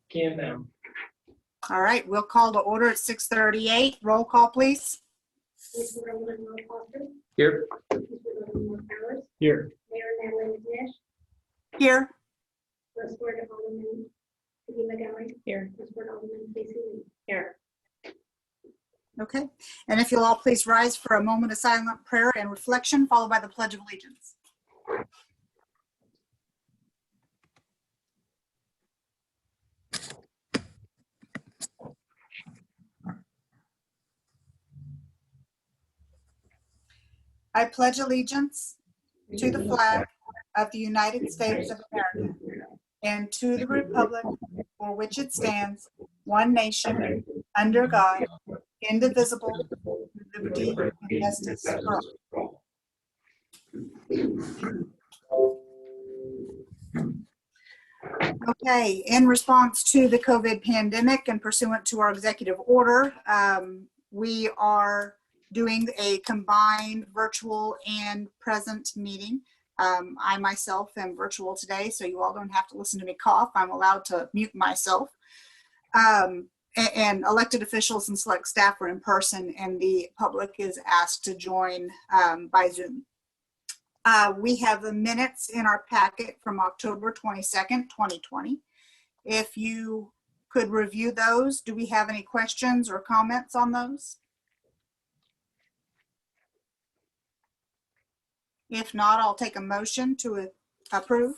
Can now. All right, we'll call to order at 6:38. Roll call, please. Here. Here. Mayor Natalie McNish. Here. First Ward Alderman Vicky Montgomery. Here. First Ward Alderman Casey Lee. Here. Okay, and if you'll all please rise for a moment of silent prayer and reflection, followed by the Pledge of Allegiance. I pledge allegiance to the flag of the United States of America and to the republic for which it stands, one nation, under God, indivisible, with liberty and justice for all. Okay, in response to the COVID pandemic and pursuant to our executive order, we are doing a combined virtual and present meeting. I myself am virtual today, so you all don't have to listen to me cough. I'm allowed to mute myself. And elected officials and select staff are in person, and the public is asked to join by Zoom. We have the minutes in our packet from October 22nd, 2020. If you could review those, do we have any questions or comments on those? If not, I'll take a motion to approve.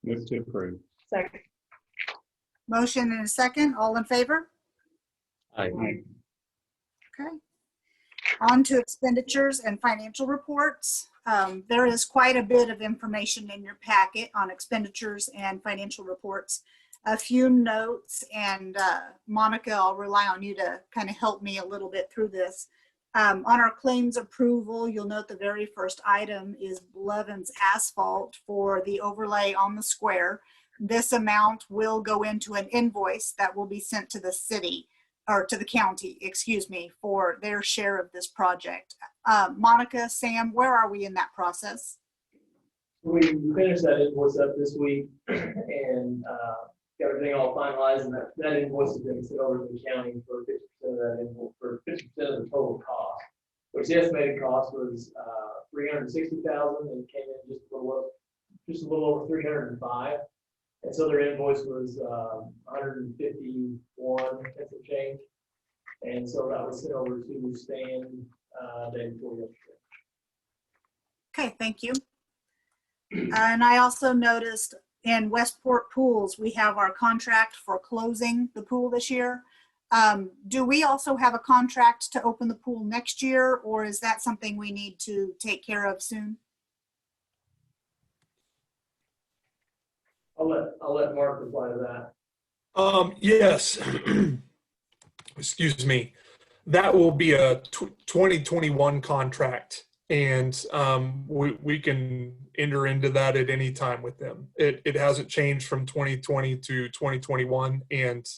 Move to approve. Second. Motion and a second. All in favor? Aye. Okay. On to expenditures and financial reports. There is quite a bit of information in your packet on expenditures and financial reports. A few notes, and Monica, I'll rely on you to kind of help me a little bit through this. On our claims approval, you'll note the very first item is Blevins Asphalt for the overlay on the square. This amount will go into an invoice that will be sent to the city, or to the county, excuse me, for their share of this project. Monica, Sam, where are we in that process? We finished that invoice up this week and got everything all finalized, and that invoice has been sent over to the county for 50% of that invoice, for 50% of the total cost, which the estimated cost was $360,000 and came in just a little over 305. And so their invoice was 151 and some change. And so that was sent over to Stan day before yesterday. Okay, thank you. And I also noticed in Westport Pools, we have our contract for closing the pool this year. Do we also have a contract to open the pool next year, or is that something we need to take care of soon? I'll let Mark reply to that. Yes. Excuse me. That will be a 2021 contract, and we can enter into that at any time with them. It hasn't changed from 2020 to 2021, and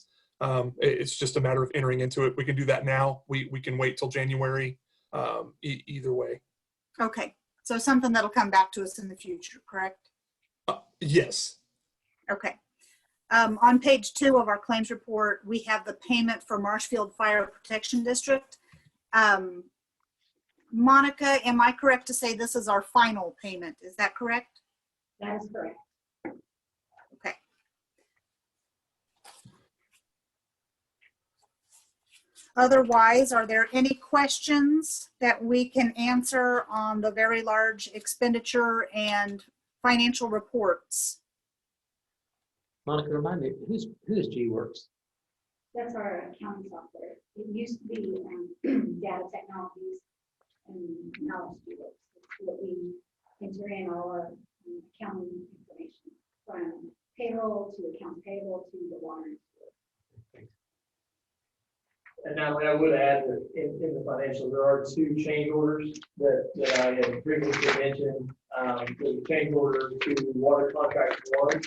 it's just a matter of entering into it. We can do that now. We can wait till January. Either way. Okay, so something that'll come back to us in the future, correct? Yes. Okay. On page 2 of our claims report, we have the payment for Marshfield Fire Protection District. Monica, am I correct to say this is our final payment? Is that correct? That is correct. Okay. Otherwise, are there any questions that we can answer on the very large expenditure and financial reports? Monica, remind me, who's G-Works? That's our accounting software. It used to be data technologies and now it's G-Works. It's what we enter in all our accounting information from payroll to accounts payable to the water. And now I would add that in the financials, there are 2 change orders that I had previously mentioned. The change order to water contract 1.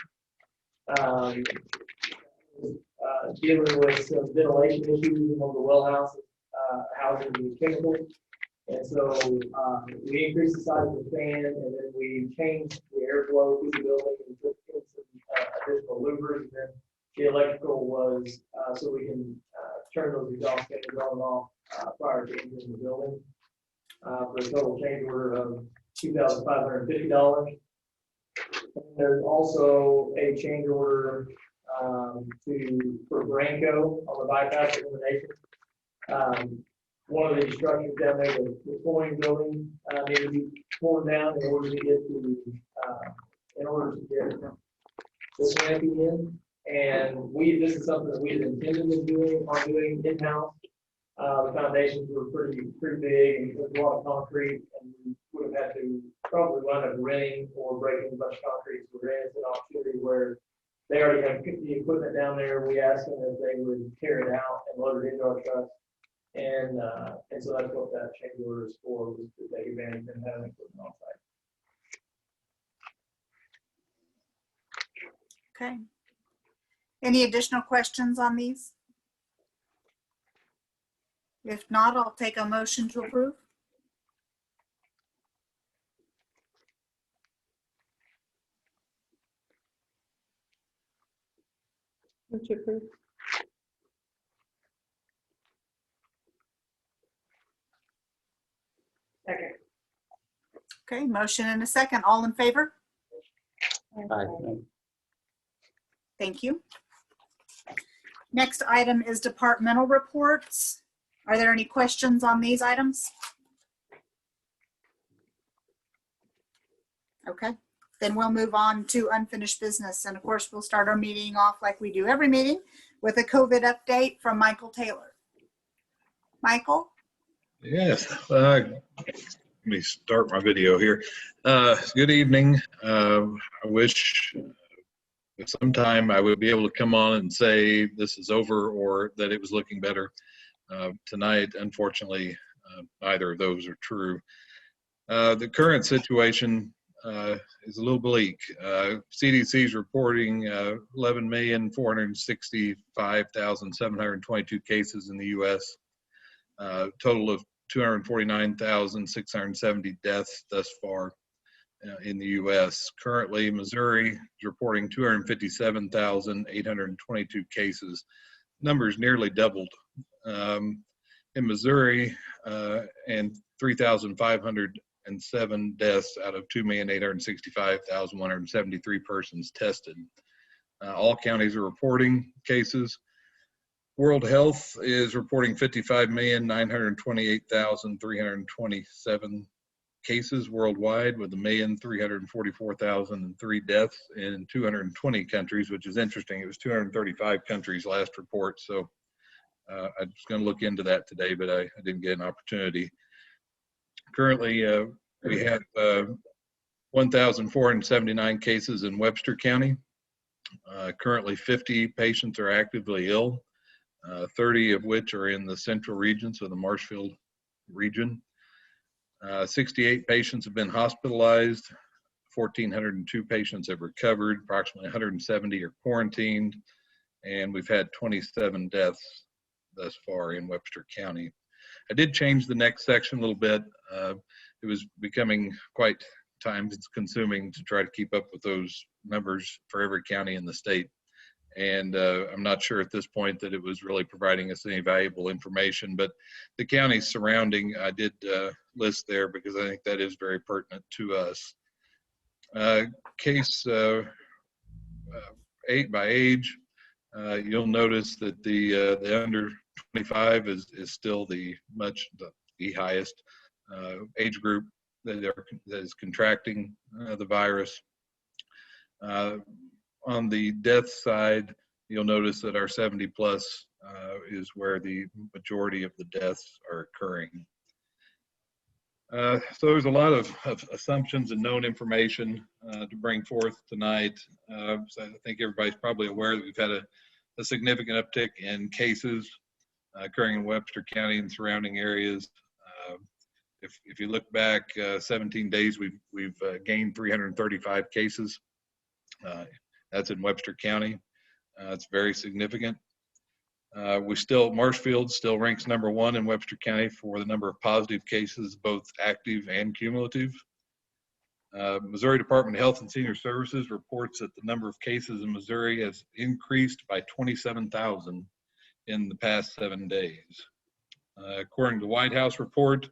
Dealing with some ventilation issues in one of the well houses, housing the chemicals. And so we increased the size of the fan, and then we changed the airflow through the building and put in additional louvers. And then the electrical was so we can turn those exhaust fans on and off prior to entering the building for a total change order of $2,550. There's also a change order for Branco on the bypass elimination. One of the structures down there, the flooring building, needed to be torn down in order to get this ramping in. And this is something that we had intended on doing in-house. The foundations were pretty big, and there's a lot of concrete, and we would have had to probably wind up renting or breaking a bunch of concrete. So we're in an opportunity where they already have the equipment down there. We asked them if they would carry it out and load it into our trucks. And so that's what that change order is for, was to take advantage of having equipment on site. Okay. Any additional questions on these? If not, I'll take a motion to approve. Move to approve. Second. Okay, motion and a second. All in favor? Aye. Thank you. Next item is departmental reports. Are there any questions on these items? Okay, then we'll move on to unfinished business. And of course, we'll start our meeting off like we do every meeting with a COVID update from Michael Taylor. Michael? Yes, let me start my video here. Good evening. I wish sometime I would be able to come on and say this is over or that it was looking better. Tonight, unfortunately, neither of those are true. The current situation is a little bleak. CDC is reporting 11,465,722 cases in the U.S., total of 249,670 deaths thus far in the U.S. Currently, Missouri is reporting 257,822 cases. Numbers nearly doubled. In Missouri, and 3,507 deaths out of 2,865,173 persons tested. All counties are reporting cases. World Health is reporting 55,928,327 cases worldwide, with 1,344,003 deaths in 220 countries, which is interesting. It was 235 countries last report. So I was going to look into that today, but I didn't get an opportunity. Currently, we have 1,479 cases in Webster County. Currently, 50 patients are actively ill, 30 of which are in the central region, so the Marshfield region. 68 patients have been hospitalized. 1,402 patients have recovered. Approximately 170 are quarantined, and we've had 27 deaths thus far in Webster County. I did change the next section a little bit. It was becoming quite time-consuming to try to keep up with those numbers for every county in the state. And I'm not sure at this point that it was really providing us any valuable information, but the counties surrounding I did list there because I think that is very pertinent to us. Case by age, you'll notice that the under 25 is still the highest age group that is contracting the virus. On the death side, you'll notice that our 70 plus is where the majority of the deaths are occurring. So there's a lot of assumptions and known information to bring forth tonight. So I think everybody's probably aware that we've had a significant uptick in cases occurring in Webster County and surrounding areas. If you look back 17 days, we've gained 335 cases. That's in Webster County. It's very significant. Marshfield still ranks #1 in Webster County for the number of positive cases, both active and cumulative. Missouri Department of Health and Senior Services reports that the number of cases in Missouri has increased by 27,000 in the past 7 days. According to the White House report,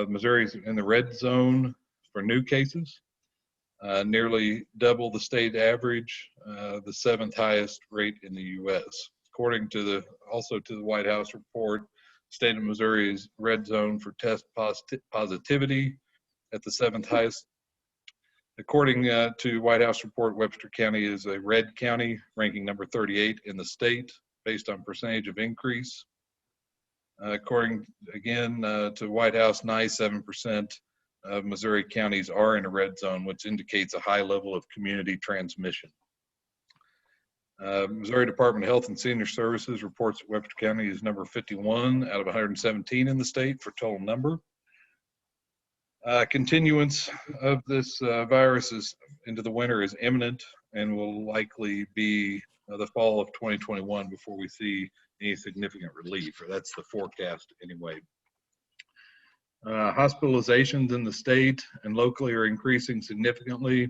Missouri is in the red zone for new cases, nearly double the state average, the 7th highest rate in the U.S. According to also to the White House report, state of Missouri is red zone for test positivity at the 7th highest. According to White House report, Webster County is a red county, ranking number 38 in the state based on percentage of increase. According again to White House, 97% of Missouri counties are in a red zone, which indicates a high level of community transmission. Missouri Department of Health and Senior Services reports that Webster County is number 51 out of 117 in the state for total number. Continuance of this virus into the winter is imminent and will likely be the fall of 2021 before we see any significant relief, or that's the forecast anyway. Hospitalizations in the state and locally are increasing significantly.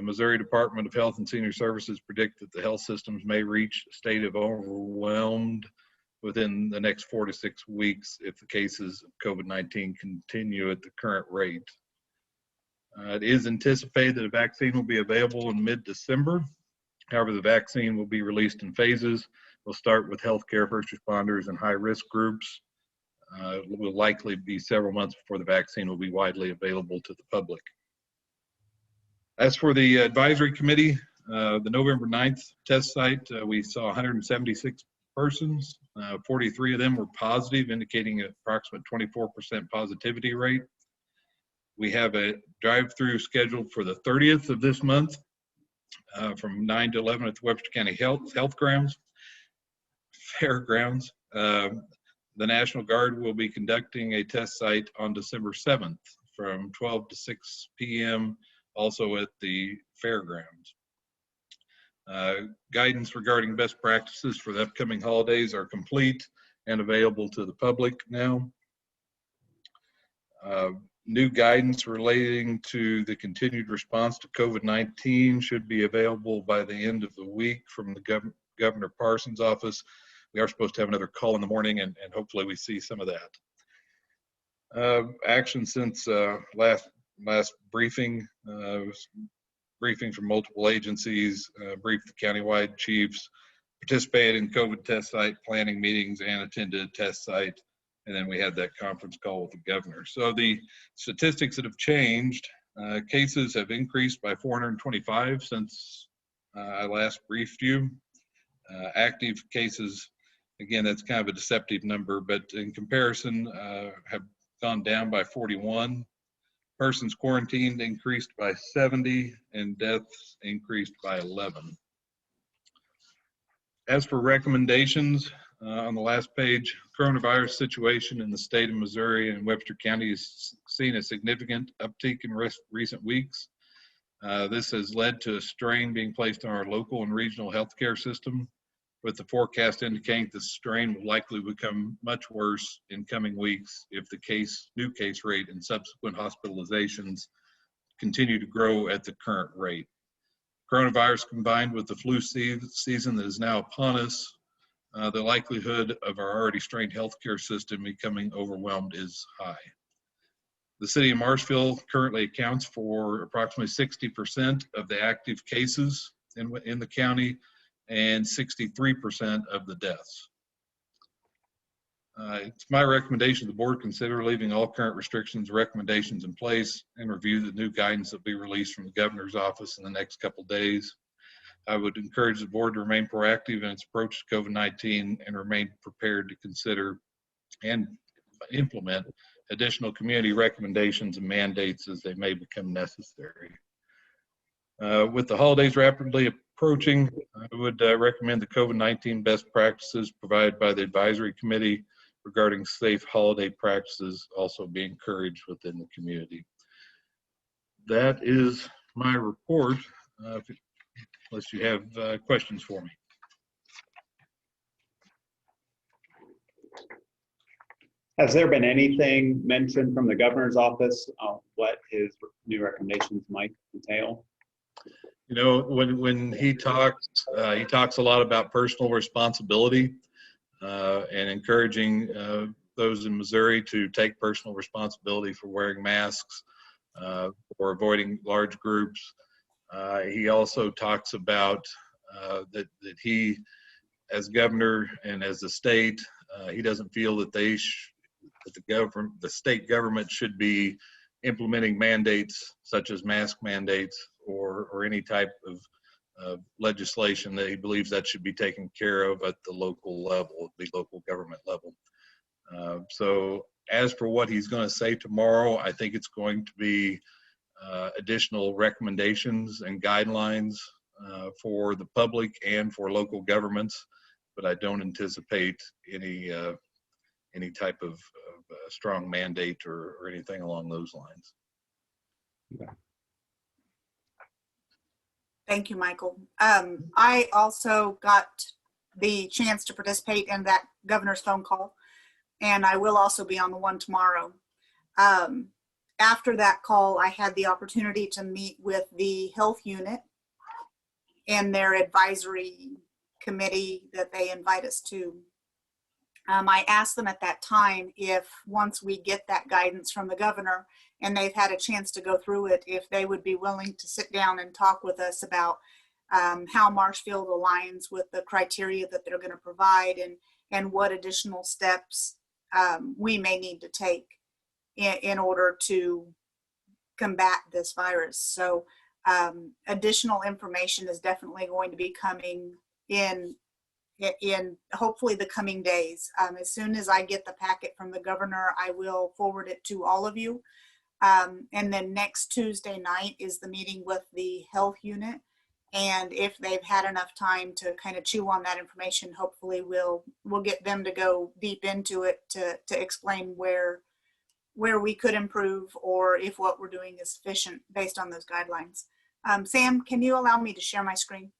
Missouri Department of Health and Senior Services predict that the health systems may reach a state of overwhelmed within the next 4 to 6 weeks if the cases of COVID-19 continue at the current rate. It is anticipated that a vaccine will be available in mid-December. However, the vaccine will be released in phases. We'll start with healthcare first responders and high-risk groups. It will likely be several months before the vaccine will be widely available to the public. As for the advisory committee, the November 9th test site, we saw 176 persons. 43 of them were positive, indicating an approximate 24% positivity rate. We have a drive-through scheduled for the 30th of this month from 9 to 11 at the Webster County Fairgrounds. The National Guard will be conducting a test site on December 7th from 12 to 6 p.m. also at the fairgrounds. Guidance regarding best practices for the upcoming holidays are complete and available to the public now. New guidance relating to the continued response to COVID-19 should be available by the end of the week from the Governor Parsons' office. We are supposed to have another call in the morning, and hopefully we see some of that. Action since last briefing, briefing from multiple agencies, briefed the countywide chiefs, participated in COVID test site planning meetings, and attended a test site. And then we had that conference call with the governor. So the statistics that have changed, cases have increased by 425 since I last briefed you. Active cases, again, that's kind of a deceptive number, but in comparison, have gone down by 41. Persons quarantined increased by 70, and deaths increased by 11. As for recommendations, on the last page, coronavirus situation in the state of Missouri and Webster County has seen a significant uptick in recent weeks. This has led to a strain being placed on our local and regional healthcare system, with the forecast indicating the strain will likely become much worse in coming weeks if the new case rate and subsequent hospitalizations continue to grow at the current rate. Coronavirus combined with the flu season that is now upon us, the likelihood of our already strained healthcare system becoming overwhelmed is high. The city of Marshville currently accounts for approximately 60% of the active cases in the county and 63% of the deaths. It's my recommendation the board consider leaving all current restrictions and recommendations in place and review the new guidance that will be released from the governor's office in the next couple days. I would encourage the board to remain proactive in its approach to COVID-19 and remain prepared to consider and implement additional community recommendations and mandates as they may become necessary. With the holidays rapidly approaching, I would recommend the COVID-19 best practices provided by the advisory committee regarding safe holiday practices also be encouraged within the community. That is my report, unless you have questions for me. Has there been anything mentioned from the governor's office on what his new recommendations might entail? You know, when he talks a lot about personal responsibility and encouraging those in Missouri to take personal responsibility for wearing masks or avoiding large groups. He also talks about that he, as governor and as the state, he doesn't feel that the state government should be implementing mandates such as mask mandates or any type of legislation. That he believes that should be taken care of at the local level, the local government level. So as for what he's going to say tomorrow, I think it's going to be additional recommendations and guidelines for the public and for local governments, but I don't anticipate any type of strong mandate or anything along those lines. Thank you, Michael. I also got the chance to participate in that governor's phone call, and I will also be on the one tomorrow. After that call, I had the opportunity to meet with the health unit and their advisory committee that they invite us to. I asked them at that time if once we get that guidance from the governor and they've had a chance to go through it, if they would be willing to sit down and talk with us about how Marshfield aligns with the criteria that they're going to provide and what additional steps we may need to take in order to combat this virus. So additional information is definitely going to be coming in hopefully the coming days. As soon as I get the packet from the governor, I will forward it to all of you. And then next Tuesday night is the meeting with the health unit. And if they've had enough time to kind of chew on that information, hopefully we'll get them to go deep into it to explain where we could improve or if what we're doing is sufficient based on those guidelines. Sam, can you allow me to share my screen?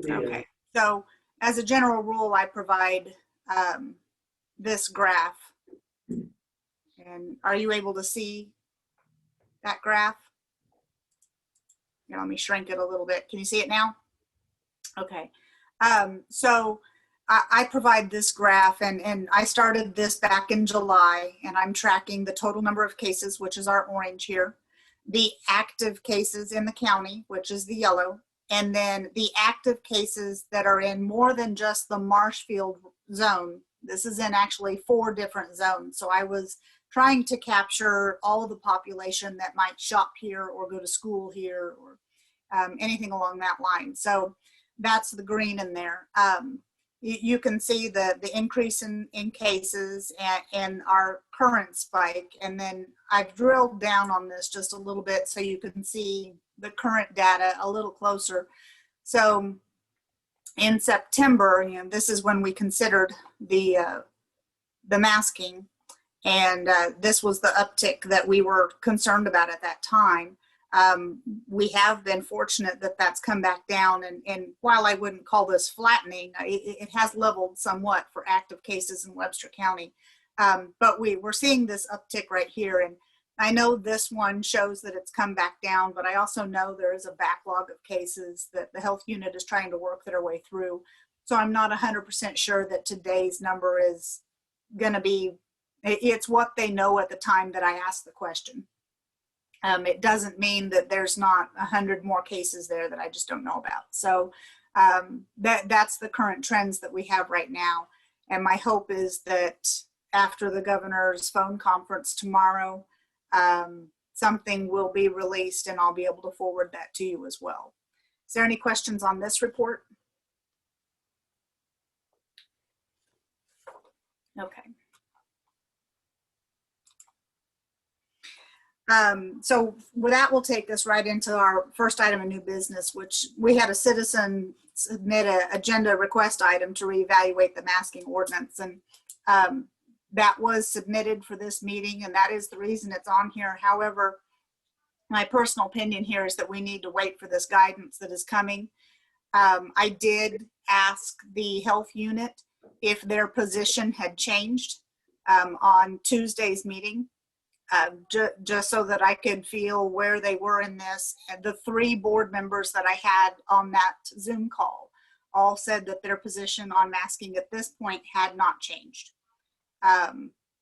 Okay, so as a general rule, I provide this graph. And are you able to see that graph? Here, let me shrink it a little bit. Can you see it now? Okay, so I provide this graph and I started this back in July, and I'm tracking the total number of cases, which is our orange here, the active cases in the county, which is the yellow, and then the active cases that are in more than just the Marshfield zone. This is in actually 4 different zones. So I was trying to capture all of the population that might shop here or go to school here or anything along that line. So that's the green in there. You can see the increase in cases and our current spike. And then I've drilled down on this just a little bit so you can see the current data a little closer. So in September, this is when we considered the masking, and this was the uptick that we were concerned about at that time. We have been fortunate that that's come back down, and while I wouldn't call this flattening, it has leveled somewhat for active cases in Webster County. But we're seeing this uptick right here, and I know this one shows that it's come back down, but I also know there is a backlog of cases that the health unit is trying to work their way through. So I'm not 100% sure that today's number is going to be, it's what they know at the time that I asked the question. It doesn't mean that there's not 100 more cases there that I just don't know about. So that's the current trends that we have right now. And my hope is that after the governor's phone conference tomorrow, something will be released and I'll be able to forward that to you as well. Is there any questions on this report? Okay. So that will take us right into our first item of new business, which we had a citizen submit an agenda request item to reevaluate the masking ordinance. And that was submitted for this meeting, and that is the reason it's on here. However, my personal opinion here is that we need to wait for this guidance that is coming. I did ask the health unit if their position had changed on Tuesday's meeting, just so that I could feel where they were in this. And the 3 board members that I had on that Zoom call all said that their position on masking at this point had not changed.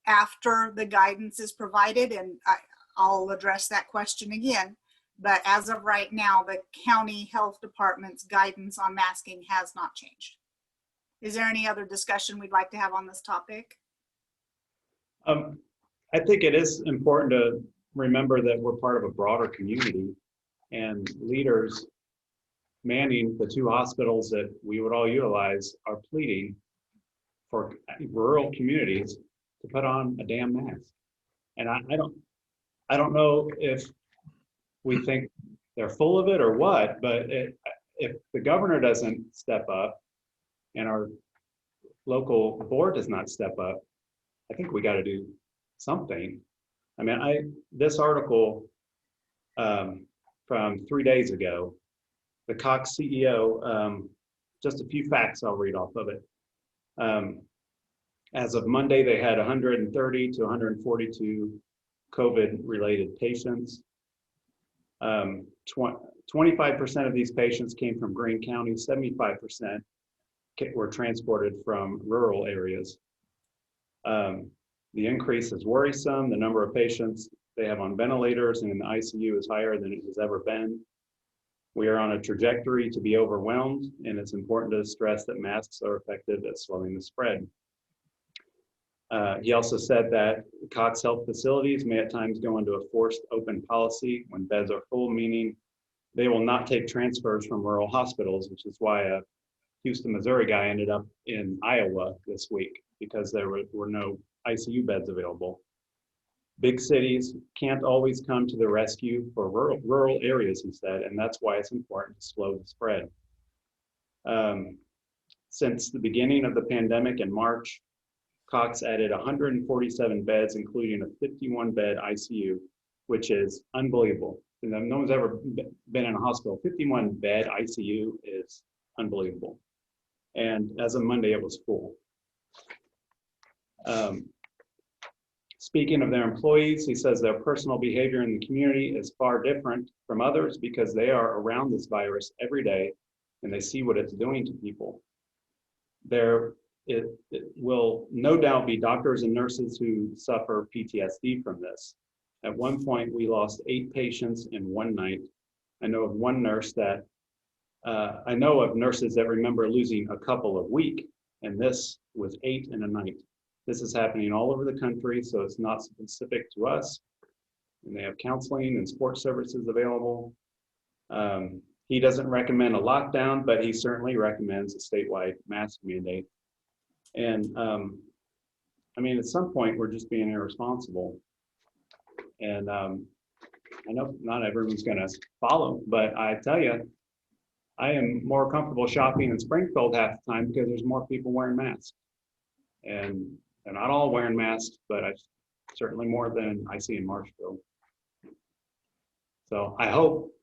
After the guidance is provided, and I'll address that question again, but as of right now, the county health department's guidance on masking has not changed. Is there any other discussion we'd like to have on this topic? I think it is important to remember that we're part of a broader community, and leaders manning the 2 hospitals that we would all utilize are pleading for rural communities to put on a damn mask. And I don't know if we think they're full of it or what, but if the governor doesn't step up and our local board does not step up, I think we got to do something. I mean, this article from 3 days ago, the Cox CEO, just a few facts I'll read off of it. As of Monday, they had 130 to 142 COVID-related patients. 25% of these patients came from Greene County, 75% were transported from rural areas. The increase is worrisome. The number of patients they have on ventilators and in the ICU is higher than it has ever been. We are on a trajectory to be overwhelmed, and it's important to stress that masks are effective at slowing the spread. He also said that Cox Health facilities may at times go into a forced open policy when beds are full, meaning they will not take transfers from rural hospitals, which is why a Houston, Missouri guy ended up in Iowa this week because there were no ICU beds available. Big cities can't always come to the rescue for rural areas, he said, and that's why it's important to slow the spread. Since the beginning of the pandemic in March, Cox added 147 beds, including a 51-bed ICU, which is unbelievable. No one's ever been in a hospital. 51-bed ICU is unbelievable. And as of Monday, it was full. Speaking of their employees, he says their personal behavior in the community is far different from others because they are around this virus every day and they see what it's doing to people. It will no doubt be doctors and nurses who suffer PTSD from this. At one point, we lost 8 patients in one night. I know of one nurse that, I know of nurses that remember losing a couple a week, and this was 8 in a night. This is happening all over the country, so it's not specific to us. And they have counseling and support services available. He doesn't recommend a lockdown, but he certainly recommends a statewide mask mandate. And I mean, at some point, we're just being irresponsible. And I know not everyone's going to follow, but I tell you, I am more comfortable shopping in Springfield half the time because there's more people wearing masks. And they're not all wearing masks, but certainly more than I see in Marshville. So I hope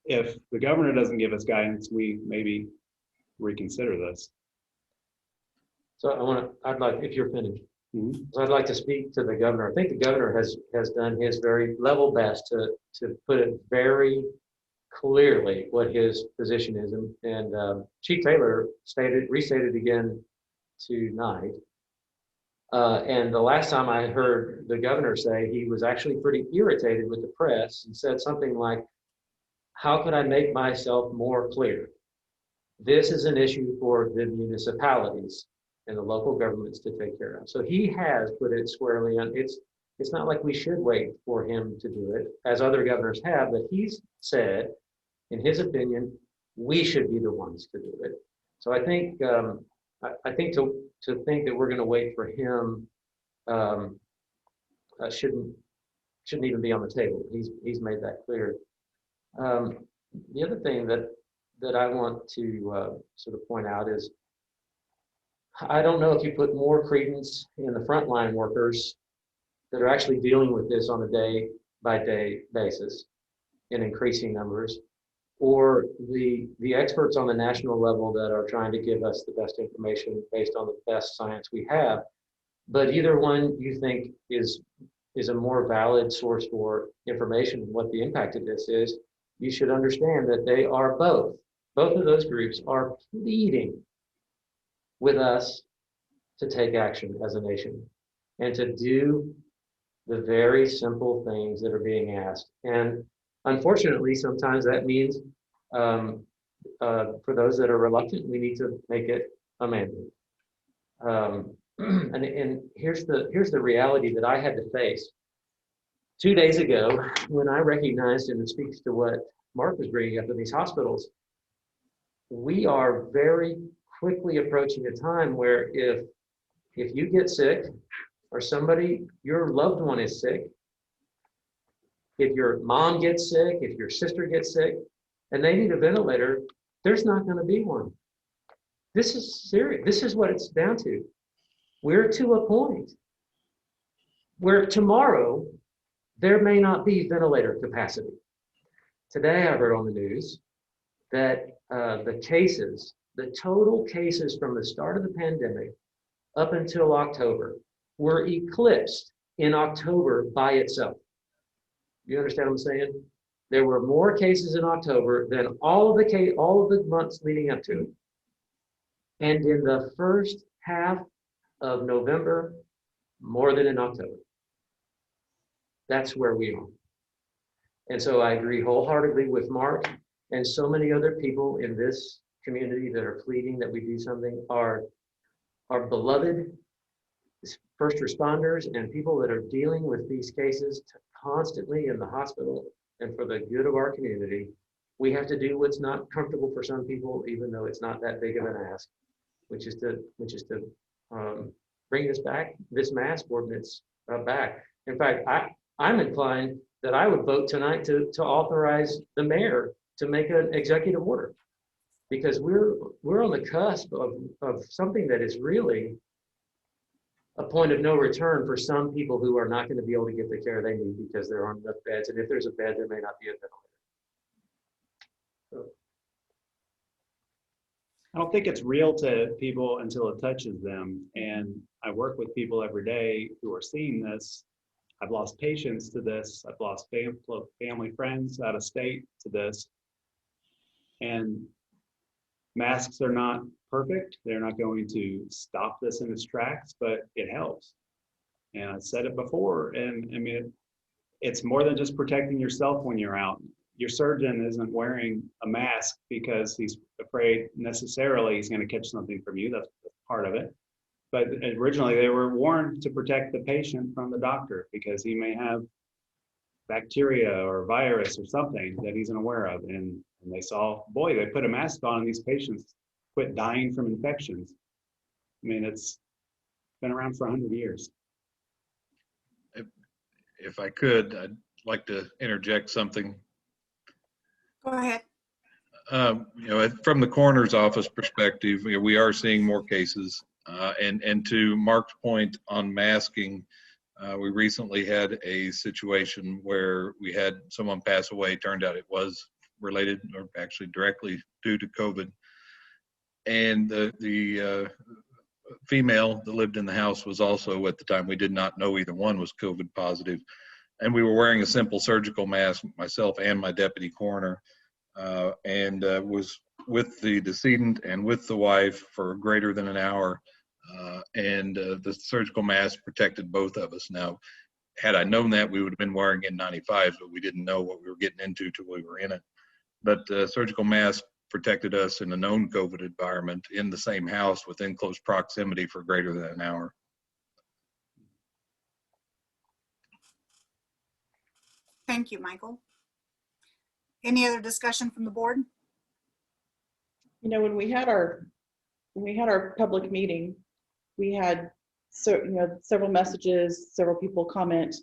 if the governor doesn't give us guidance, we maybe reconsider this. So I'd like, if you're finished, Mm-hmm. so I'd like to speak to the governor. I think the governor has done his very level best to put it very clearly what his position is. And Chief Taylor restated again tonight. And the last time I heard the governor say, he was actually pretty irritated with the press and said something like, how could I make myself more clear? This is an issue for the municipalities and the local governments to take care of. So he has put it squarely on. It's not like we should wait for him to do it, as other governors have, but he's said, in his opinion, we should be the ones to do it. So I think to think that we're going to wait for him shouldn't even be on the table. He's made that clear. The other thing that I want to sort of point out is, I don't know if you put more credence in the frontline workers that are actually dealing with this on a day-by-day basis. in increasing numbers, or the experts on the national level that are trying to give us the best information based on the best science we have. But either one you think is a more valid source for information, what the impact of this is, you should understand that they are both of those groups are pleading with us to take action as a nation and to do the very simple things that are being asked. And unfortunately, sometimes that means for those that are reluctant, we need to make it a mandate. And here's the reality that I had to face 2 days ago when I recognized, and it speaks to what Mark was bringing up in these hospitals, we are very quickly approaching a time where if you get sick or somebody, your loved one is sick, if your mom gets sick, if your sister gets sick, and they need a ventilator, there's not going to be one. This is serious. This is what it's down to. We're to a point where tomorrow there may not be ventilator capacity. Today I heard on the news that the total cases from the start of the pandemic up until October were eclipsed in October by itself. You understand what I'm saying? There were more cases in October than all of the months leading up to it. And in the first half of November, more than in October. That's where we are. And so I agree wholeheartedly with Mark and so many other people in this community that are pleading that we do something. Our beloved first responders and people that are dealing with these cases constantly in the hospital, and for the good of our community, we have to do what's not comfortable for some people, even though it's not that big of an ask, which is to bring this mask ordinance back. In fact, I'm inclined that I would vote tonight to authorize the mayor to make an executive order, because we're on the cusp of something that is really a point of no return for some people who are not going to be able to get the care they need because there aren't enough beds, and if there's a bed, there may not be a ventilator. I don't think it's real to people until it touches them. And I work with people every day who are seeing this. I've lost patients to this. I've lost family friends out of state to this. And masks are not perfect. They're not going to stop this in its tracks, but it helps. And I said it before, and I mean, it's more than just protecting yourself when you're out. Your surgeon isn't wearing a mask because he's afraid necessarily he's going to catch something from you. That's part of it. But originally they were worn to protect the patient from the doctor because he may have bacteria or virus or something that he's unaware of. And they saw, boy, they put a mask on and these patients quit dying from infections. I mean, it's been around for 100 years. If I could, I'd like to interject something. Go ahead. From the coroner's office perspective, we are seeing more cases. And to Mark's point on masking, we recently had a situation where we had someone pass away. Turned out it was related, or actually directly due to COVID. And the female that lived in the house was also, at the time, we did not know either one was COVID positive. And we were wearing a simple surgical mask, myself and my deputy coroner, and was with the decedent and with the wife for greater than an hour. And the surgical mask protected both of us. Now, had I known that, we would have been wearing N95s, but we didn't know what we were getting into till we were in it. But surgical mask protected us in a known COVID environment in the same house within close proximity for greater than an hour. Thank you, Michael. Any other discussion from the board? You know, when we had our public meeting, we had several messages, several people comment.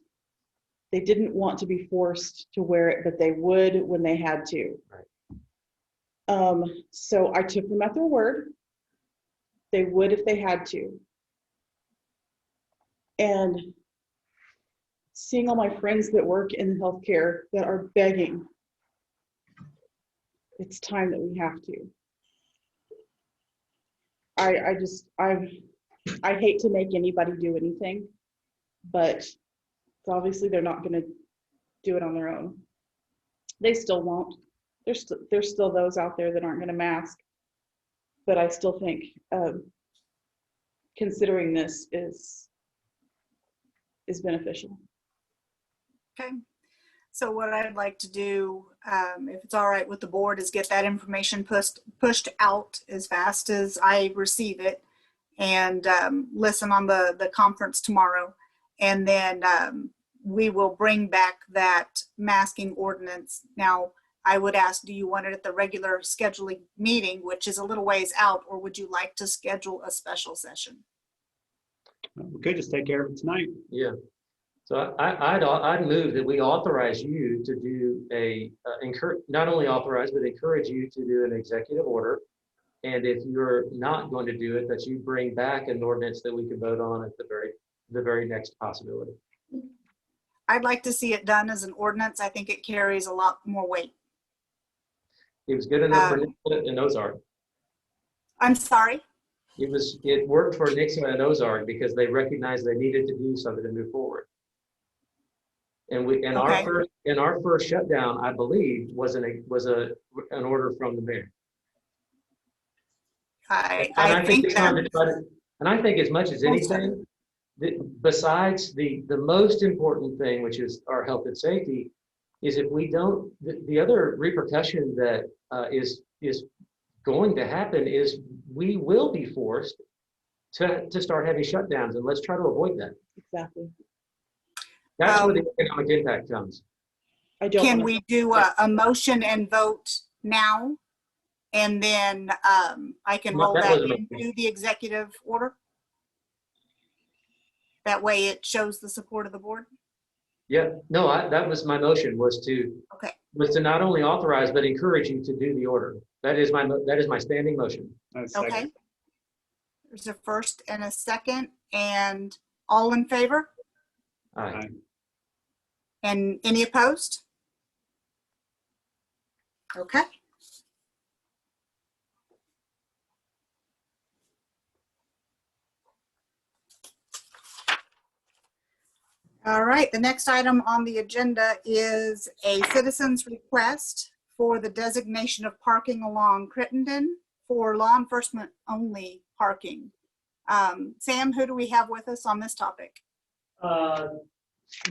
They didn't want to be forced to wear it, but they would when they had to. Right. So I took them at their word. They would if they had to. And seeing all my friends that work in healthcare that are begging it's time that we have to. I hate to make anybody do anything, but obviously they're not going to do it on their own. They still won't. There's still those out there that aren't going to mask, but I still think considering this is beneficial. Okay. So what I'd like to do, if it's all right with the board, is get that information pushed out as fast as I receive it, and listen on the conference tomorrow. And then we will bring back that masking ordinance. Now, I would ask, do you want it at the regular scheduling meeting, which is a little ways out, or would you like to schedule a special session? We could just take care of it tonight. Yeah. So I'd move that we authorize you to do not only authorize, but encourage you to do an executive order. And if you're not going to do it, that you bring back an ordinance that we can vote on at the very next possibility. I'd like to see it done as an ordinance. I think it carries a lot more weight. It was good enough for Nixa and Ozark. I'm sorry? It worked for Nixa and Ozark because they recognized they needed to do something to move forward. And our first shutdown, I believe, was an order from the mayor. I think it's time to try to, and I think as much as anything, besides the most important thing, which is our health and safety, is if we don't, the other repercussion that is going to happen is we will be forced to start having shutdowns, and let's try to avoid that. Exactly. That's where the economic impact comes. Can we do a motion and vote now? And then I can roll that into the executive order? That way it shows the support of the board? Yeah, no, that was my motion, was to not only authorize, but encourage you to do the order. That is my standing motion. Okay. There's a first and a second, and all in favor? Aye. And any opposed? Okay. All right, the next item on the agenda is a citizen's request for the designation of parking along Crittenden for law enforcement only parking. Sam, who do we have with us on this topic?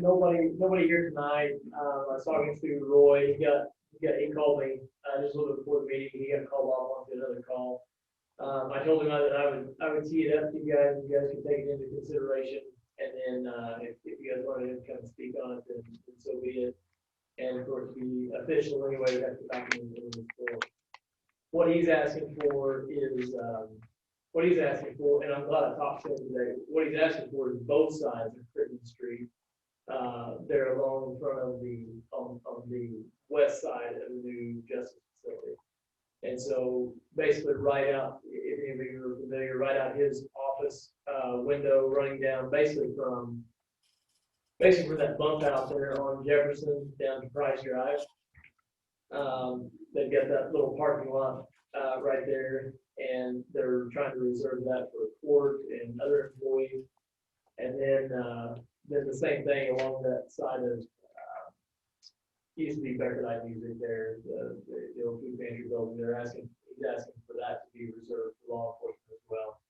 Nobody here tonight. I was talking to Roy. He called me just a little bit before the meeting. He got called off on another call. I told him that I would tee it up to you guys. You guys can take it into consideration. And then if you guys wanted to come speak on it, then so be it. And for it to be official anyway, we have to back in the floor. What he's asking for is, and I'm glad I talked to him today. What he's asking for is both sides of Crittenden Street. They're along in front of on the west side of the new justice facility. And so basically right out, if any of you are familiar, right out his office window running down basically from that bump out there on Jefferson down to Price Drive. They've got that little parking lot right there, and they're trying to reserve that for court and other employees. And then the same thing along that side of used to be Becker Night Music there, the old food pantry building. He's asking for that to be reserved for law enforcement as well.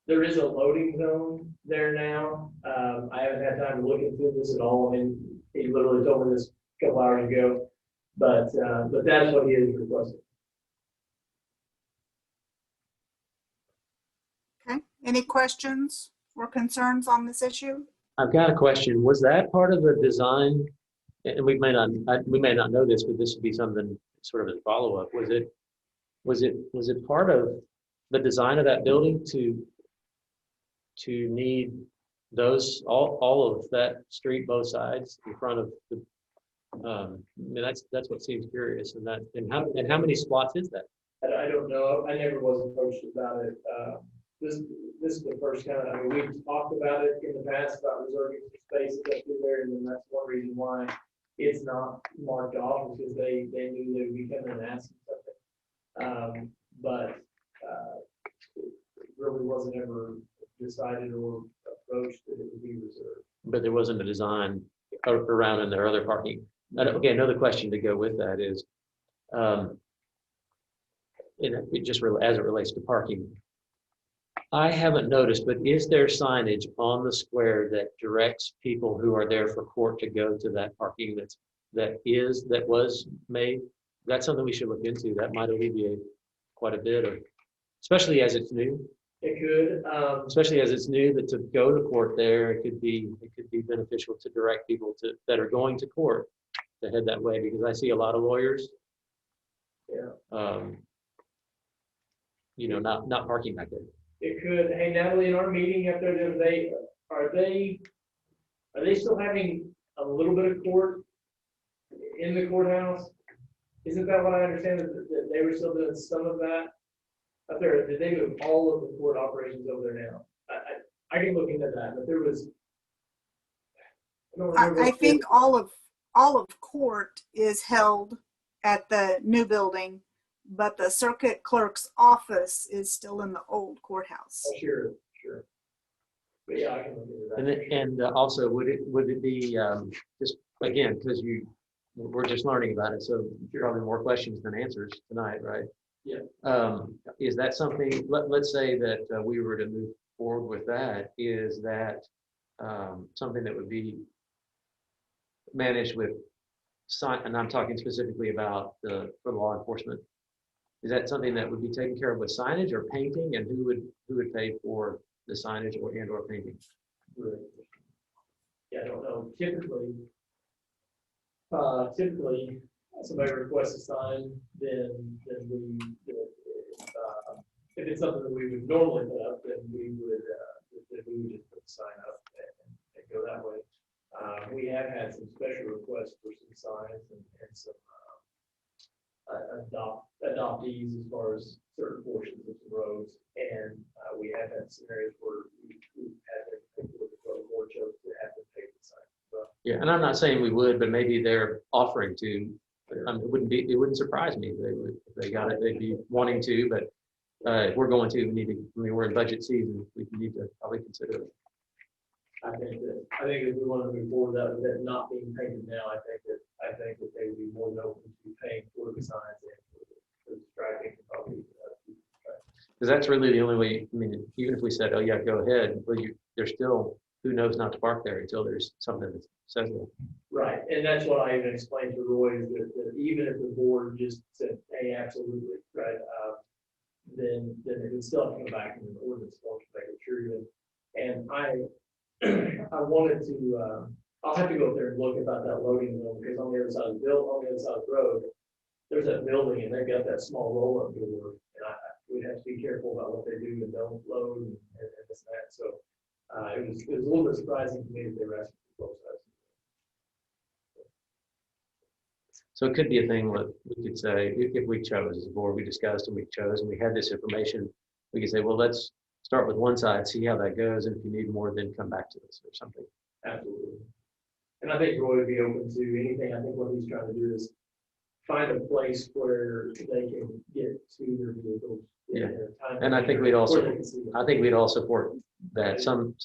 There is a loading zone there now. I haven't had time to look into this at all. I mean, he literally told me this a couple hours ago, but that's what he is requesting. Okay, any questions or concerns on this issue? I've got a question. Was that part of the design? And we may not know this, but this would be something sort of a follow-up. Was it part of the design of that building to need those all of that street, both sides in front of the? I mean, that's what seems curious. And how many spots is that? I don't know. I never was approached about it. This is the first kind of. I mean, we've talked about it in the past about reserving spaces up through there, and then that's one reason why it's not marked off, because they knew they would be coming and asking something. But it really wasn't ever decided or approached that it would be reserved. But there wasn't a design around in their other parking. Okay, another question to go with that is, it just really, as it relates to parking, I haven't noticed, but is there signage on the square that directs people who are there for court to go to that parking that was made? That's something we should look into. That might alleviate quite a bit of, especially as it's new. It could, Especially as it's new, that to go to court there, it could be beneficial to direct people that are going to court to head that way, because I see a lot of lawyers, yeah, not parking back there. it could. Hey, Natalie, in our meeting up there the other day, are they still having a little bit of court in the courthouse? Isn't that what I understand, that they were still doing some of that up there? Did they move all of the court operations over there now? I can look into that, but there was. I think all of court is held at the new building, but the circuit clerk's office is still in the old courthouse. Sure. But yeah, I can look into that. And also, would it be just again, because we're just learning about it, so probably more questions than answers tonight, right? Yeah. Is that something? Let's say that we were to move forward with that. Is that something that would be managed with sign? And I'm talking specifically about for law enforcement. Is that something that would be taken care of with signage or painting? And who would pay for the signage or painting? Right. Yeah, I don't know. Typically, somebody requests a sign, then we, if it's something that we would normally put up, then we would just put the sign up and go that way. We have had some special requests for some signs and some adoptees as far as certain portions of the roads, and we have had scenarios where we had people with the road board chose to have them pay the sign. Yeah, and I'm not saying we would, but maybe they're offering to. It wouldn't surprise me if they got it. They'd be wanting to, but if we're going to, we need to. I mean, we're in budget season. We need to probably consider it. I think if we want to move forward with that not being painted now, I think that they would be more than open to paying for the signs and for the striping, probably. Because that's really the only way. I mean, even if we said, "Oh yeah, go ahead," well, there's still who knows not to park there until there's something that says that. Right, and that's what I even explained to Roy, is that even if the board just said, "Hey, absolutely," right, then it would still have to come back in an ordinance form to make it true. And I wanted to. I'll have to go up there and look about that loading zone, because on the other side of the road, there's that building, and they've got that small roll-up door, and we'd have to be careful about what they do and don't load and this and that. So it was a little bit surprising to me that they were asking for both sides. So it could be a thing that we could say, if we chose as a board, we discussed and we chose and we had this information, we could say, well, let's start with one side, see how that goes, and if you need more, then come back to us or something. Absolutely. And I think Roy would be open to anything. I think what he's trying to do is find a place where they can get to their vehicles. Yeah. And I think we'd also support that some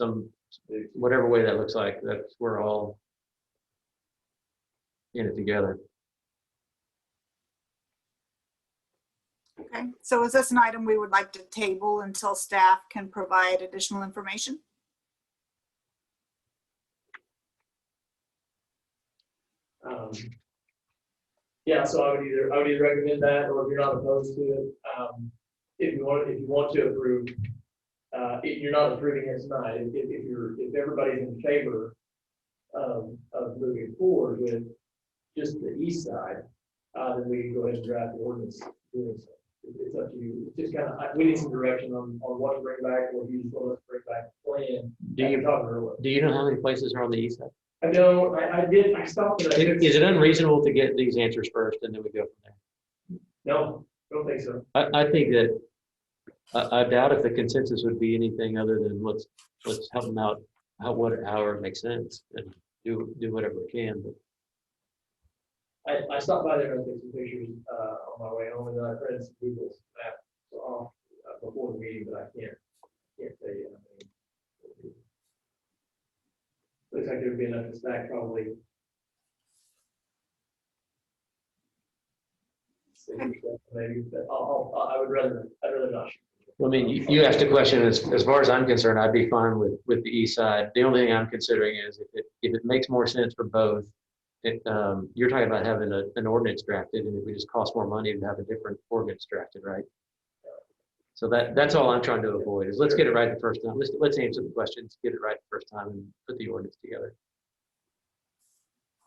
whatever way that looks like, that we're all in it together. Okay, so is this an item we would like to table until staff can provide additional information? Yeah, so I would either recommend that, or if you're not opposed to it, if you want to approve, if you're not approving it tonight, if everybody's in favor of moving forward with just the east side, then we can go ahead and draft the ordinance doing so. It's up to you. It's just kind of, we need some direction on what to bring back, or if you just want us to bring back the plan. Do you know how many places are on the east side? I know, I stopped it. Is it unreasonable to get these answers first and then we go from there? No, don't think so. I think that, I doubt if the consensus would be anything other than let's help them out, however it makes sense, and do whatever we can. But I stopped by there and took some pictures, on my way home, and then I printed some Google maps off before the meeting, but I can't tell you. I mean, looks like there'd be enough to stack probably. 6 or 7 maybe, but I'd rather not. Well, I mean, you asked a question, as far as I'm concerned, I'd be fine with the east side. The only thing I'm considering is if it makes more sense for both, you're talking about having an ordinance drafted, and it would just cost more money to have a different ordinance drafted, right? So that's all I'm trying to avoid, is let's get it right the first time. Let's answer the questions, get it right the first time, and put the ordinance together.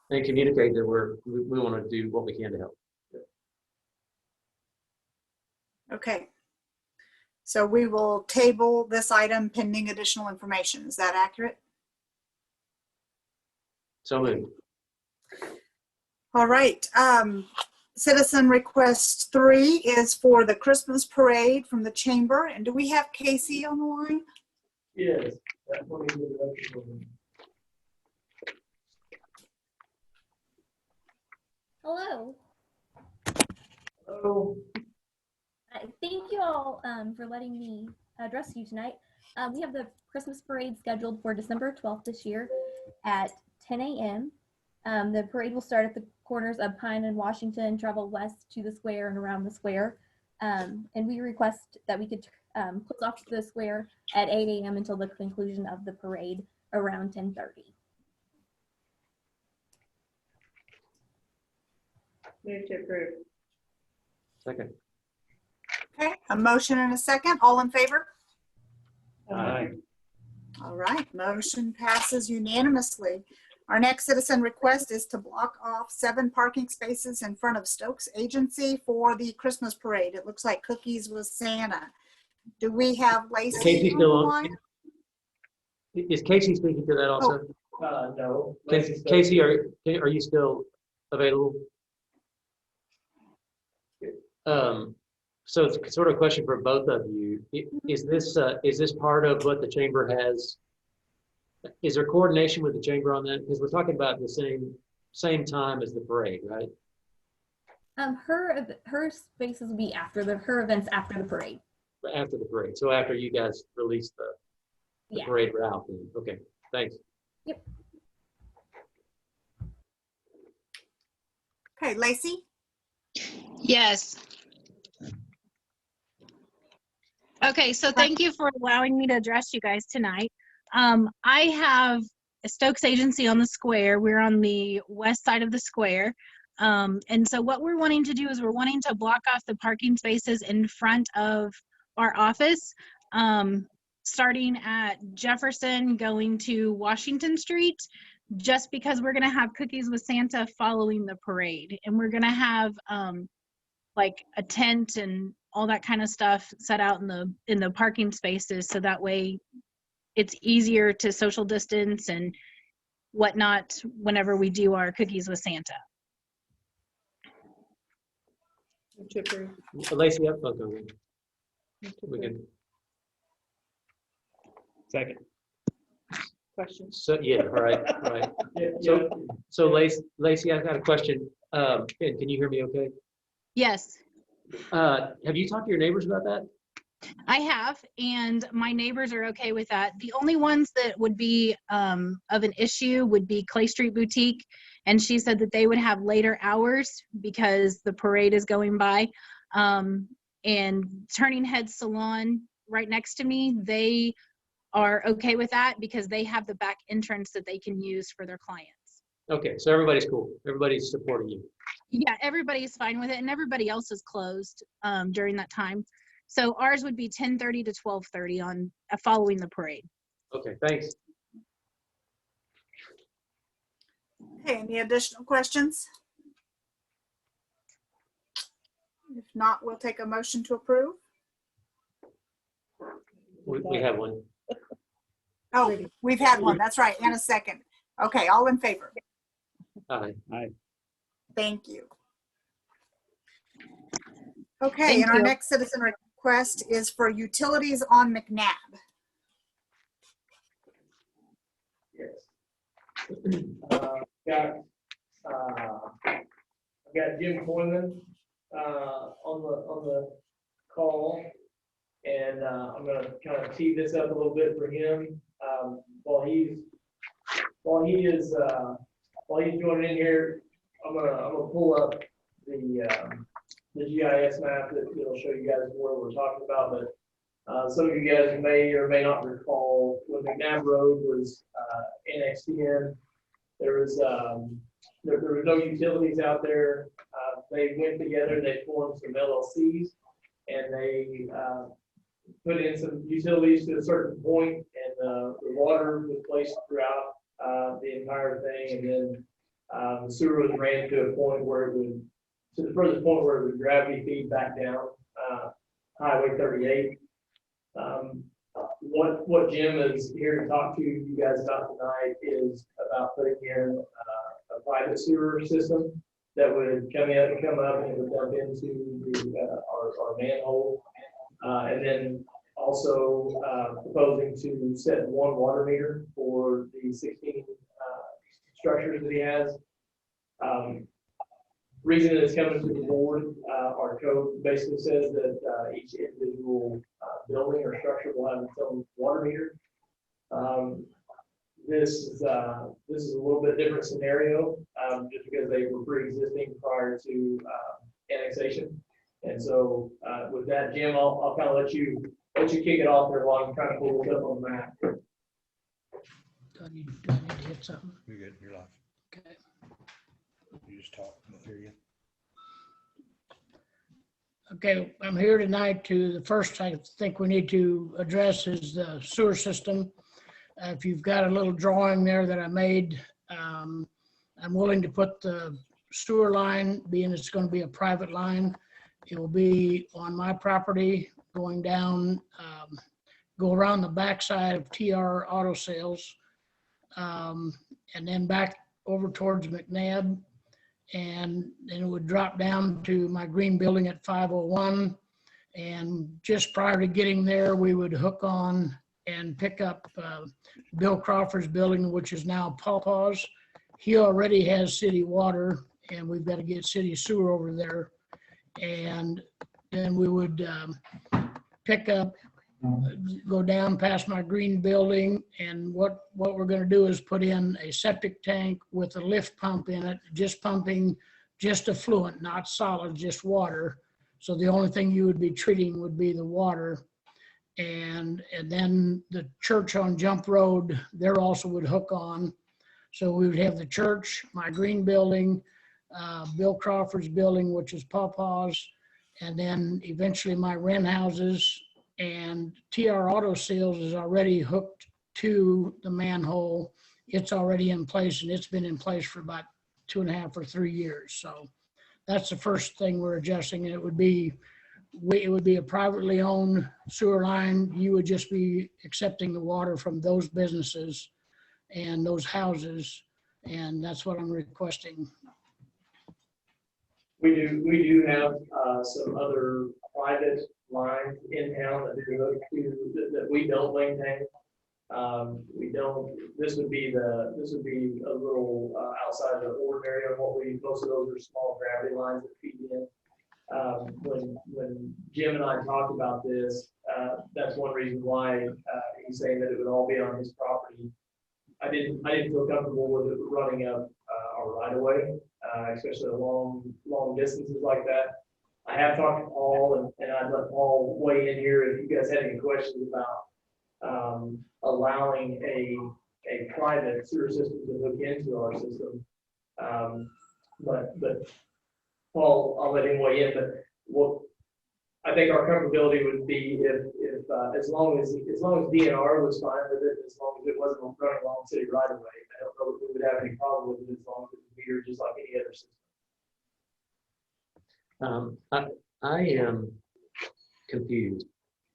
And communicate that we want to do what we can to help. Okay. So we will table this item pending additional information. Is that accurate? So moved. All right. Citizen request 3 is for the Christmas parade from the chamber. And do we have Casey on the line? Yes. That's what we did. Hello. Oh, Thank you all for letting me address you tonight. We have the Christmas parade scheduled for December 12th this year at 10 a.m. The parade will start at the corners of Pine and Washington, travel west to the square and around the square. And we request that we could close off the square at 8 a.m. until the conclusion of the parade around 10:30. Move to approve. Second. Okay, a motion and a second. All in favor? Aye. All right, motion passes unanimously. Our next citizen request is to block off 7 parking spaces in front of Stokes Agency for the Christmas parade. It looks like Cookies with Santa. Do we have Lacey Casey on the still on? line? Is Casey speaking to that also? no. Casey, are you still available? So it's sort of a question for both of you. Is this part of what the chamber has? Is there coordination with the chamber on that? Because we're talking about the same time as the parade, right? Her spaces will be after her events after the parade. After the parade. So after you guys release the Yeah. parade route. Then. Okay, thanks. Yep. Okay, Lacey? Yes. Okay, so thank you for allowing me to address you guys tonight. I have a Stokes Agency on the square. We're on the west side of the square. And so what we're wanting to do is we're wanting to block off the parking spaces in front of our office, starting at Jefferson going to Washington Street, just because we're gonna have Cookies with Santa following the parade. And we're gonna have like a tent and all that kind of stuff set out in the parking spaces, so that way it's easier to social distance and whatnot whenever we do our Cookies with Santa. Move to approve. Lacey, up. Okay. We can. Second. Questions? So yeah, all right. Yeah. So Lacey, I've got a question. Can you hear me okay? Yes, Have you talked to your neighbors about that? I have, and my neighbors are okay with that. The only ones that would be of an issue would be Clay Street Boutique, and she said that they would have later hours because the parade is going by. And Turning Head Salon right next to me, they are okay with that because they have the back entrance that they can use for their clients. Okay, so everybody's cool. Everybody's supporting you. Yeah, everybody's fine with it, and everybody else is closed during that time. So ours would be 10:30 to 12:30 on following the parade. Okay, thanks. Okay, any additional questions? If not, we'll take a motion to approve. We have one. Oh, we've had one. That's right. And a second. Okay, all in favor? Aye. Thank you. Okay, Thank and our you. next citizen request is for utilities on McNabb. Yes. Got got Jim Coyman, on the call. And, I'm gonna kind of tee this up a little bit for him. While he's joining in here, I'm gonna pull up the GIS map that'll show you guys what we're talking about, but some of you guys may or may not recall when McNabb Road was annexed in, there was no utilities out there. They went together, they formed some LLCs, and they put in some utilities to a certain point, and the water was placed throughout the entire thing, and then the sewer was ran to a point where it would, to the furthest point where it would gravity feed back down Highway 38. What Jim is here to talk to you guys about tonight is about putting in a private sewer system that would come up and it would dump into our manhole. And then also proposing to set one water meter for the 16 structures that he has. Reason that it's coming to the board, our code basically says that each individual building or structure will have its own water meter. This is a little bit different scenario, just because they were pre-existing prior to annexation. And so with that, Jim, I'll kind of let you kick it off there while I'm trying to pull it up on the map. Do I need to hit something? You're good, you're live. Okay. You just talk, we'll hear you. Okay, I'm here tonight the first I think we need to address is the sewer system. If you've got a little drawing there that I made, I'm willing to put the sewer line, being it's going to be a private line. It will be on my property going down, go around the backside of TR Auto Sales, and then back over towards McNabb. And then it would drop down to my green building at 501. And just prior to getting there, we would hook on and pick up Bill Crawford's building, which is now Pawpaw's. He already has city water, and we've got to get city sewer over there. And then we would pick up, go down past my green building, and what we're going to do is put in a septic tank with a lift pump in it, just pumping just effluent, not solid, just water. So the only thing you would be treating would be the water. And then the church on Jump Road, there also would hook on. So we would have the church, my green building, Bill Crawford's building, which is Pawpaw's, and then eventually my rent houses. And TR Auto Sales is already hooked to the manhole. It's already in place, and it's been in place for about 2.5 or 3 years. So that's the first thing we're adjusting. And it would be a privately owned sewer line. You would just be accepting the water from those businesses and those houses. And that's what I'm requesting. We do have some other private lines in town that we don't maintain. This would be a little outside of the ordinary of what most of those are small gravity lines that feed in. When Jim and I talked about this, that's one reason why he's saying that it would all be on his property. I didn't feel comfortable with it running up our right of way, especially long distances like that. I have talked to Paul, and I'd let Paul weigh in here if you guys had any questions about allowing a private sewer system to hook into our system. But Paul, I'll let him weigh in. But I think our comfortability would be if as long as DNR was fine with it, as long as it wasn't running along city right of way. I don't know if we would have any problem with it as long as it was metered just like any other system. I am confused.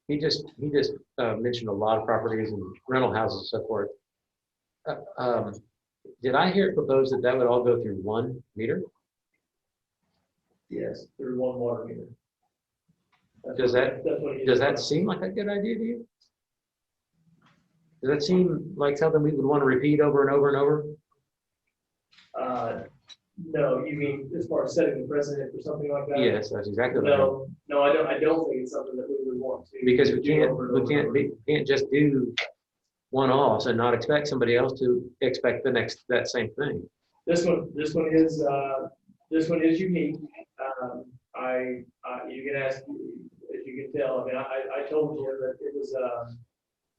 He just mentioned a lot of properties and rental houses and so forth. Did I hear it proposed that would all go through one meter? Yes, through one water meter. Does that seem like a good idea to you? Does that seem like something we would want to repeat over and over and over? No, you mean as far as setting the precedent for something like that? Yes, that's exactly what I meant. No, I don't think it's something that we would want to. Because we do over and over and over. can't just do one-offs and not expect somebody else to expect that same thing. This one is unique. You can ask, as you can tell, I mean, I told you that it was,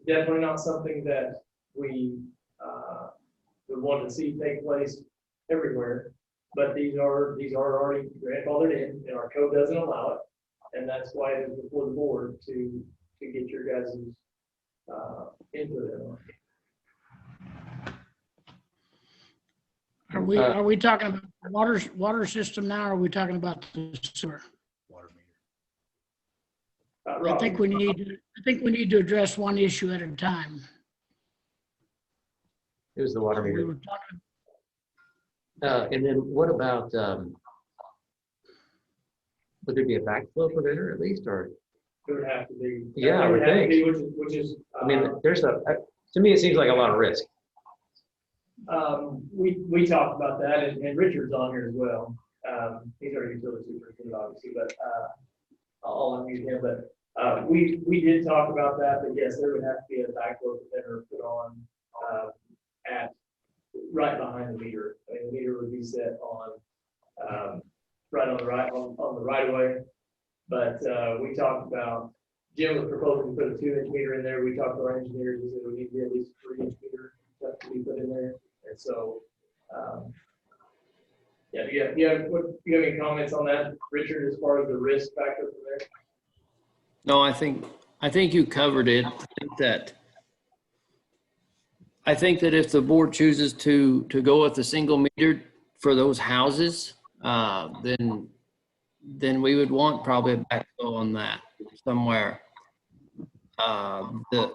definitely not something that we, would want to see take place everywhere. But these are already grandfathered in, and our code doesn't allow it. And that's why it is before the board to get your guys' input on it. Are we talking about water system now, or are we talking about the sewer? Water meter. I think we need to address one issue at a time. It was the water We meter. were talking, And then what about, would there be a backflow preventer at least, or? It would have to be. Yeah, I would think. Which is. I mean, to me, it seems like a lot of risk. We talked about that, and Richard's on here as well. He's our utility superintendent, obviously, but I'll unmute him. But we did talk about that, but yes, there would have to be a backflow preventer put on at right behind the meter. I mean, the meter would be set on right on the right of way. But we talked about, Jim was proposing to put a 2-inch meter in there. We talked to our engineers, and said we need to be at least a 3-inch meter to be put in there. And so, do you have any comments on that, Richard, as far as the risk factor from there? No, I think you covered it. I think that if the board chooses to go with a single meter for those houses, then we would want probably a backflow on that somewhere. The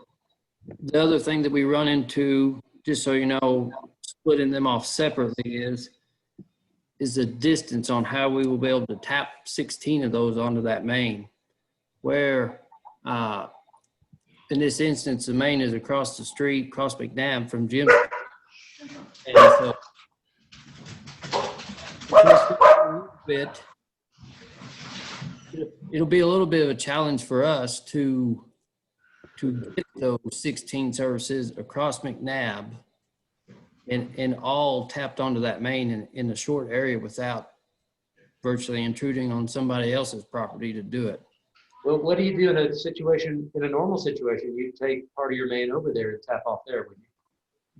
other thing that we run into, just so you know, splitting them off separately is the distance on how we will be able to tap 16 of those onto that main, where in this instance, the main is across the street, across McNabb from Jim's. And so it'll be a little bit of a challenge for us to get those 16 services across McNabb and all tapped onto that main in a short area without virtually intruding on somebody else's property to do it. Well, what do you do in a normal situation? You take part of your main over there and tap off there, would you?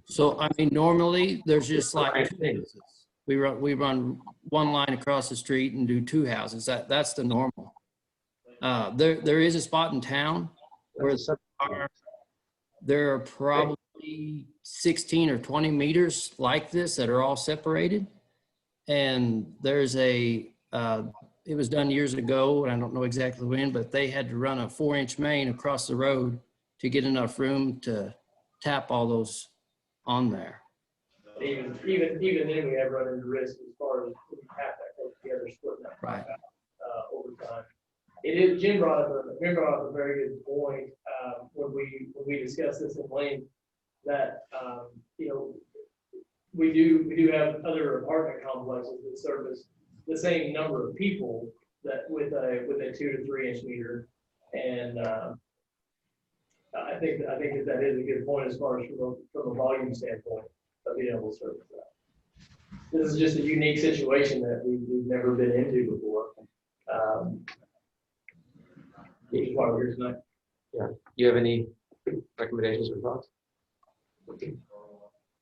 So, I mean, normally there's just like two houses. We run one line across the street and do 2 houses. That's the normal. There is a spot in town where there are probably 16 or 20 meters like this that are all separated. And there's it was done years ago, and I don't know exactly when, but they had to run a 4-inch main across the road to get enough room to tap all those on there. Even then, we have run into risk as far as when you have that close together, splitting that Right. over time. Jim brought up a very good point when we discussed this in length, that we do have other apartment complexes that service the same number of people that with a 2 to 3-inch meter, and I think that is a good point as far as from a volume standpoint of being able to service that. This is just a unique situation that we've never been into before. Which is why we're here tonight. Yeah. Do you have any recommendations or thoughts?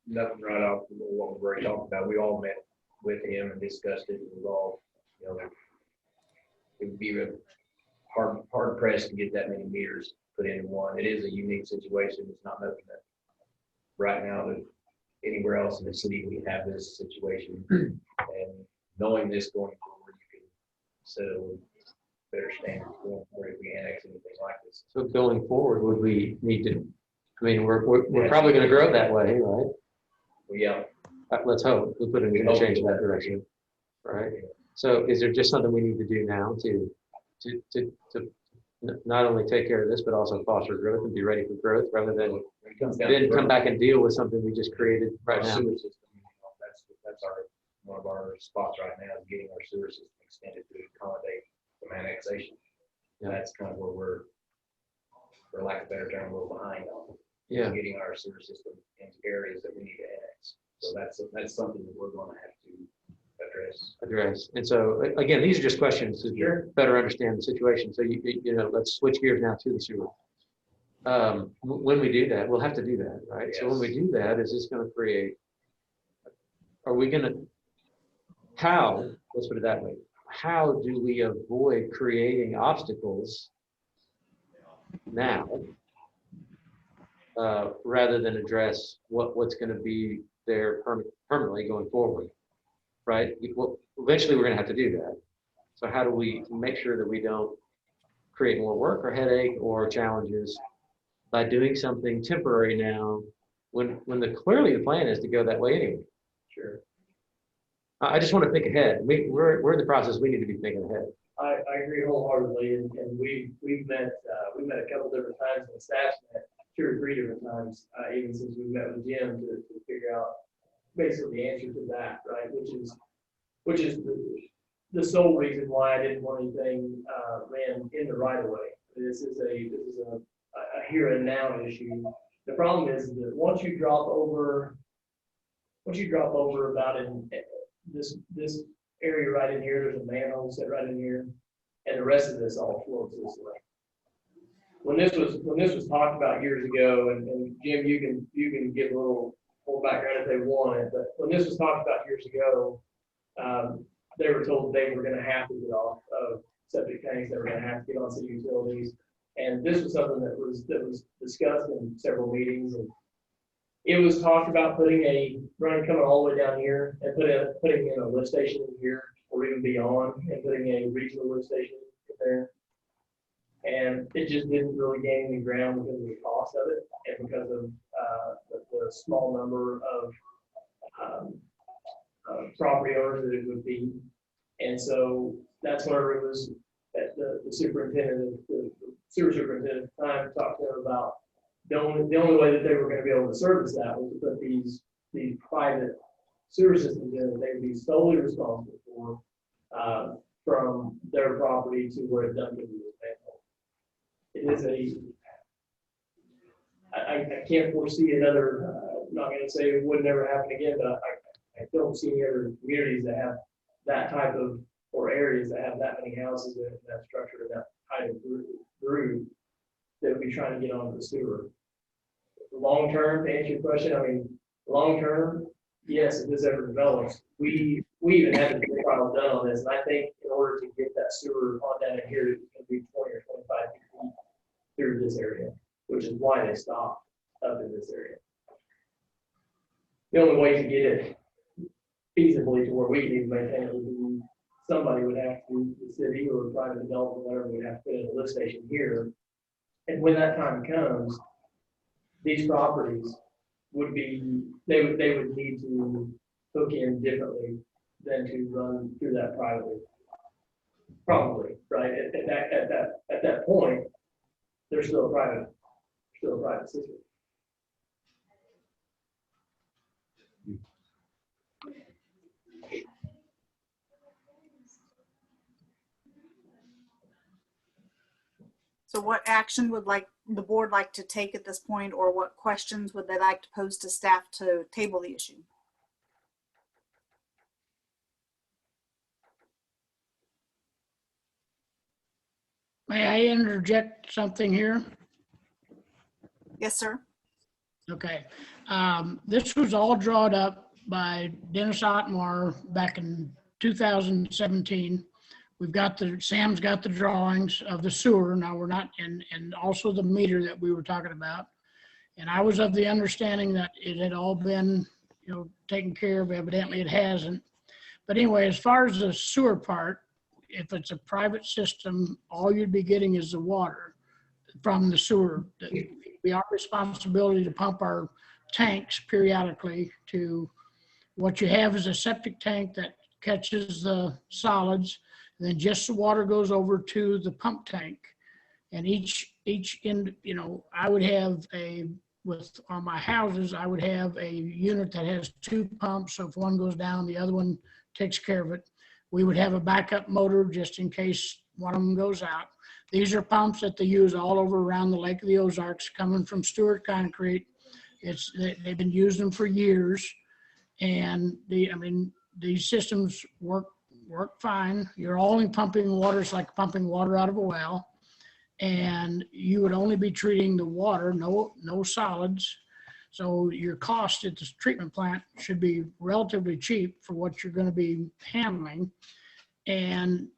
Nothing right off the what we've already talked about. We all met with him and discussed it. It was all, it would be hard pressed to get that many meters put into one. It is a unique situation. It's not nothing that right now that anywhere else in the city we have this situation. And knowing this going forward, you can settle better standards going forward if we annex anything like this. So going forward, would we need to, I mean, we're probably going to grow that way, right? Well, yeah. Let's hope we put a new change in that direction, right? So is there just something we need to do now to not only take care of this, but also foster growth and be ready for growth rather than then come back and deal with something we just created right now? Sewage system, that's our one of our spots right now is getting our sewer system extended to accommodate some annexation. And that's kind of where we're, for lack of a better term, a little behind on. Yeah. Getting our sewer system into areas that we need to annex. So that's something that we're going to have to address. And so, again, these are just questions to better understand the situation. So, you know, let's switch gears now to the sewer. When we do that, we'll have to do that, right? Yes. So when we do that, is this going to create, are we going to, how, let's put it that way, how do we avoid creating obstacles now rather than address what's going to be there permanently going forward, right? Well, eventually we're going to have to do that. So how do we make sure that we don't create more work or headache or challenges by doing something temporary now when clearly the plan is to go that way anyway? Sure. I just want to think ahead. We're in the process. We need to be thinking ahead. I agree wholeheartedly, and we've met a couple different times, and the staff's met 2 or 3 different times, even since we met with Jim to figure out basically the answer to that, right? Which is the sole reason why I didn't want anything ran in the right of way. This is a here and now issue. The problem is that once you drop over about in this area right in here, there's a manhole set right in here, and the rest of this all flows this way. When this was talked about years ago, and Jim, you can give a little more background if they want it, but when this was talked about years ago, they were told they were going to have to get off of septic tanks, they were going to have to get on city utilities, and this was something that was discussed in several meetings, and it was talked about coming all the way down here and putting in a lift station in here, or even beyond, and putting a regional lift station there. And it just didn't really gain any ground because of the cost of it and because of the small number of property owners that it would be. And so that's where it was that the superintendent, the sewer superintendent at the time, talked to them about the only way that they were going to be able to service that was to put these private sewer systems in that they would be solely responsible for from their property to where it dumped into the manhole. It is I can't foresee another, I'm not going to say it would never happen again, but I don't see any other communities that have that type of, or areas that have that many houses in that structure, that kind of groove that would be trying to get onto the sewer. Long term, to answer your question, I mean, long term, yes, if this ever develops, we even had the trial done on this, and I think in order to get that sewer on down in here, it's going to be 20 or 25 feet through this area, which is why they stopped up in this area. The only way to get it feasibly to where we can even maintain it would be somebody would have to, the city or a private developer, whatever, would have to put in a lift station here. And when that time comes, these properties would be, they would need to hook in differently than to run through that privately. Probably, right? At that point, there's still a private system. So what action would the board like to take at this point, or what questions would they like to pose to staff to table the issue? May I interject something here? Yes, sir. Okay. This was all drawn up by Dennis Otmar back in 2017. Sam's got the drawings of the sewer. Now we're not, and also the meter that we were talking about. And I was of the understanding that it had all been, taken care of. Evidently it hasn't. But anyway, as far as the sewer part, if it's a private system, all you'd be getting is the water from the sewer. It would be our responsibility to pump our tanks periodically to, what you have is a septic tank that catches the solids, and then just the water goes over to the pump tank. And each end, I would have a on my houses, I would have a unit that has 2 pumps. So if one goes down, the other one takes care of it. We would have a backup motor just in case one of them goes out. These are pumps that they use all over around the Lake of the Ozarks, coming from Stewart Concrete. They've been using them for years, and these systems work fine. You're only pumping water. It's like pumping water out of a well, and you would only be treating the water, no solids. So your cost at the treatment plant should be relatively cheap for what you're going to be handling. And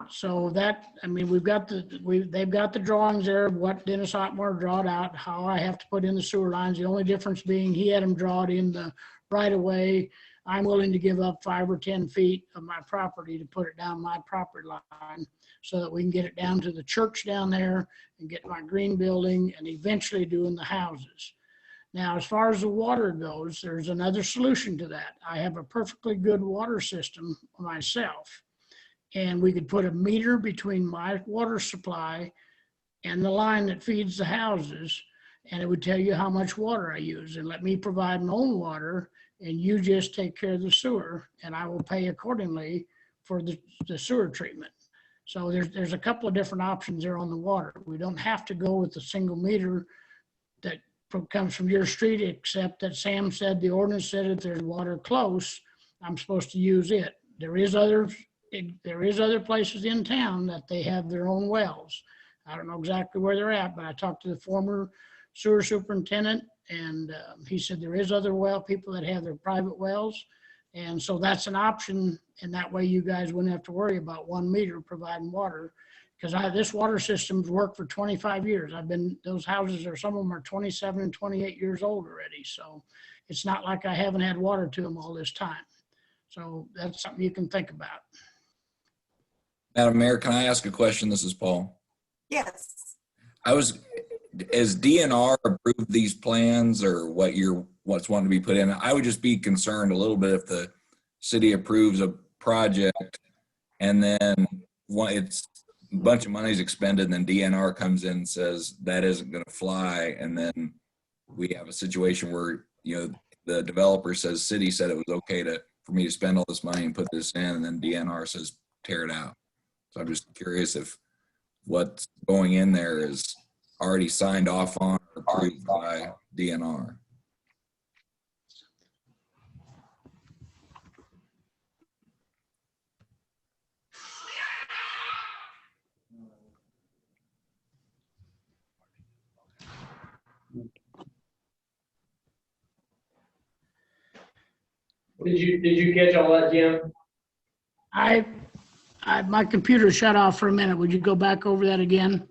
so they've got the drawings there of what Dennis Otmar drawed out, how I have to put in the sewer lines. The only difference being he had them drawn in the right of way. I'm willing to give up 5 or 10 feet of my property to put it down my property line so that we can get it down to the church down there and get my green building and eventually doing the houses. Now, as far as the water goes, there's another solution to that. I have a perfectly good water system myself, and we could put a meter between my water supply and the line that feeds the houses, and it would tell you how much water I use, and let me provide my own water, and you just take care of the sewer, and I will pay accordingly for the sewer treatment. So there's a couple of different options there on the water. We don't have to go with the single meter that comes from your street, except that Sam said the ordinance said if there's water close, I'm supposed to use it. There is other places in town that they have their own wells. I don't know exactly where they're at, but I talked to the former sewer superintendent, and he said there is other people that have their private wells. And so that's an option, and that way you guys wouldn't have to worry about 1 meter providing water, because this water system's worked for 25 years. Those houses some of them are 27 and 28 years old already. So it's not like I haven't had water to them all this time. So that's something you can think about. Madam Mayor, can I ask a question? This is Paul. Yes. Has DNR approved these plans or what's wanting to be put in? I would just be concerned a little bit if the city approves a project and then it's a bunch of money's expended and then DNR comes in and says that isn't going to fly. And then we have a situation where, the developer says city said it was okay for me to spend all this money and put this in, and then DNR says tear it out. So I'm just curious if what's going in there is already signed off on or approved by DNR. Did you catch all that, Jim? My computer shut off for a minute. Would you go back over that again?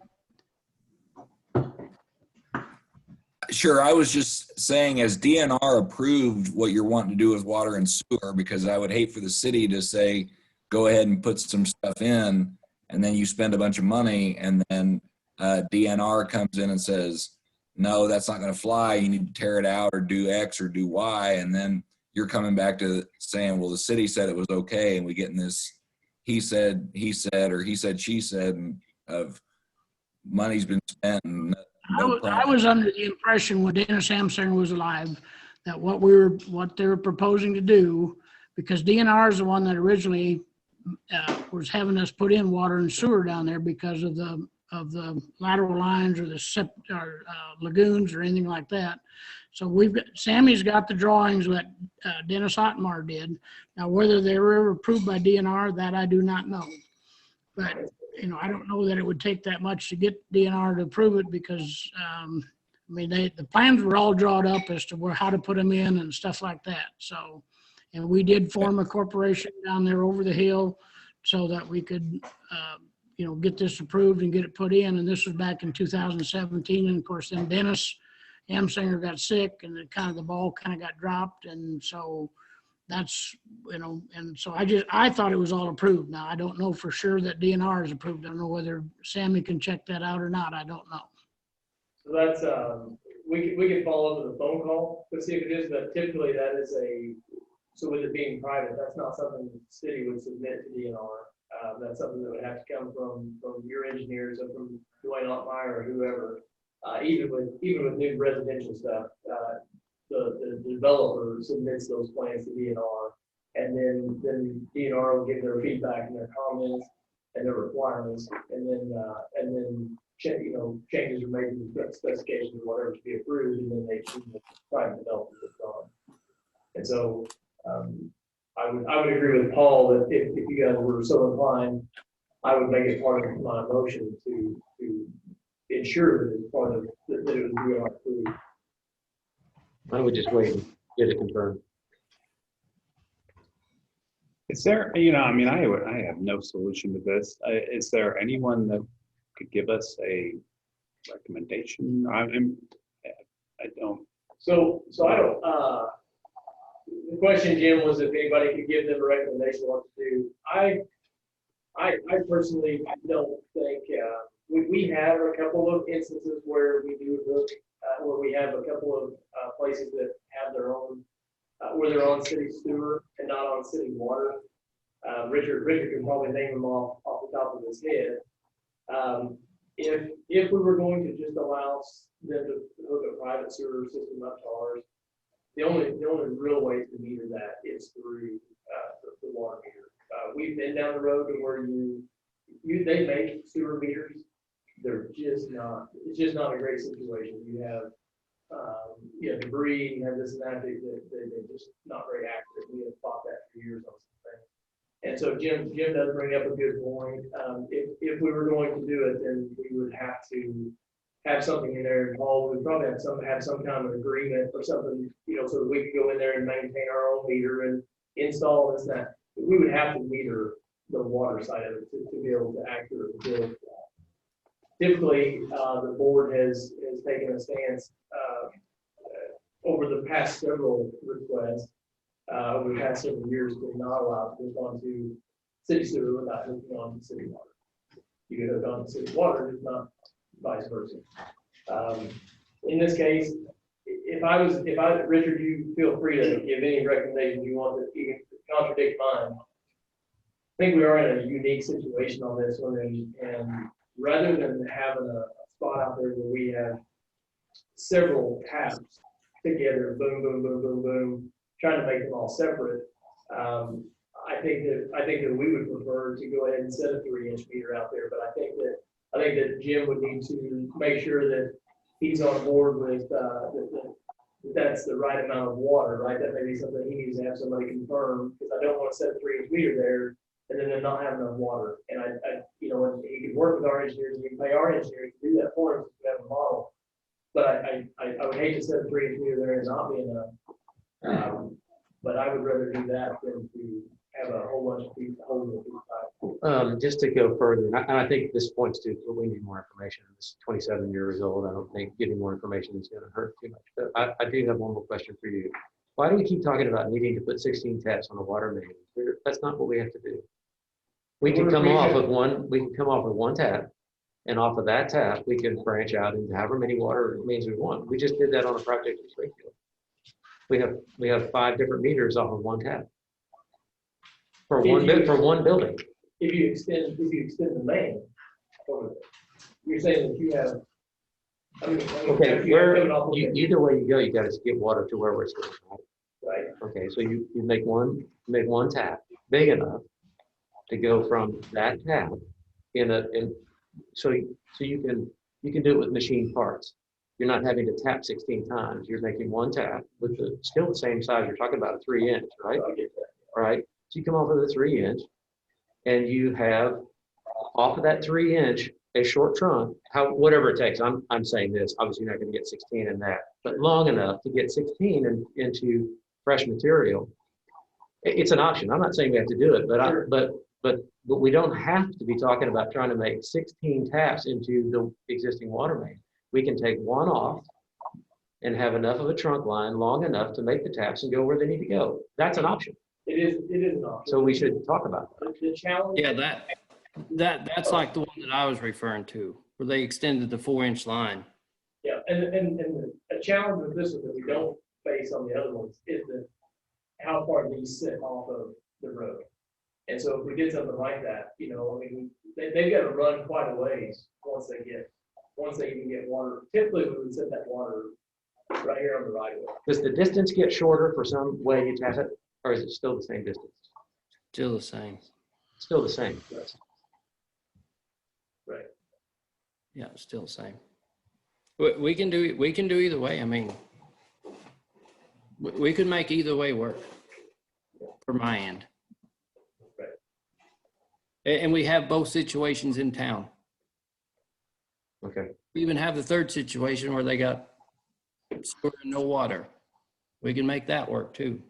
Sure. I was just saying, as DNR approved what you're wanting to do with water and sewer, because I would hate for the city to say, go ahead and put some stuff in, and then you spend a bunch of money, and then DNR comes in and says, no, that's not going to fly. You need to tear it out or do X or do Y. And then you're coming back to saying, well, the city said it was okay. And we get in this he said, or he said, she said, of money's been spent. And I was under the impression when Dennis Amsinger was alive that what they were proposing to do, because DNR is the one that originally was having us put in water and sewer down there because of the lateral lines or the lagoons or anything like that. So Sammy's got the drawings that Dennis Otmar did. Now, whether they were ever approved by DNR, that I do not know. But I don't know that it would take that much to get DNR to approve it, because the plans were all drawn up as to how to put them in and stuff like that. So, and we did form a corporation down there over the hill so that we could, get this approved and get it put in. And this was back in 2017. And of course, then Dennis Amsinger got sick, and the ball got dropped. And so that's, and so I thought it was all approved. Now, I don't know for sure that DNR is approved. I don't know whether Sammy can check that out or not. I don't know. So that's, we can follow up with a phone call to see if it is, but typically that is so with it being private, that's not something the city would submit to DNR. That's something that would have to come from your engineers or from Dwayne Ottmeyer or whoever. even with new residential stuff, the developer submits those plans to DNR, and then DNR will give their feedback and their comments and their requirements, and then changes are made to the specifications or whatever to be approved, and then they try and develop it on. And so I would agree with Paul that if you guys were so inclined, I would make it part of my motion to ensure that it's part of that it was DNR approved. I would just wait and get it confirmed. Is there, I have no solution to this. Is there anyone that could give us a recommendation? I don't. So I don't, the question, Jim, was if anybody could give them a recommendation what to do. I personally don't think, we have a couple of instances where we do look, where we have a couple of places that have their own, where they're on city sewer and not on city water. Richard can probably name them off the top of his head. If we were going to just allow them to hook a private sewer system up to ours, the only real way to meter that is through the water meter. We've been down the road to where they make sewer meters. They're just not, it's just not a great situation. You have debris, you have this and that, they're just not very accurate. We have fought that for years on some things. And so Jim does bring up a good point. If we were going to do it, then we would have to have something in there involved. We'd probably have some kind of agreement or something, so that we could go in there and maintain our own meter and install this and that. We would have to meter the water side of it to be able to accurately build that. Typically, the board has taken a stance over the past several requests, over the past several years, we're not allowed to hook onto city sewer without hooking onto city water. You can hook onto city water, just not vice versa. In this case, Richard, you feel free to give any recommendations you want that you can contradict mine. I think we are in a unique situation on this one, and rather than having a spot out there where we have several taps together, boom, boom, boom, boom, boom, trying to make them all separate, I think that we would prefer to go ahead and set a 3-inch meter out there. But I think that Jim would need to make sure that he's on board with that's the right amount of water, right? That may be something he needs to have somebody confirm, because I don't want to set a 3-inch meter there and then not have enough water. And and he could work with our engineers, and we can pay our engineers to do that for him if we have a model. But I would hate to set a 3-inch meter there and not be enough. But I would rather do that than to have a whole bunch of people holding the Just to go further, and I think this points to we need more information. It's 27 years old. I don't think getting more information is going to hurt too much. But I do have one more question for you. Why do we keep talking about needing to put 16 taps on a water main? That's not what we have to do. We can come off of one. We can come off of one tap, and off of that tap, we can branch out into however many water mains we want. We just did that on a project in Springfield. We have 5 different meters off of one tap for one building. If you extend the main, you're saying that you have. Okay, either way you go, you got to get water to where it's going. Right. Okay, so you make one tap big enough to go from that tap so you can do it with machine parts. You're not having to tap 16 times. You're making one tap with still the same size. You're talking about a 3-inch, right? Right. So you come off of the 3-inch, and you have off of that 3-inch a short trunk, whatever it takes. I'm saying this. Obviously, you're not going to get 16 in that, but long enough to get 16 into fresh material. It's an option. I'm not saying we have to do it, but we don't have to be talking about trying to make 16 taps into the existing water main. We can take one off and have enough of a trunk line long enough to make the taps and go where they need to go. That's an option. It is an option. So we should talk about it. The challenge. Yeah, that's like the one that I was referring to, where they extended the 4-inch line. Yeah, and a challenge with this one that we don't face on the other ones is that how far these sit off of the road. And so if we did something like that, they've got to run quite a ways once once they can get water, typically we would set that water right here on the right of way. Does the distance get shorter for some way you test it, or is it still the same distance? Still the same. Still the same. Right. Yeah, still the same. We can do either way. I mean, we could make either way work for my end. Right. And we have both situations in town. Okay. We even have the third situation where they got sewer and no water. We can make that work too.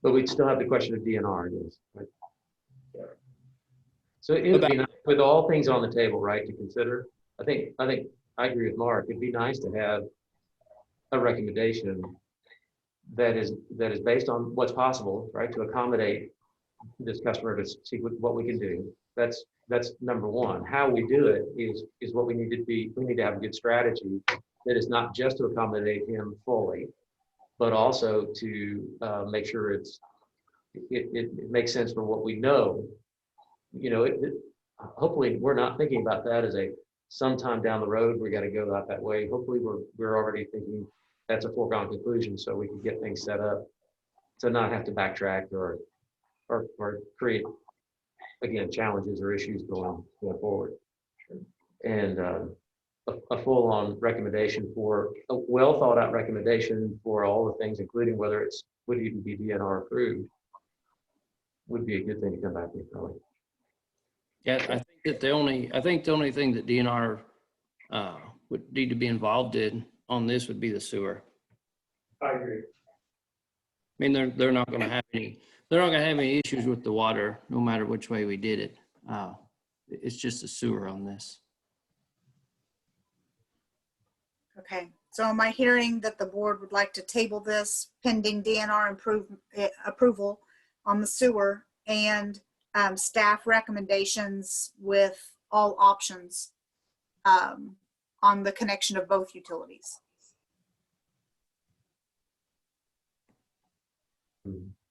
But we'd still have the question of DNR, I guess. Right? So it would be nice, with all things on the table, right, to consider. I think I agree with Mark. It'd be nice to have a recommendation that is based on what's possible, right, to accommodate this customer, to see what we can do. That's number one. How we do it is what we need to be. We need to have a good strategy that is not just to accommodate him fully, but also to make sure it makes sense for what we know. You know, hopefully we're not thinking about that as a sometime down the road we got to go out that way. Hopefully we're already thinking that's a foregone conclusion, so we can get things set up to not have to backtrack or create, again, challenges or issues going forward. And a full-on recommendation, for a well thought out recommendation for all the things, including whether it would even be DNR approved, would be a good thing to come back with, probably. Yeah, I think the only thing that DNR would need to be involved in on this would be the sewer. I agree. I mean, they're not going to have any issues with the water, no matter which way we did it. It's just the sewer on this. Okay, so am I hearing that the board would like to table this pending DNR approval on the sewer and staff recommendations with all options on the connection of both utilities?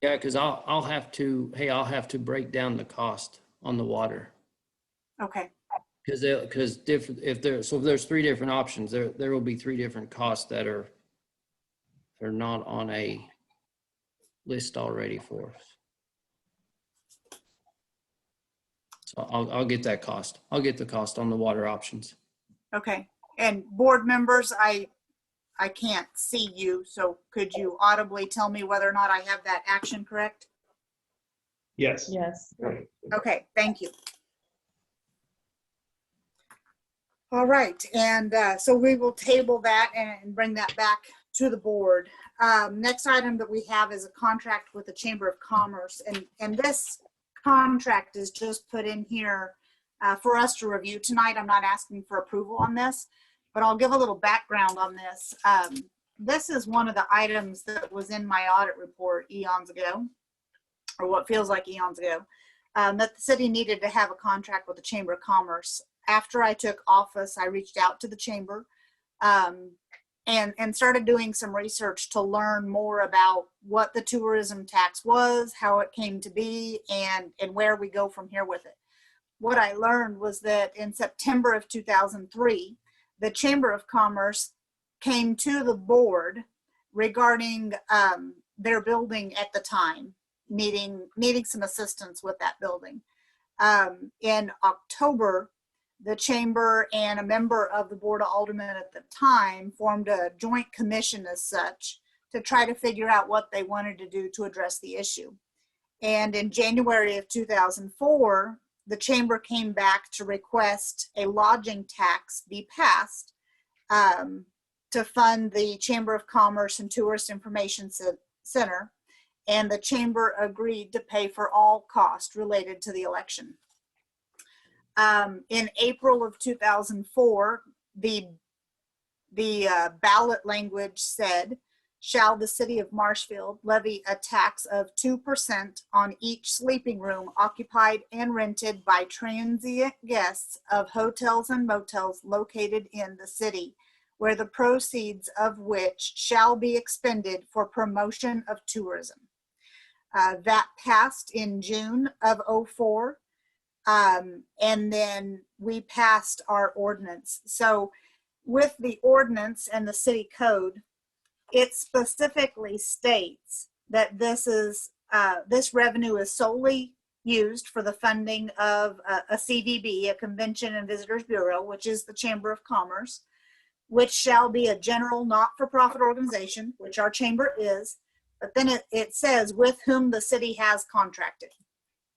Yeah, because I'll have to break down the cost on the water. Okay. Because if there's three different options, there will be three different costs that are not on a list already for us. So I'll get that cost. I'll get the cost on the water options. Okay, and board members, I can't see you, so could you audibly tell me whether or not I have that action correct? Yes. Yes. Okay, thank you. All right, and so we will table that and bring that back to the board. Next item that we have is a contract with the Chamber of Commerce, and this contract is just put in here for us to review tonight. I'm not asking for approval on this, but I'll give a little background on this. This is one of the items that was in my audit report eons ago, or what feels like eons ago, that the city needed to have a contract with the Chamber of Commerce. After I took office, I reached out to the chamber and started doing some research to learn more about what the tourism tax was, how it came to be, and where we go from here with it. What I learned was that in September of 2003, the Chamber of Commerce came to the board regarding their building at the time, needing some assistance with that building. In October, the chamber and a member of the Board of Aldermen at the time formed a joint commission as such to try to figure out what they wanted to do to address the issue. And in January of 2004, the chamber came back to request a lodging tax be passed to fund the Chamber of Commerce and Tourist Information Center, and the chamber agreed to pay for all costs related to the election. In April of 2004, the ballot language said, shall the city of Marshfield levy a tax of 2% on each sleeping room occupied and rented by transient guests of hotels and motels located in the city, where the proceeds of which shall be expended for promotion of tourism. That passed in June of 2004. And then we passed our ordinance. So with the ordinance and the city code, it specifically states that this revenue is solely used for the funding of a CVB, a Convention and Visitors Bureau, which is the Chamber of Commerce, which shall be a general not-for-profit organization, which our chamber is. But then it says with whom the city has contracted.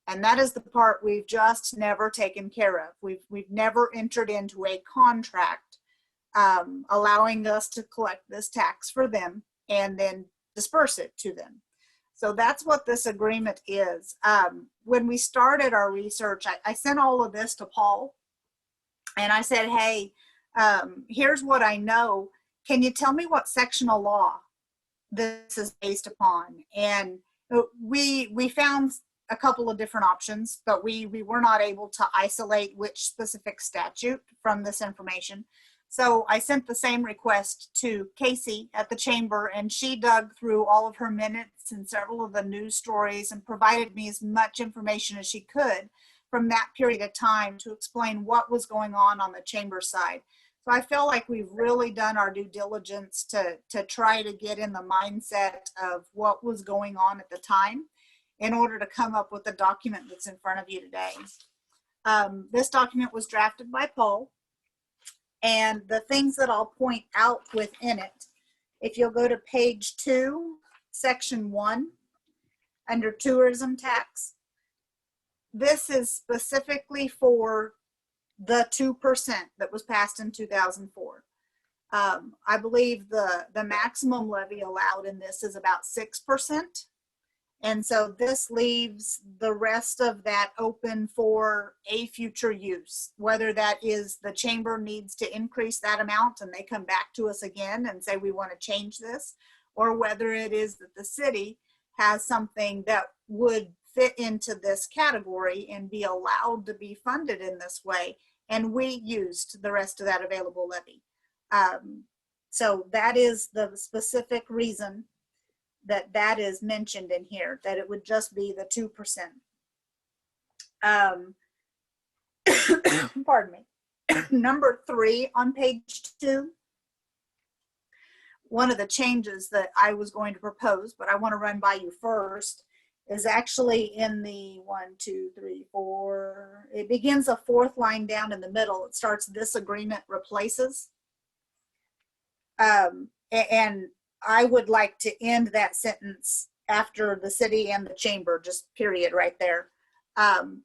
And that is the part we've just never taken care of. We've never entered into a contract allowing us to collect this tax for them and then disperse it to them. So that's what this agreement is. When we started our research, I sent all of this to Paul and I said, hey, here's what I know. Can you tell me what sectional law this is based upon? And we found a couple of different options, but we were not able to isolate which specific statute from this information. So I sent the same request to Casey at the chamber, and she dug through all of her minutes and several of the news stories and provided me as much information as she could from that period of time to explain what was going on the chamber side. So I feel like we've really done our due diligence to try to get in the mindset of what was going on at the time in order to come up with the document that's in front of you today. This document was drafted by Paul, and the things that I'll point out within it, if you'll go to page 2, section 1, under tourism tax, this is specifically for the 2% that was passed in 2004. I believe the maximum levy allowed in this is about 6%. And so this leaves the rest of that open for a future use, whether that is the chamber needs to increase that amount and they come back to us again and say, we want to change this, or whether it is that the city has something that would fit into this category and be allowed to be funded in this way. And we used the rest of that available levy. So that is the specific reason that is mentioned in here, that it would just be the 2%. Pardon me. Number 3 on page 2, one of the changes that I was going to propose, but I want to run by you first, is actually in the 1, 2, 3, 4. It begins a 4th line down in the middle. It starts, this agreement replaces. And I would like to end that sentence after the city and the chamber, just period right there.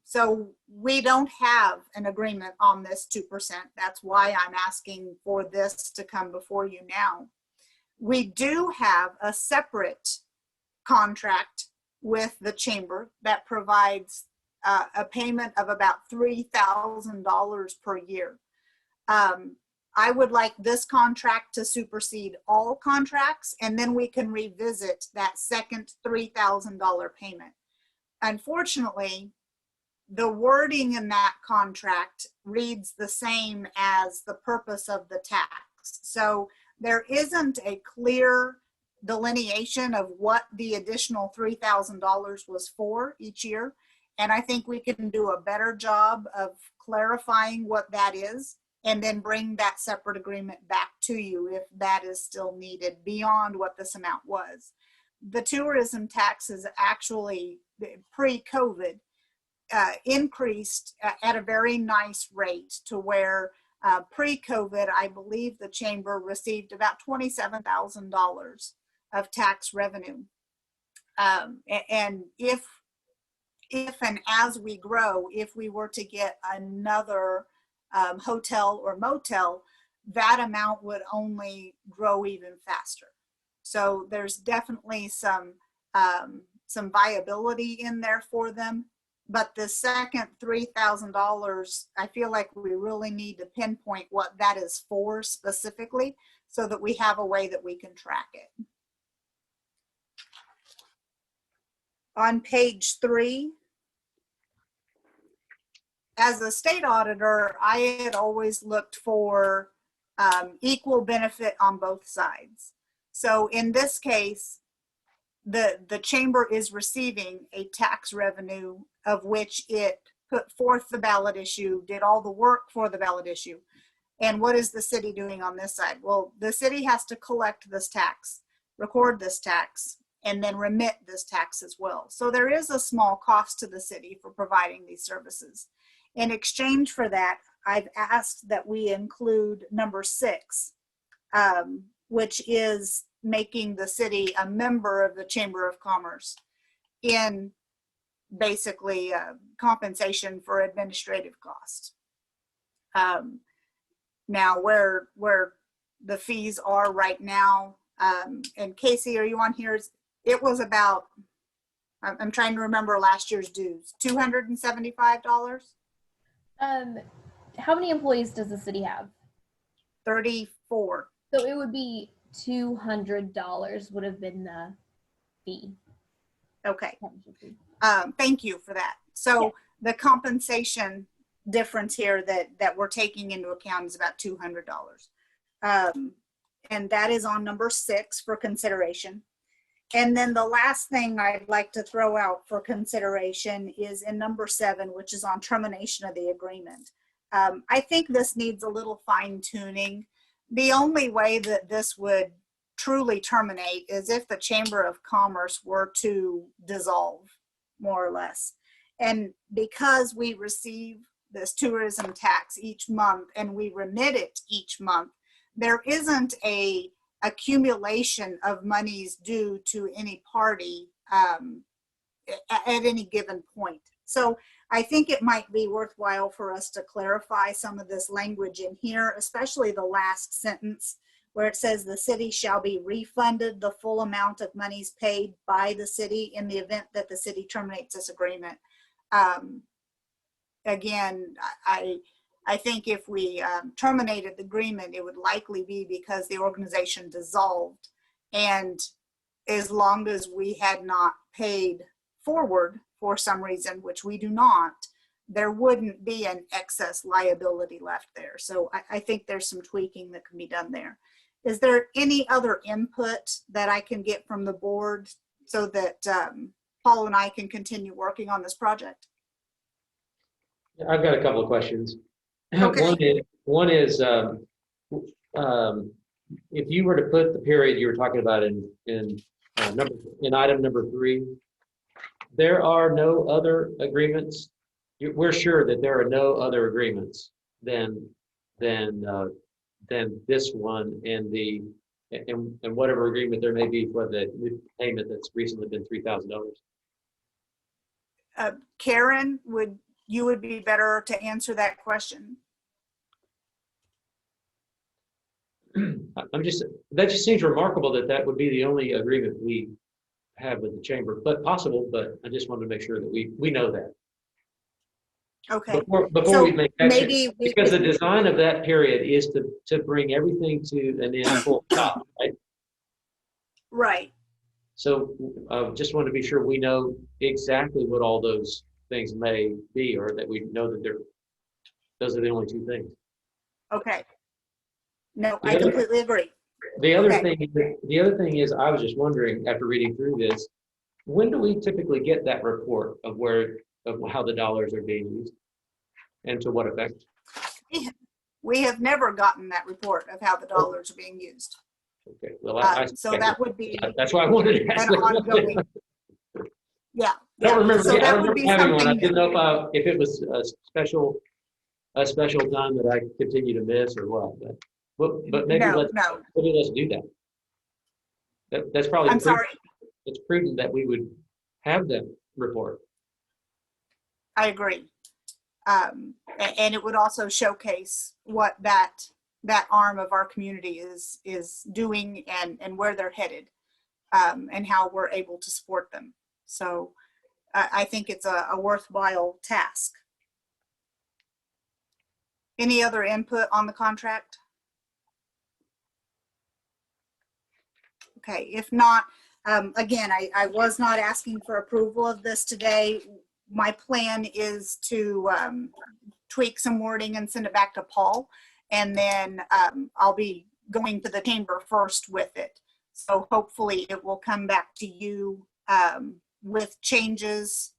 So we don't have an agreement on this 2%. That's why I'm asking for this to come before you now. We do have a separate contract with the chamber that provides a payment of about $3,000 per year. I would like this contract to supersede all contracts, and then we can revisit that second $3,000 payment. Unfortunately, the wording in that contract reads the same as the purpose of the tax. So there isn't a clear delineation of what the additional $3,000 was for each year. And I think we can do a better job of clarifying what that is, and then bring that separate agreement back to you if that is still needed beyond what this amount was. The tourism tax is actually pre-COVID increased at a very nice rate to where pre-COVID, I believe the chamber received about $27,000 of tax revenue. And if and as we grow, if we were to get another hotel or motel, that amount would only grow even faster. So there's definitely some viability in there for them. But the second $3,000, I feel like we really need to pinpoint what that is for specifically so that we have a way that we can track it. On page 3, as a state auditor, I had always looked for equal benefit on both sides. So in this case, the chamber is receiving a tax revenue of which it put forth the ballot issue, did all the work for the ballot issue. And what is the city doing on this side? Well, the city has to collect this tax, record this tax, and then remit this tax as well. So there is a small cost to the city for providing these services. In exchange for that, I've asked that we include number 6, which is making the city a member of the Chamber of Commerce in basically compensation for administrative costs. Now, where the fees are right now, and Casey, are you on here? It was about, I'm trying to remember last year's dues, $275? How many employees does the city have? 34. So it would be $200 would have been the fee. Okay. Thank you for that. So the compensation difference here that we're taking into account is about $200. And that is on number 6 for consideration. And then the last thing I'd like to throw out for consideration is in number 7, which is on termination of the agreement. I think this needs a little fine tuning. The only way that this would truly terminate is if the Chamber of Commerce were to dissolve, more or less. And because we receive this tourism tax each month and we remit it each month, there isn't a accumulation of monies due to any party at any given point. So I think it might be worthwhile for us to clarify some of this language in here, especially the last sentence where it says the city shall be refunded the full amount of monies paid by the city in the event that the city terminates this agreement. Again, I think if we terminated the agreement, it would likely be because the organization dissolved. And as long as we had not paid forward for some reason, which we do not, there wouldn't be an excess liability left there. So I think there's some tweaking that can be done there. Is there any other input that I can get from the board so that Paul and I can continue working on this project? I've got a couple of questions. Okay. One is if you were to put the period you were talking about in item number 3, there are no other agreements. We're sure that there are no other agreements than this one and whatever agreement there may be for the new payment that's recently been $3,000. Karen, you would be better to answer that question. That just seems remarkable that would be the only agreement we have with the chamber, but possible, but I just wanted to make sure that we know that. Okay. Before So we make that maybe change, because the design of that period is to bring everything to an end full stop, right? Right. So just want to be sure we know exactly what all those things may be, or that we know that those are the only 2 things. Okay. No, I completely agree. The other thing is, I was just wondering after reading through this, when do we typically get that report of how the dollars are being used and to what effect? We have never gotten that report of how the dollars are being used. Okay, well, so that would be that's why I wanted to ask an ongoing. Yeah. I don't remember. So I that don't would remember be having one. I something. didn't know if it was a special time that I continue to miss or what. But maybe let's do that. That's probably. I'm sorry. It's prudent that we would have that report. I agree. And it would also showcase what that arm of our community is doing and where they're headed, and how we're able to support them. So I think it's a worthwhile task. Any other input on the contract? Okay, if not, again, I was not asking for approval of this today. My plan is to tweak some wording and send it back to Paul, and then I'll be going to the chamber first with it. So hopefully it will come back to you with changes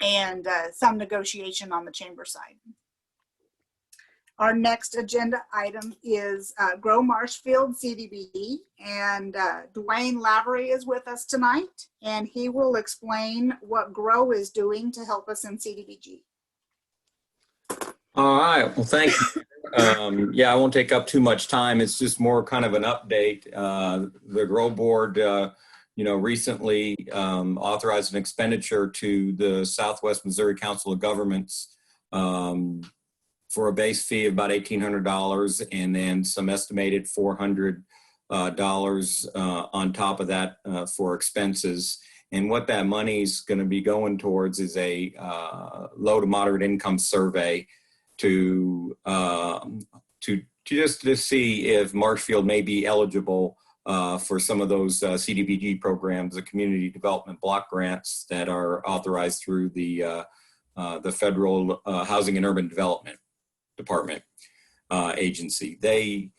and some negotiation on the chamber side. Our next agenda item is Grow Marshfield CDBG, and Dwayne Lavery is with us tonight, and he will explain what Grow is doing to help us in CDBG. All right, well, thank you. Yeah, I won't take up too much time. It's just more kind of an update. The Grow Board, recently authorized an expenditure to the Southwest Missouri Council of Governments for a base fee of about $1,800 and then some estimated $400 on top of that for expenses. And what that money is going to be going towards is a low to moderate income survey to just to see if Marshfield may be eligible for some of those CDBG programs, the community development block grants that are authorized through the Federal Housing and Urban Development Department agency. They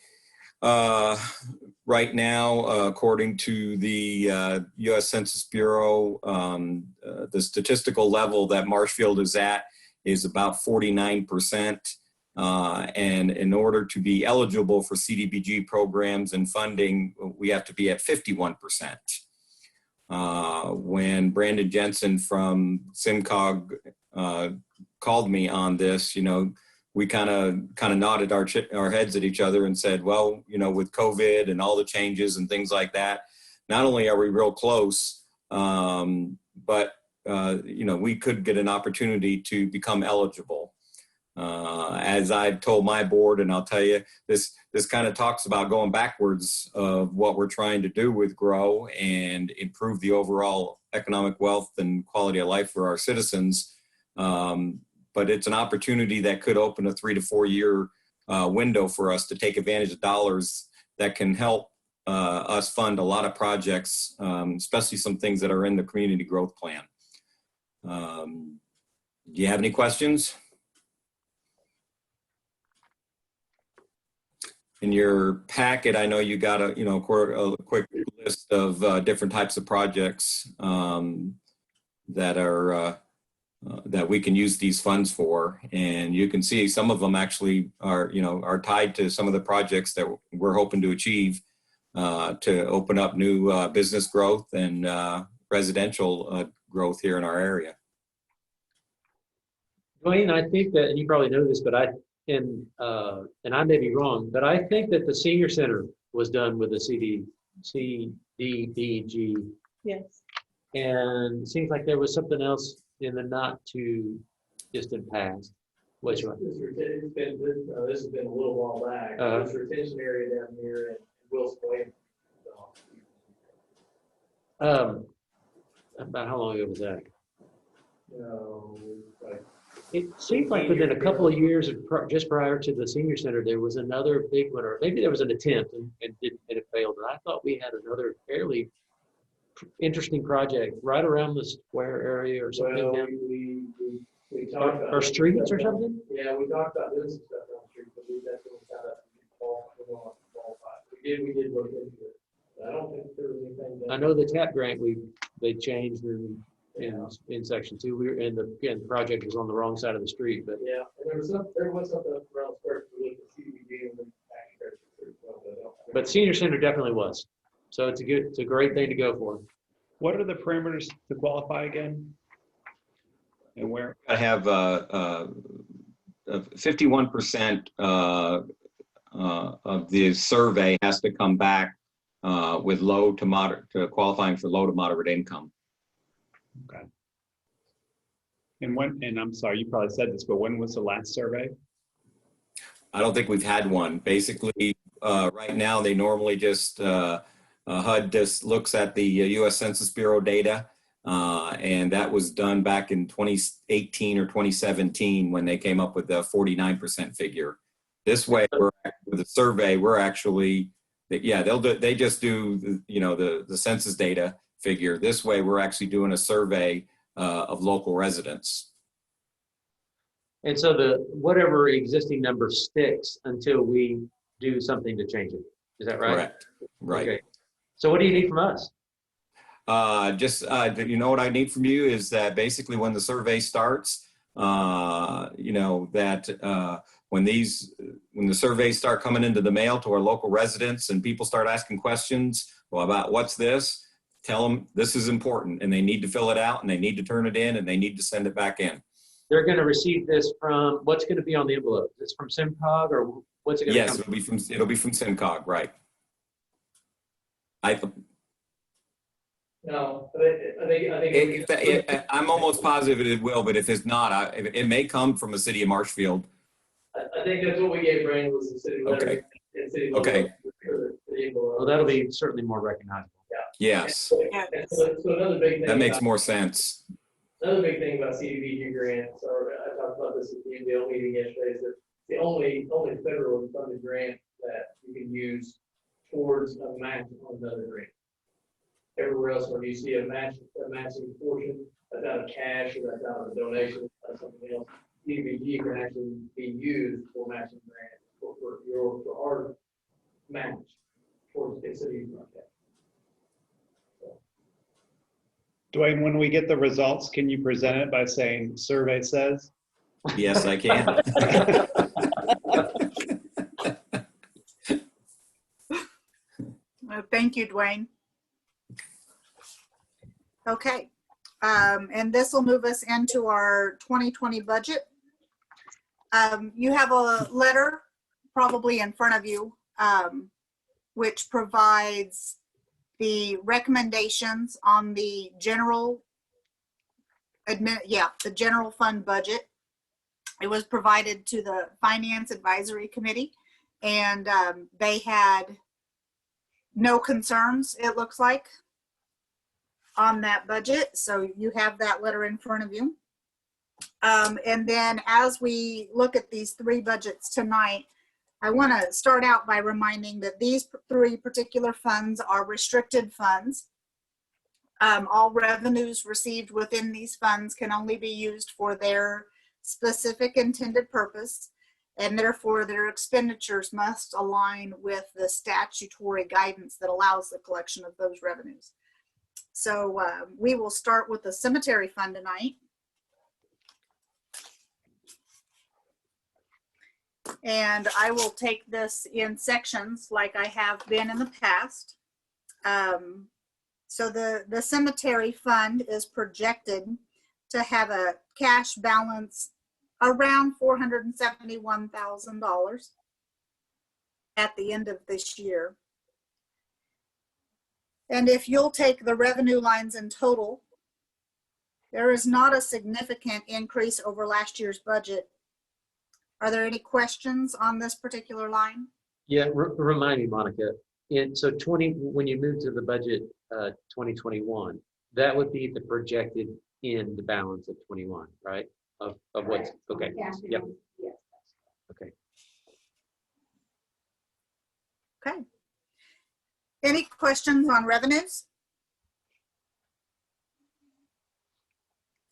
right now, according to the U.S. Census Bureau, the statistical level that Marshfield is at is about 49%. And in order to be eligible for CDBG programs and funding, we have to be at 51%. When Brandon Jensen from SimCog called me on this, we kind of nodded our heads at each other and said, well, with COVID and all the changes and things like that, not only are we real close, but we could get an opportunity to become eligible. As I've told my board, and I'll tell you, this kind of talks about going backwards of what we're trying to do with Grow and improve the overall economic wealth and quality of life for our citizens. But it's an opportunity that could open a 3 to 4 year window for us to take advantage of dollars that can help us fund a lot of projects, especially some things that are in the community growth plan. Do you have any questions? In your packet, I know you got a quick list of different types of projects that are that we can use these funds for, and you can see some of them actually are tied to some of the projects that we're hoping to achieve to open up new business growth and residential growth here in our area. Dwayne, I think that, and you probably know this, but and I may be wrong, but I think that the senior center was done with the CDBG. Yes. And it seems like there was something else in the not too distant past. Which one? This has been a little while back. This retention area down here in Wilson Way. About how long ago was that? Like it seems like within a couple of years, just prior to the senior center, there was another big one, or maybe there was an attempt and it failed. And I thought we had another fairly interesting project right around the square area or something. Well, we talked about or streets or something. Yeah, we talked about doing some stuff on the street, but that's when we found out we did look into it. But I don't think there was anything. I know the TAP grant they changed in section 2. We were the project was on the wrong side of the street, but yeah, and there was something around square for the CDBG and the but senior center definitely was. So it's a great thing to go for. What are the parameters to qualify again? And where? I have 51% of the survey has to come back with low to moderate, qualifying for low to moderate income. Okay. And I'm sorry, you probably said this, but when was the last survey? I don't think we've had one. Basically, right now they normally just HUD just looks at the U.S. Census Bureau data, and that was done back in 2018 or 2017 when they came up with the 49% figure. This way, with the survey, we're actually, yeah, they just do the census data figure. This way, we're actually doing a survey of local residents. And so whatever existing number sticks until we do something to change it. Is that right? Correct. Right. Okay. So what do you need from us? You know what I need from you is that basically when the survey starts, you know, that when the surveys start coming into the mail to our local residents and people start asking questions, well, about what's this, tell them this is important and they need to fill it out and they need to turn it in and they need to send it back in. They're going to receive this from, what's going to be on the envelope? Is this from SimCog or what's it going to Yes, come it'll be from SimCog, right? No, I think. I'm almost positive it will, but if it's not, it may come from a city of Marshfield. I think that's what we gave Brandon was the city letter. Okay. And city Okay. Well, that'll be certainly more recognizable. Yes. And so another big thing. That makes more sense. Another big thing about CDBG grants, or I talked about this at the NDL meeting yesterday, is that the only federal funded grant that you can use towards a match on another grant. Everywhere else, when you see a matching portion, that's out of cash or that's out of a donation, that's something else. CDBG can actually be used for matching grants for our match towards the city project. Dwayne, when we get the results, can you present it by saying survey says? Yes, I can. Thank you, Dwayne. Okay, and this will move us into our 2020 budget. You have a letter probably in front of you, which provides the recommendations on the general fund budget. It was provided to the Finance Advisory Committee, and they had no concerns, it looks like, on that budget. So you have that letter in front of you. And then as we look at these three budgets tonight, I want to start out by reminding that these three particular funds are restricted funds. All revenues received within these funds can only be used for their specific intended purpose, and therefore their expenditures must align with the statutory guidance that allows the collection of those revenues. So we will start with the cemetery fund tonight. And I will take this in sections like I have been in the past. So the cemetery fund is projected to have a cash balance around $471,000 at the end of this year. And if you'll take the revenue lines in total, there is not a significant increase over last year's budget. Are there any questions on this particular line? Yeah, remind me, Monica. So when you move to the budget 2021, that would be the projected end balance of 21, right? Of what's okay. Yep. Yes. Okay. Okay. Any questions on revenues?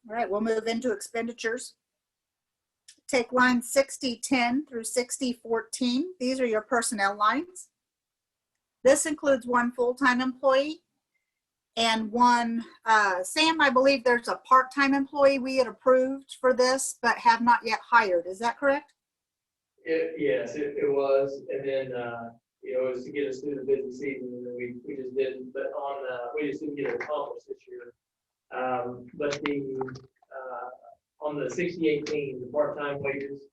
All right, we'll move into expenditures. Take lines 6010 through 6014. These are your personnel lines. This includes one full-time employee and one, Sam, I believe there's a part-time employee we had approved for this, but have not yet hired. Is that correct? Yes, it was. And then, it was to get us through the busy season, and then we just didn't, but we just didn't get it accomplished this year. But on the 6018, the part-time wages,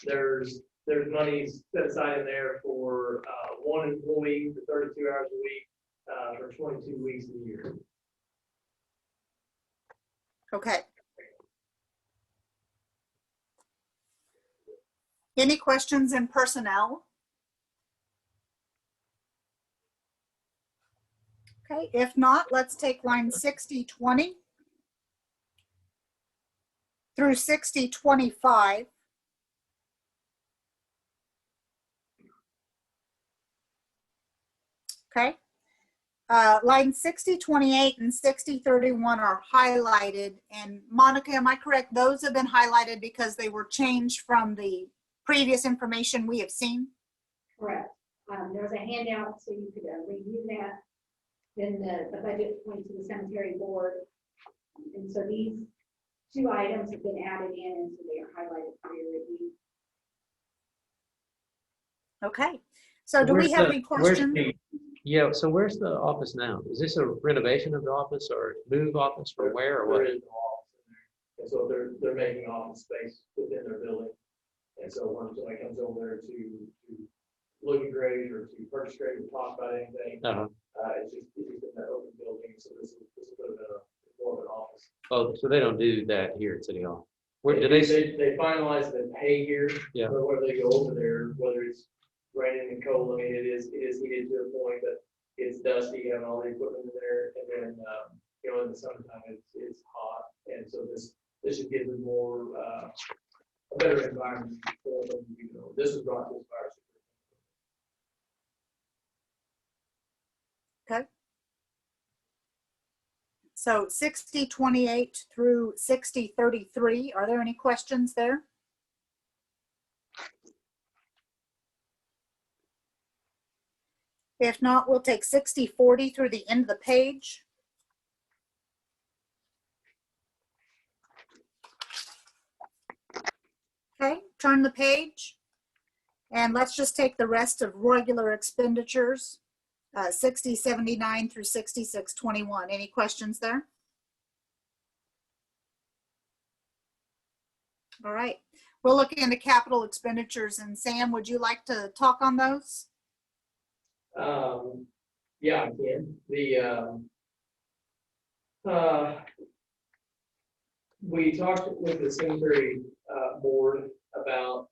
there's money set aside in there for one employee for 32 hours a week for 22 weeks a year. Okay. Any questions in personnel? Okay, if not, let's take line 6020 through 6025. Okay. Line 6028 and 6031 are highlighted. And Monica, am I correct? Those have been highlighted because they were changed from the previous information we have seen? Correct. There's a handout so you could review that. Then the budget went to the cemetery board. And so these two items have been added in, and so they are highlighted for your review. Okay, so do we Where's have the- any where's questions? the- Yeah, so where's the office now? Is this a renovation of the office or move office from where or There what? is no office in there. And so they're making office space within their building. And so when somebody comes over there to look at grades or to purchase grades or talk about anything, Uh-huh. it's just in that open building. So this is a bit of more of an office. Oh, so they don't do that here at City Hall? Where do They they? finalize the pay here. Yeah. But whether they go over there, whether it's raining and cold, I mean, it is heated to a point that it's dusty, having all the equipment in there, and then, you know, in the summertime, it's hot, and so this should give them more, a better environment for them, you know, this was brought to us by our Okay. So 6028 through 6033, are there any questions there? If not, we'll take 6040 through the end of the page. Okay, turn the page. And let's just take the rest of regular expenditures, 6079 through 6621. Any questions there? All right, we'll look into capital expenditures, and Sam, would you like to talk on those? Yeah, I can. We talked with the cemetery board about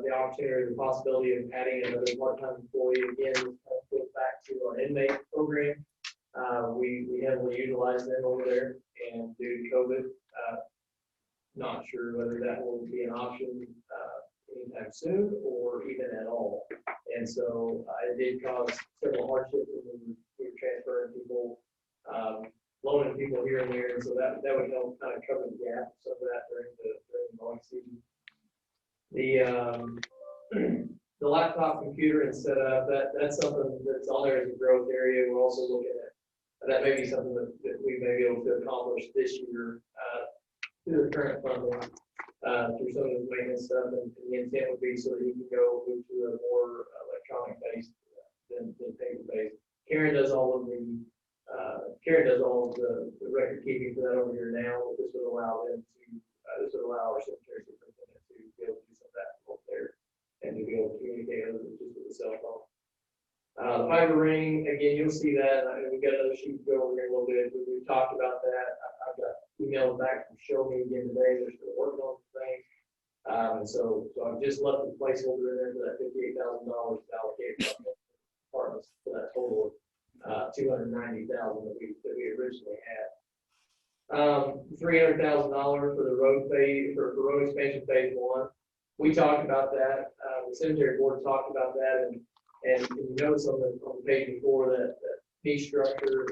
the opportunity, the possibility of adding another part-time employee. Again, this kind of goes back to our inmate program. We heavily utilize them over there, and due to COVID, not sure whether that will be an option anytime soon or even at all. And so it did cause several hardships when we were transferring people, loaning people here and there. And so that would help kind of cover the gap, some of that during the mowing season. The laptop computer and setup, that's something that's on there as a growth area. We're also looking at, that may be something that we may be able to accomplish this year through the current funding, through some of the maintenance stuff. And the intent would be so that he can go move to a more electronic based than paper based. Karen does all of the record keeping for that over here now. This would allow them to, this would allow our cemetery superintendent to be able to do some of that over there and to be able to communicate other than just with the cell phone. The fiber ring, again, you'll see that. We've got another sheet to go over here a little bit. We've talked about that. I've got emails back from Show Me again today. They're still working on some things. And so I've just left the placeholder in there for that $58,000 allocated from the departments for that total of $290,000 that we originally had. $300,000 for the road phase, for road expansion phase 1. We talked about that. The cemetery board talked about that, and you notice on the page before that fee structure,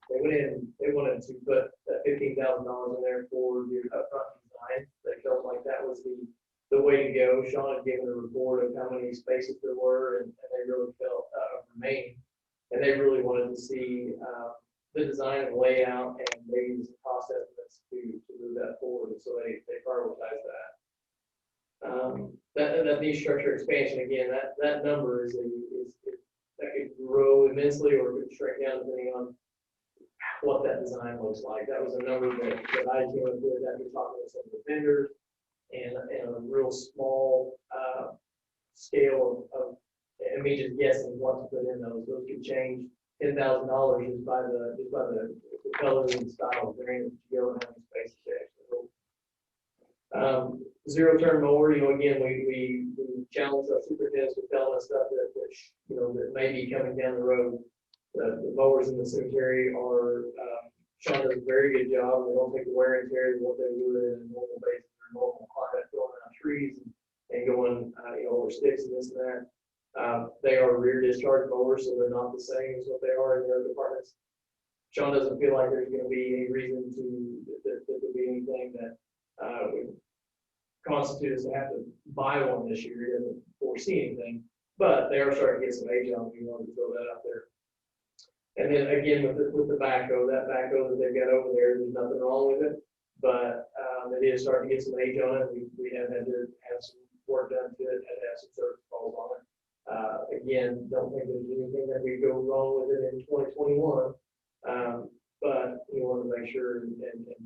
they went in, they wanted to put that $15,000 in there for the upfront design. They felt like that was the way to go. Sean had given a report of how many spaces there were, and they really felt remained. And they really wanted to see the design and layout and maybe some cost estimates to move that forward. And so they prioritized that. That fee structure expansion, again, that number is that could grow immensely or could shrink down depending on what that design looks like. That was a number that I came up with after talking with some of the vendors and a real small scale of me just guessing what to put in those. Those could change $10,000 just by the color and style of drainage that you go and how many spaces to actually hold. Zero turn mower, again, we challenge our superintendents with telling us stuff that may be coming down the road. The mowers in the cemetery are, Sean does a very good job. They don't take the wear and tear of what they would in a normal basis or normal climate, going around trees and going, over sticks and this and that. They are rear discharge mowers, so they're not the same as what they are in the other departments. Sean doesn't feel like there's going to be any reason that there could be anything that would constitute us to have to buy one this year. He doesn't foresee anything, but they are starting to get some age on them. We wanted to throw that out there. And then again, with the backhoe, that backhoe that they've got over there, there's nothing wrong with it. But it is starting to get some age on it. We have had to have some work done to it, and have some service calls on it. Again, don't think there's anything that we go wrong with it in 2021. But we want to make sure and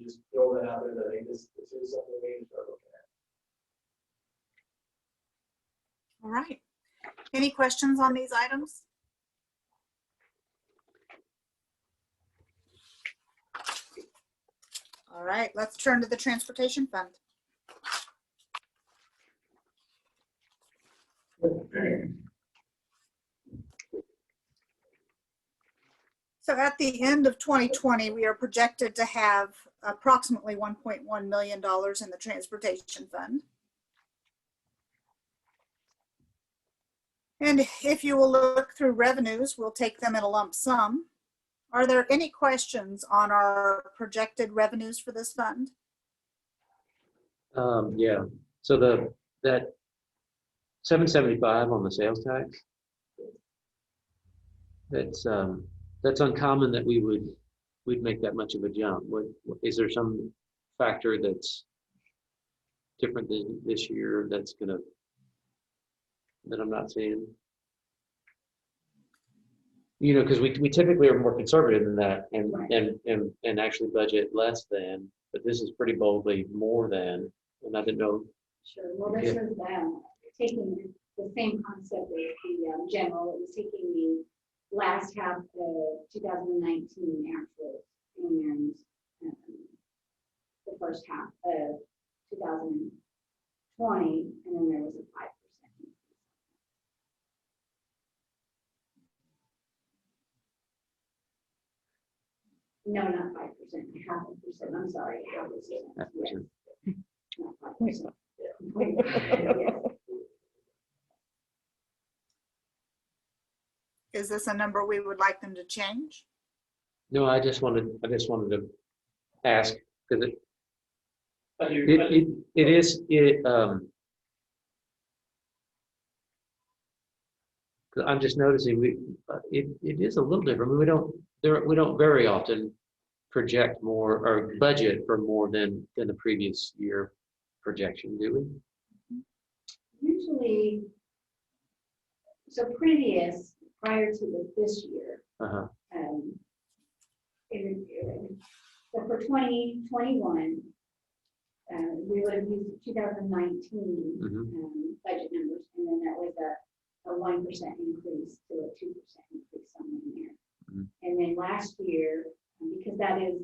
just throw that out there that hey, this is something we need to start looking at. All right. Any questions on these items? All right, let's turn to the transportation fund. So at the end of 2020, we are projected to have approximately $1.1 million in the transportation fund. And if you will look through revenues, we'll take them in a lump sum. Are there any questions on our projected revenues for this fund? Yeah, so that 775 on the sales tax, that's uncommon that we'd make that much of a jump. Is there some factor that's different than this year that I'm not seeing? You know, because we typically are more conservative than that and actually budget less than, but this is pretty boldly more than, and I didn't know. Sure, well, this is taking the same concept as the general. It was taking the last half of 2019 actuals and the first half of 2020, and then there was a 5%. No, not 5%, 0.5%. I'm sorry, 0.5%. Yes. Not 5%. Yes. Is this a number we would like them to change? No, I just wanted to ask because I'm just noticing it is a little different. We don't very often project more or budget for more than the previous year projection, do we? Usually, so prior to this year, so for 2021, we would have used 2019 budget numbers, and then that was a 1% increase to a 2% increase somewhere in there. And then last year, because that is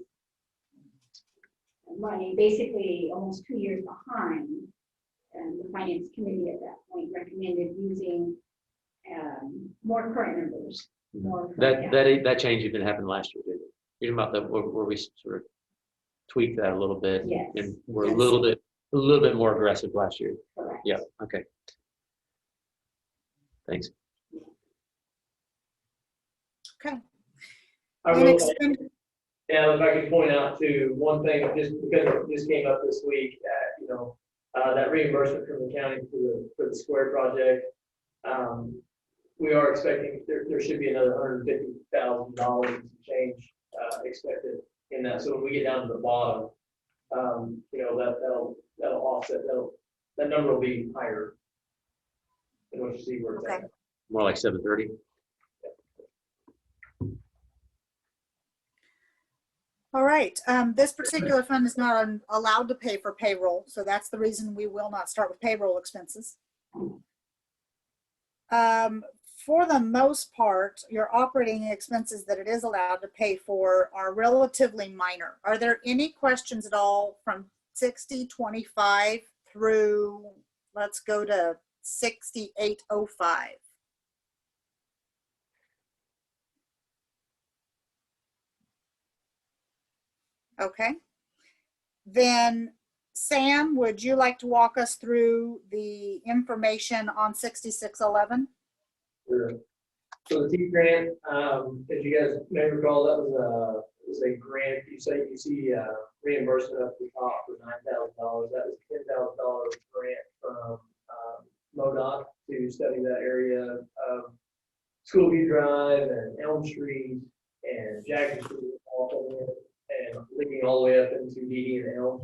money basically almost 2 years behind, the finance committee at that point recommended using more current numbers. That change even happened last year, didn't it? You're talking about where we sort of tweaked that a little bit, yes. And we're a little bit more aggressive last year. Correct. Yeah. Okay. Thanks. Okay. Yeah, if I could point out to one thing, just because it just came up this week, that reimbursement from the county for the square project. We are expecting there should be another $150,000 in change expected in that. So when we get down to the bottom, that'll offset. That number will be higher than what you see where it's at. More like 730. All right. This particular fund is not allowed to pay for payroll, so that's the reason we will not start with payroll expenses. For the most part, your operating expenses that it is allowed to pay for are relatively minor. Are there any questions at all from 6025 through, let's go to 6805? Okay. Then Sam, would you like to walk us through the information on 6611? Sure. So the T grant, as you guys may recall, that was a grant. You see reimbursement up the top for $9,000. That was $10,000 grant from MoDOT to study that area of Schoolview Drive and Elm Street and Jackson Street was off of it, and leaking all the way up into DD and Elm.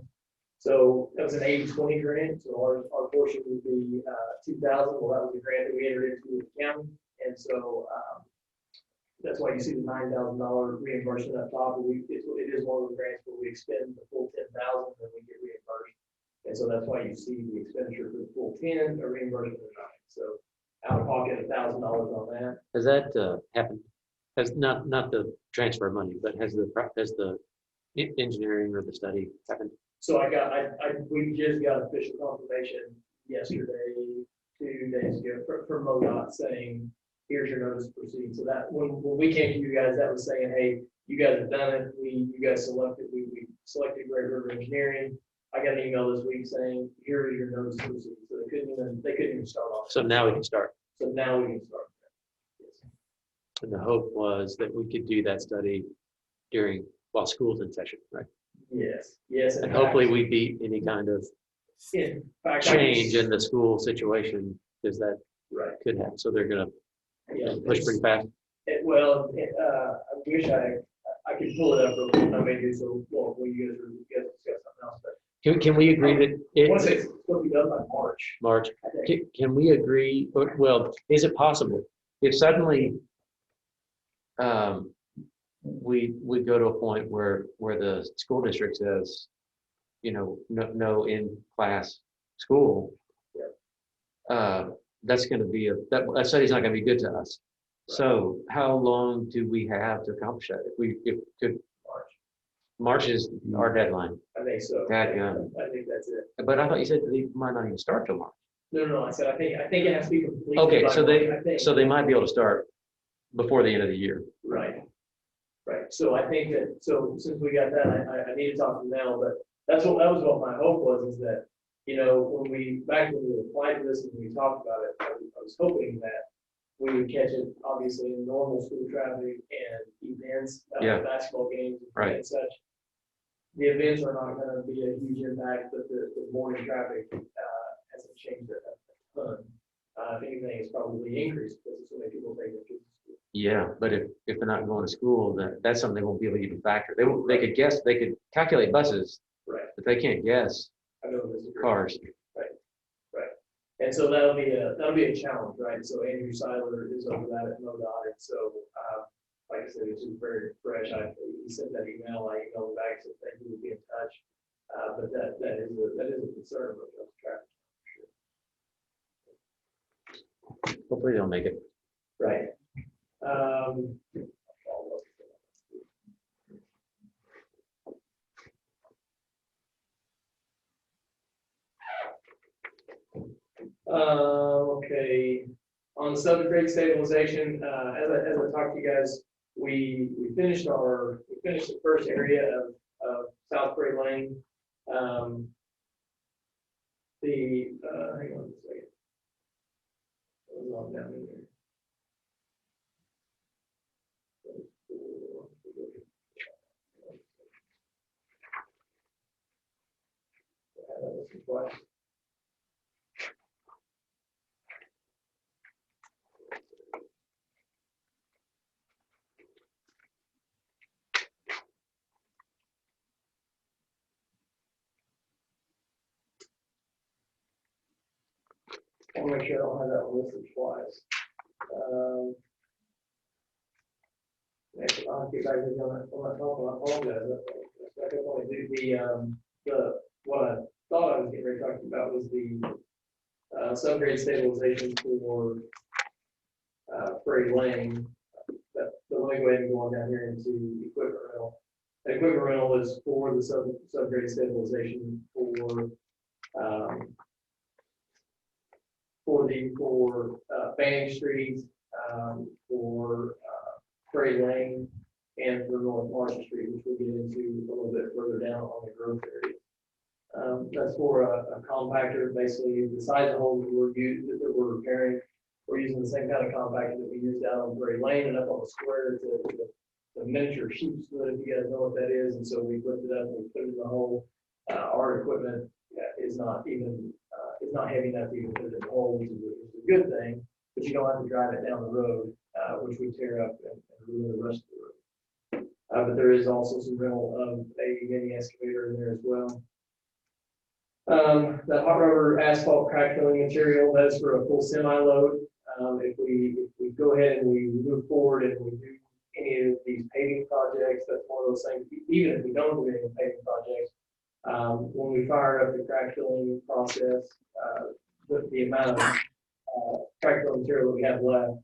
So that was an 80-20 grant, so our portion would be 2,000. Well, that was the grant that we entered into with the county, and so that's why you see the $9,000 reimbursement up top. It is one of the grants where we expend the full 10,000 and then we get reimbursed. And so that's why you see the expenditure for the full 10, a reimbursement of 9. So out of pocket $1,000 on that. Has that happened? Has not the transfer of money, but has the engineering or the study happened? So we just got official confirmation yesterday, 2 days ago from MoDOT saying, here's your notice to proceed. So that when we came to you guys, that was saying, hey, you guys have done it. You guys selected, we selected Great River Engineering. I got an email this week saying, here is your notice to proceed. So they couldn't even start off. So now we can start. So now we can start. Yes. And the hope was that we could do that study while school's in session, right? Yes. Yes. And hopefully we beat any kind of change in the school situation, because that could happen. So they're going to push pretty fast. I wish I could pull it up real quick. I may do so. Well, you guys discuss something else, but Can we agree that once it's going to be done by March? March. Can we agree? Well, is it possible if suddenly we go to a point where the school district says, no in-class school, that's going to be that study's not going to be good to us. Right. So how long do we have to accomplish that? If March is our deadline. I think so. I think that's it. But I thought you said they might not even start till March. No. I said I think it has to be complete. Okay, so they might be able to start before the end of the year. Right. So I think that since we got that, I need to talk to them now. But that was what my hope was, is that when we applied to this and we talked about it, I was hoping that we would catch it obviously in normal school traffic and events, basketball games and such. The events are not going to be a huge impact, but the morning traffic hasn't changed a ton. If anything, it's probably increased because so many people take their kids to school. Yeah, but if they're not going to school, that's something they won't be able to even factor. They could guess, they could calculate buses, but they can't guess cars. Right. And so that'll be a challenge, right? So Andrew Seiler is over that at MoDOT, and so like I said, it's just very fresh. He sent that email. I emailed him back, said that he would be in touch. But that is a concern with those traffic. Sure. Hopefully they'll make it. Right. Okay. On subject rate stabilization, as I talked to you guys, we finished the first area of South Prairie Lane. Hang on a second. Log down in there. I want to make sure I don't have that listed twice. I'll get back to you on that phone. I apologize. I can only do what I thought I was getting ready to talk about was the subgrade stabilization for Prairie Lane. Let me go ahead and go on down here into equipment rental. The equipment rental is for the subgrade stabilization for Fanning Street, for Prairie Lane, and for North Marshall Street, which we'll get into a little bit further down on the growth area. That's for a compactor. Basically, the size of holes that we're repairing, we're using the same kind of compactor that we used out on Prairie Lane and up on the square. It's the miniature sheep's foot, if you guys know what that is. And so we lifted up and we put it in the hole. Our equipment is not heavy enough to even put it in the hole, which is a good thing. But you don't have to drive it down the road, which would tear up and ruin the rest of the road. But there is also some rental of a mini excavator in there as well. The hot rubber asphalt crack filling material, that's for a full semi load. If we go ahead and we move forward and we do any of these paving projects, that's one of those things, even if we don't do any paving projects, when we fire up the crack filling process, with the amount of crack filling material that we have left,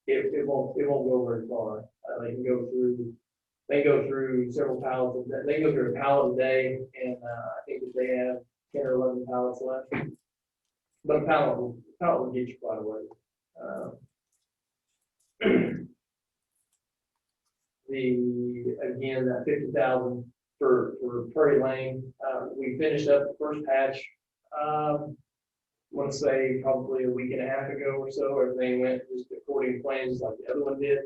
it won't go very far. They go through several pallets. They can go through a pallet a day, and I think that they have 10 or 11 pallets left. But a pallet will get you quite a way. Again, that 50,000 for Prairie Lane, we finished up the first patch. I want to say probably a week and a half ago or so. Everything went just according to plans, like the other one did.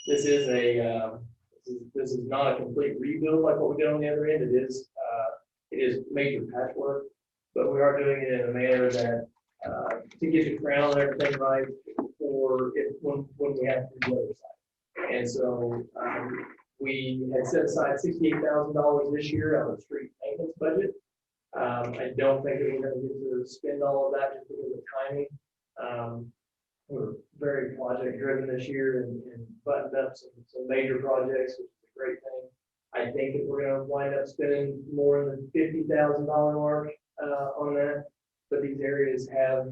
This is this is not a complete rebuild like what we did on the other end. It is major patchwork, but we are doing it in a manner that to get the crown and everything right for it when we have to do the other side. And so we had set aside $68,000 this year out of the street maintenance budget. I don't think that we're going to get to spend all of that just because of timing. We're very project driven this year and buttoned up some major projects, which is a great thing. I think that we're going to wind up spending more than the $50,000 mark on that, but these areas have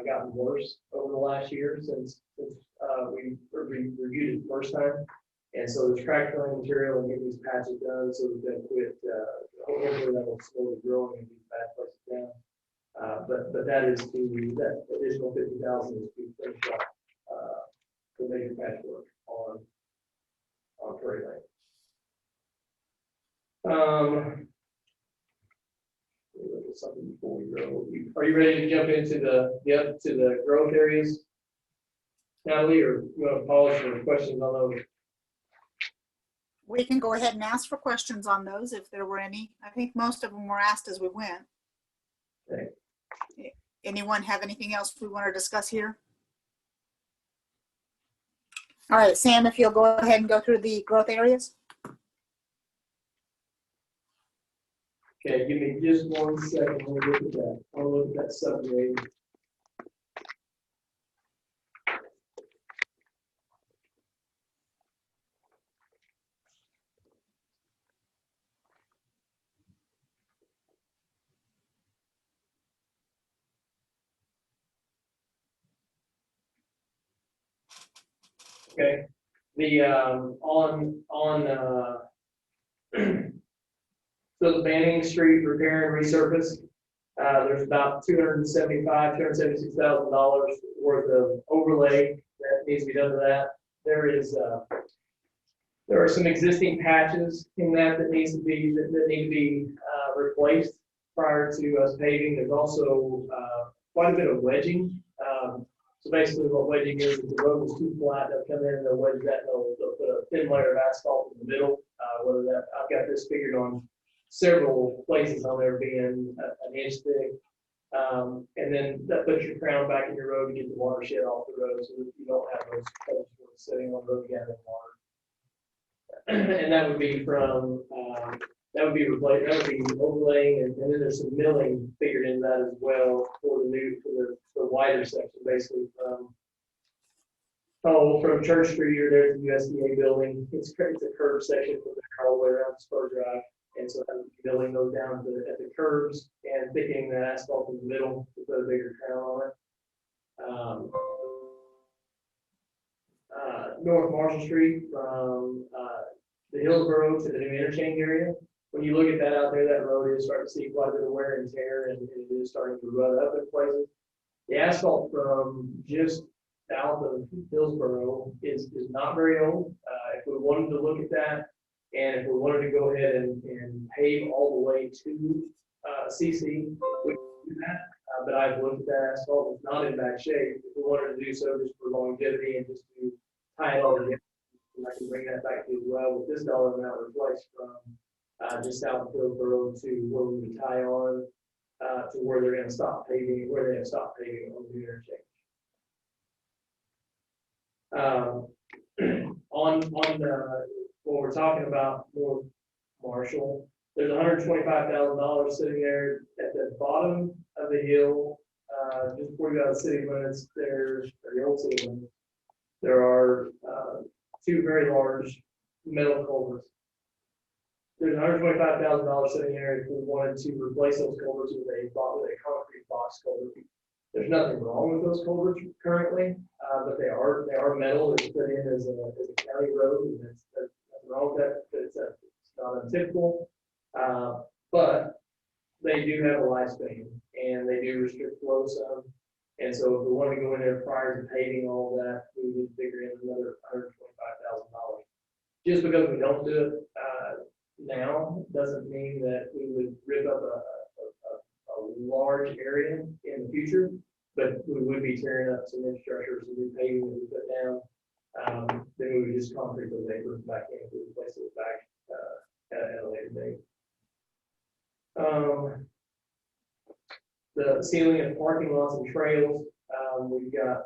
gotten worse over the last year since we reviewed it the first time. And so there's crack filling material and getting these patches done so that they'll quit, hopefully that will slowly growing and these bad places down. But that additional 50,000 is to finish up the major patchwork on Prairie Lane. Look at something before we go. Are you ready to jump into the growth areas, Natalie, or you want to pause for questions on those? We can go ahead and ask for questions on those if there were any. I think most of them were asked as we went. Okay. Anyone have anything else we want to discuss here? All right, Sam, if you'll go ahead and go through the growth areas. Okay, give me just 1 second. We'll look at that. I'll look at that subgrade. Okay, the so the Banning Street repair and resurface, there's about $276,000 worth of overlay that needs to be done to that. There are some existing patches in that need to be replaced prior to us paving. There's also quite a bit of wedging. So basically what wedging is the road is too flat, they'll come in and they'll wedge that, and they'll put a thin layer of asphalt in the middle. I've got this figured on several places on there being an inch thick. And then that puts your crown back in your road to get the watershed off the road so that you don't have those culverts sitting on the road gathering water. And that would be from, that would be overlaying, and then there's some milling figured in that as well for the wider section, basically from Church Street or there's the USDA building. It's a curved section from there all the way around Spur Drive. And so milling those down at the curves and thickening the asphalt in the middle to put a bigger crown on it. North Marshall Street from the Hillsborough to the new interchange area. When you look at that out there, that road is starting to see quite a bit of wear and tear, and it is starting to rut up in places. The asphalt from just south of Hillsborough is not very old. If we wanted to look at that, and if we wanted to go ahead and pave all the way to CC, we could do that. But I've looked at that asphalt, it's not in bad shape. If we wanted to do so just for longevity and just to tie it all together, I can bring that back to you as well with this dollar amount replaced from just south of Hillsborough to where we would tie on to where they're going to stop paving, where they have stopped paving on the interchange. when we're talking about North Marshall, there's $125,000 sitting there at the bottom of the hill, just before you go out of the city limits, there's, or the old city limits. There are, two very large metal culverts. There's $125,000 sitting there if we wanted to replace those culverts with a concrete box culvert. There's nothing wrong with those culverts currently, but they are metal. It's put in as a county road, and that's nothing wrong with that. It's not untypical, but they do have a lifespan, and they do restrict flow some. And so if we want to go in there prior to paving all that, we would figure in another $125,000. Just because we don't do it now doesn't mean that we would rip up a large area in the future, but we would be tearing up some infrastructure, some new paving that we put down. Then we would just concrete those acres back in if we replace it back at a later date. The ceiling and parking lots and trails, we've got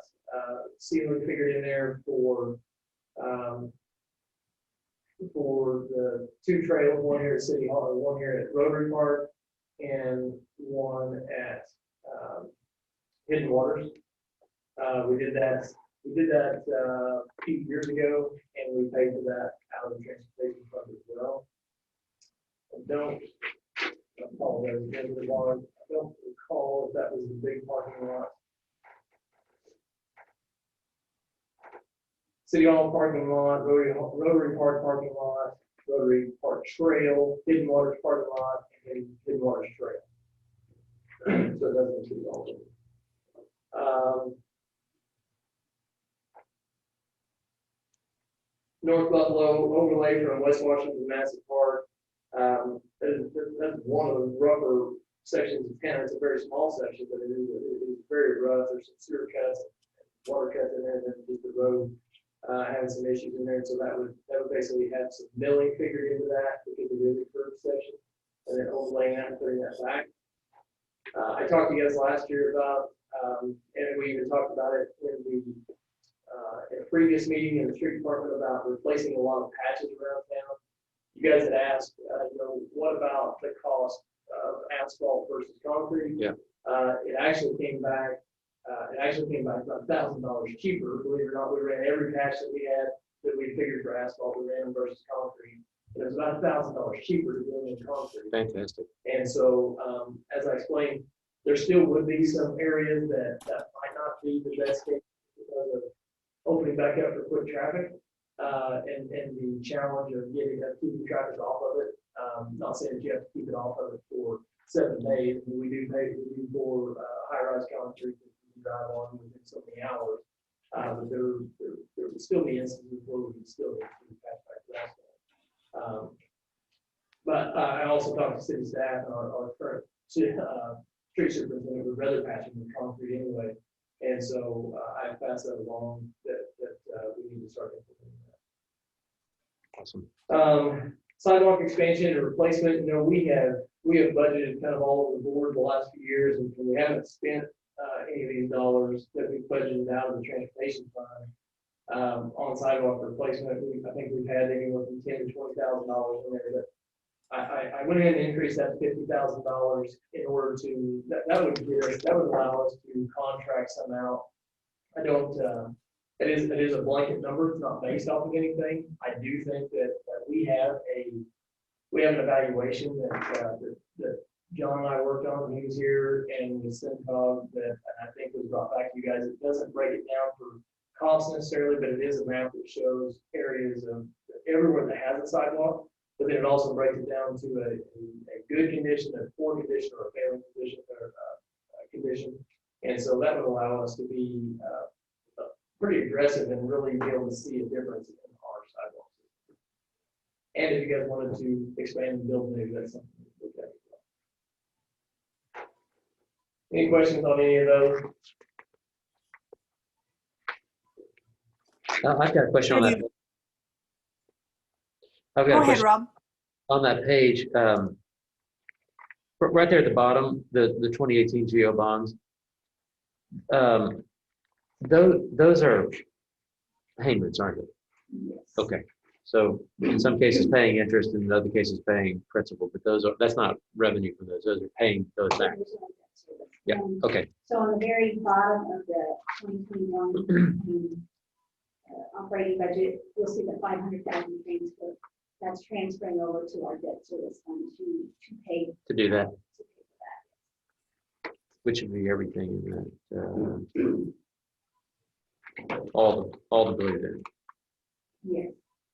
ceiling figured in there for the two trails, one here at City Hall, one here at Rotary Park, and one at Hidden Waters. We did that a few years ago, and we paid for that out of the transportation fund as well. I apologize again for the bond. I don't recall if that was the big parking lot. City Hall parking lot, Rotary Park parking lot, Rotary Park Trail, Hidden Waters parking lot, and Hidden Waters Trail. So it doesn't include all of them. North Buffalo overlay from West Washington Massive Park. That's one of the rougher sections of town. It's a very small section, but it is very rough. There's some sewer cuts, water cuts in there, and then just the road having some issues in there. So that would basically have some milling figured into that because it is a curved section, and then overlaying that and putting that back. I talked to you guys last year about, and we even talked about it in a previous meeting in the street department about replacing a lot of patches around town. You guys had asked, what about the cost of asphalt versus concrete? Yeah. It actually came back about $1,000 cheaper. Believe it or not, we ran every patch that we had that we figured for asphalt, we ran versus concrete. It was about $1,000 cheaper to do in concrete. Fantastic. And so, as I explained, there still would be some areas that might not be the best case because of opening back up for foot traffic, and the challenge of keeping traffic off of it. Not saying that you have to keep it off of it for 7 days. We do for high-rise concrete that you can drive on within so many hours. But there would still be instances where we can still get to patch back to asphalt. But I also talked to city staff and our current street superintendent would rather patching with concrete anyway. And so I passed that along that we need to start implementing that. Awesome. Sidewalk expansion and replacement. We have budgeted kind of all over the board the last few years, and we haven't spent any of these dollars that we've budgeted out of the transportation fund on sidewalk replacement. I think we've had anywhere from $10,000 to $20,000 in there. But I went in and increased that to $50,000 in order to that would allow us to contract some out. I don't. It is a blanket number. It's not based off of anything. I do think that we have an evaluation that John and I worked on when he was here, and with SimCog that I think was brought back to you guys. It doesn't break it down for cost necessarily, but it is a map that shows areas of everywhere that has a sidewalk. But then it also breaks it down to a good condition, a poor condition, or a failing condition, condition. And so that would allow us to be pretty aggressive and really be able to see a difference in our sidewalks. And if you guys wanted to expand and build new, that's something to look at. Any questions on any of those? I've got a question on that. I've got Go a ahead, question Rob. on that page. Right there at the bottom, the 2018 GO bonds. Those are payments, aren't they? Yes. Okay. So in some cases paying interest, and in other cases paying principal, but that's not revenue from those are paying those back. Yeah, okay. So on the very bottom of the 2021 operating budget, you'll see the 500,000 transfer. That's transferring over to our debt service fund to pay. To do that. Which would be everything in that, all the blue there. Yes,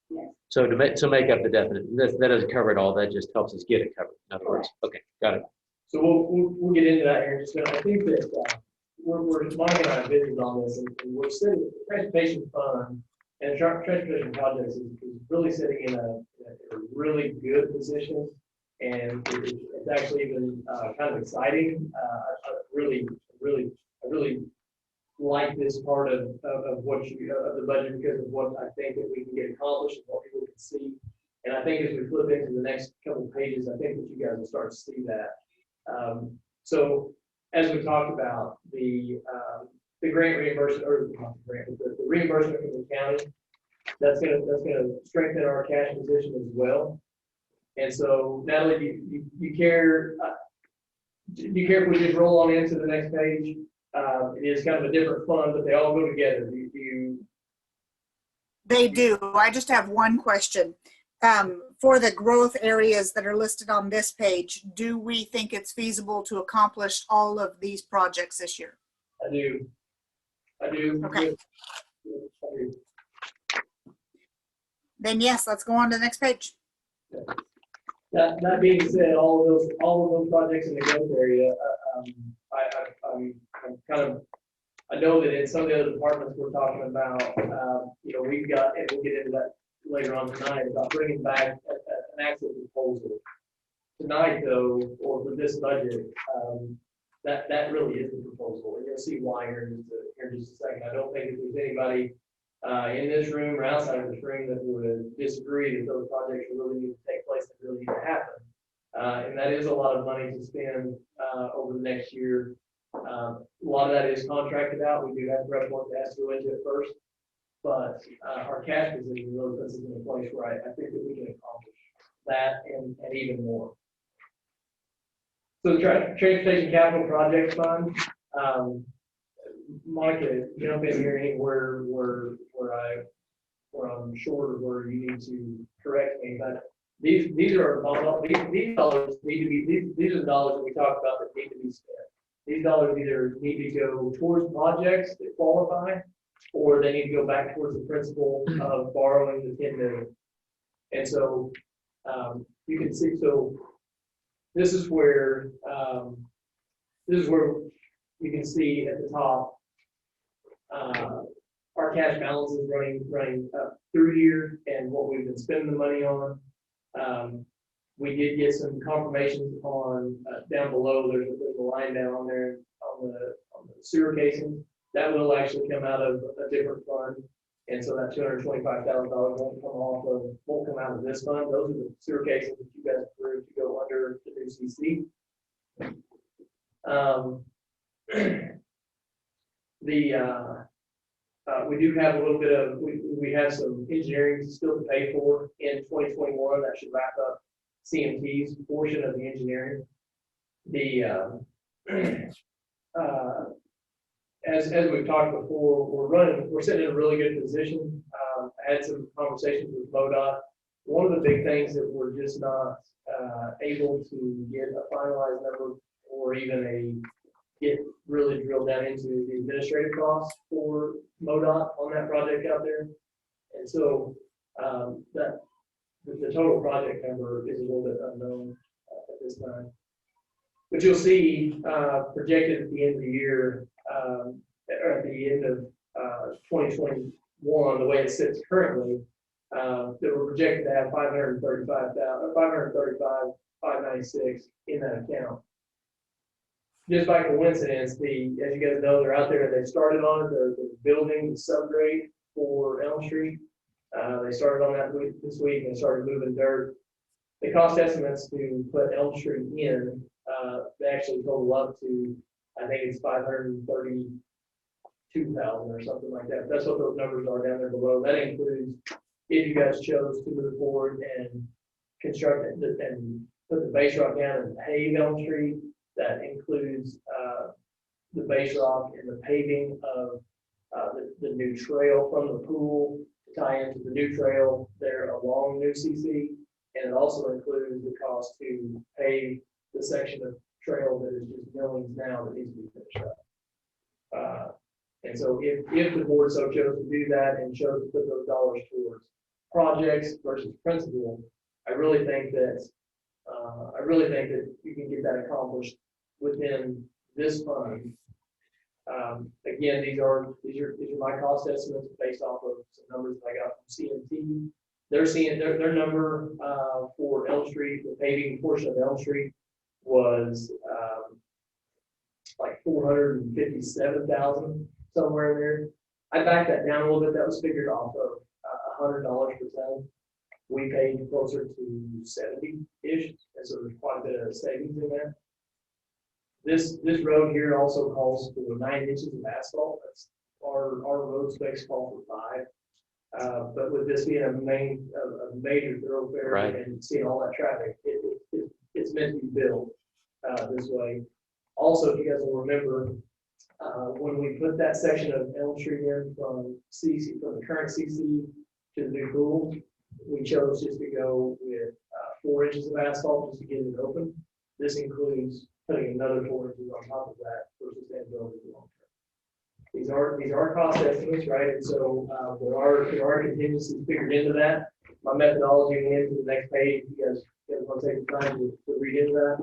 yes. So to make up the definite, that doesn't cover it all, that just helps us get it covered, in other words. Okay, got it. So we'll get into that here in just a minute. I think that we're Mike and I visited on this, and we're sitting, the transportation fund and transportation projects is really sitting in a really good position, and it's actually even kind of exciting. I really like this part of what of the budget because of what I think that we can get accomplished and what people can see. And I think as we flip into the next couple of pages, I think that you guys will start to see that. So as we talked about, the grant reimbursement, or not the grant, but the reimbursement from the county, that's gonna strengthen our cash position as well. And so Natalie, you care? Do you care if we just roll on into the next page? It is kind of a different fund, but they all go together. Do you? They do. I just have one question. For the growth areas that are listed on this page, do we think it's feasible to accomplish all of these projects this year? I do. Okay. I do. Then yes, let's go on to the next page. That being said, all of those projects in the growth area, I'm kind of, I know that in some of the other departments we're talking about, we've got, and we'll get into that later on tonight, about bringing back an actual proposal. Tonight, though, or for this budget, that really is the proposal. And you'll see why here in just a second. I don't think that there's anybody in this room or outside of this room that would disagree that those projects really need to take place, that really need to happen. And that is a lot of money to spend over the next year. A lot of that is contracted out. We do have rep work that has to go into it first, but our cash position really puts us in a place where I think that we can accomplish that and even more. So the Transportation Capital Project Fund, Monica, jump in here anywhere where I'm short or where you need to correct me, but these are these dollars need to be these are the dollars that we talked about that need to be spent. These dollars either need to go towards projects that qualify, or they need to go back towards the principle of borrowing the $10 million. And so you can see, so this is where you can see at the top our cash balance is running up through here and what we've been spending the money on. We did get some confirmations on down below. There's a line down there on the sewer casing that will actually come out of a different fund, and so that $225,000 won't come out of this fund. Those are the sewer casings that you guys approved to go under the new CC. We do have a little bit of we have some engineering still to pay for in 2021 that should wrap up CMT's portion of the engineering. As we've talked before, we're sitting in a really good position. I had some conversations with MoDOT. One of the big things that we're just not able to get a finalized number or even get really drilled down into the administrative costs for MoDOT on that project out there. And so that the total project number is a little bit unknown at this time. But you'll see projected at the end of the year, or at the end of 2021, the way it sits currently, that we're projected to have 535,596 in that account. Just by coincidence, as you guys know, they're out there. They started on it. They're building the subgrade for Elm Street. They started on that this week and started moving dirt. The cost estimates to put Elm Street in, they actually total up to, I think it's 532,000 or something like that. That's what those numbers are down there below. That includes if you guys chose to move forward and construct it and put the base rock down and pave Elm Street, that includes the base rock and the paving of the new trail from the pool to tie into the new trail there along New CC. And it also includes the cost to pave the section of trail that is just millings now that needs to be finished up. And so if the board so chose to do that and chose to put those dollars towards projects versus principal, I really think that you can get that accomplished within this fund. Again, these are my cost estimates based off of some numbers that I got from CMT. They're seeing their number for Elm Street, the paving portion of Elm Street was like 457,000, somewhere in there. I backed that down a little bit. That was figured off of $100 per ton. We paid closer to 70-ish, and so there's quite a bit of savings in that. This road here also calls for 9 inches of asphalt. That's our road specs call for 5. But with this being a major thoroughfare, Right, and seeing all that traffic, it's meant to be built this way. Also, if you guys will remember, when we put that section of Elm Street in from the current CC to the new pool, we chose just to go with 4 inches of asphalt just to get it open. This includes putting another 4 inches on top of that for sustainability long term. These are cost estimates, right? And so there are contingencies figured into that. My methodology went into the next page. You guys want to take the time to read into that.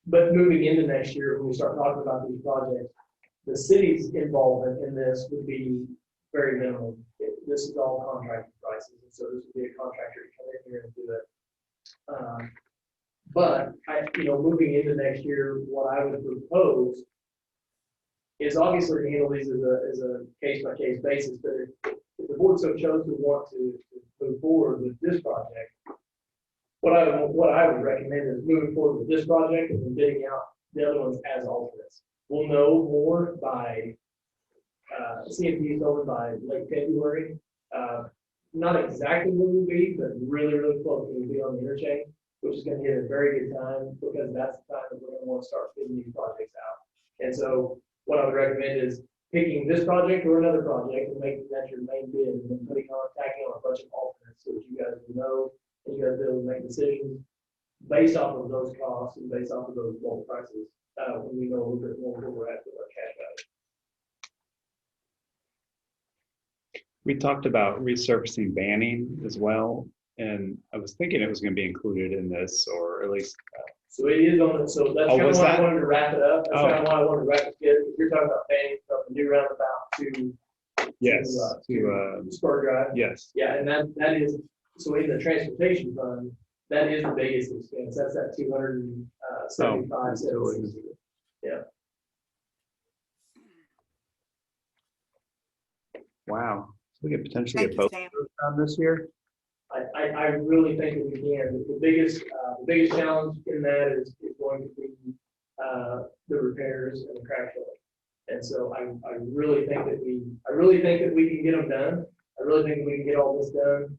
But moving into next year, when we start talking about these projects, the city's involvement in this would be very minimal. This is all contracted prices, and so this would be a contractor to come in here and do it. But moving into next year, what I would propose is obviously to handle these as a case-by-case basis. But if the board so chose to want to move forward with this project, what I would recommend is moving forward with this project and then bidding out the other ones as alternates. We'll know more by CMP is over by late February. Not exactly where we'll be, but really, really close. We'll be on the interchange, which is going to hit a very good time because that's the time that we're going to want to start bidding these projects out. And so what I would recommend is picking this project or another project and making that your main bid, and then tacking on a bunch of alternates so that you guys will know and you guys be able to make decisions based off of those costs and based off of those bulk prices when we know a little bit more where we're at with our cash value. We talked about resurfacing banning as well, and I was thinking it was going to be included in this, or at least. So it is on it. So that's kind of why I wanted to wrap it up. That's kind of why I wanted to wrap it together. You're talking about banning from the new roundabout to Spur Drive. Yes. Yeah, and that is so in the transportation fund. That is the biggest expense. That's that 275. Yeah. Wow. So we could potentially Thank get both you, Sam. of those done this year. I really think that we can. The biggest challenge in that is going to be the repairs and the crack filling. And so I really think that we can get them done. I really think we can get all this done.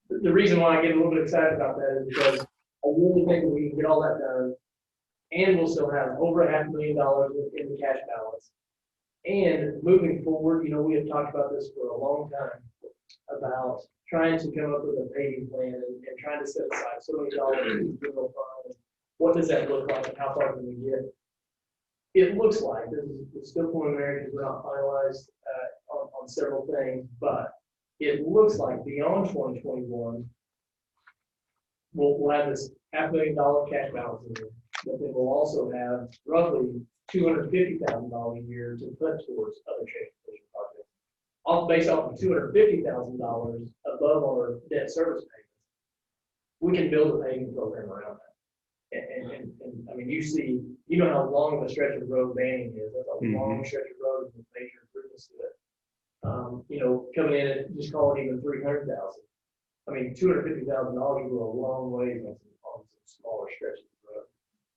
The reason why I get a little bit excited about that is because I really think that we can get all that done, and we'll still have over $500,000 in the cash balance. And moving forward, we have talked about this for a long time about trying to come up with a paving plan and trying to set aside so many dollars in the general fund. What does that look like, and how far can we get? It looks like it's still preliminary because we're not finalized on several things, but it looks like beyond 2021, we'll have this $500,000 cash balance in there, but then we'll also have roughly $250,000 a year to put towards other transportation projects. Based off of $250,000 above our debt service payments, we can build a paving program around that. And I mean, you know how long of a stretch of road banning is. That's a long stretch of road with major improvements to it. Coming in at just call it even $300,000. I mean, $250,000 will go a long way on some smaller stretches of road.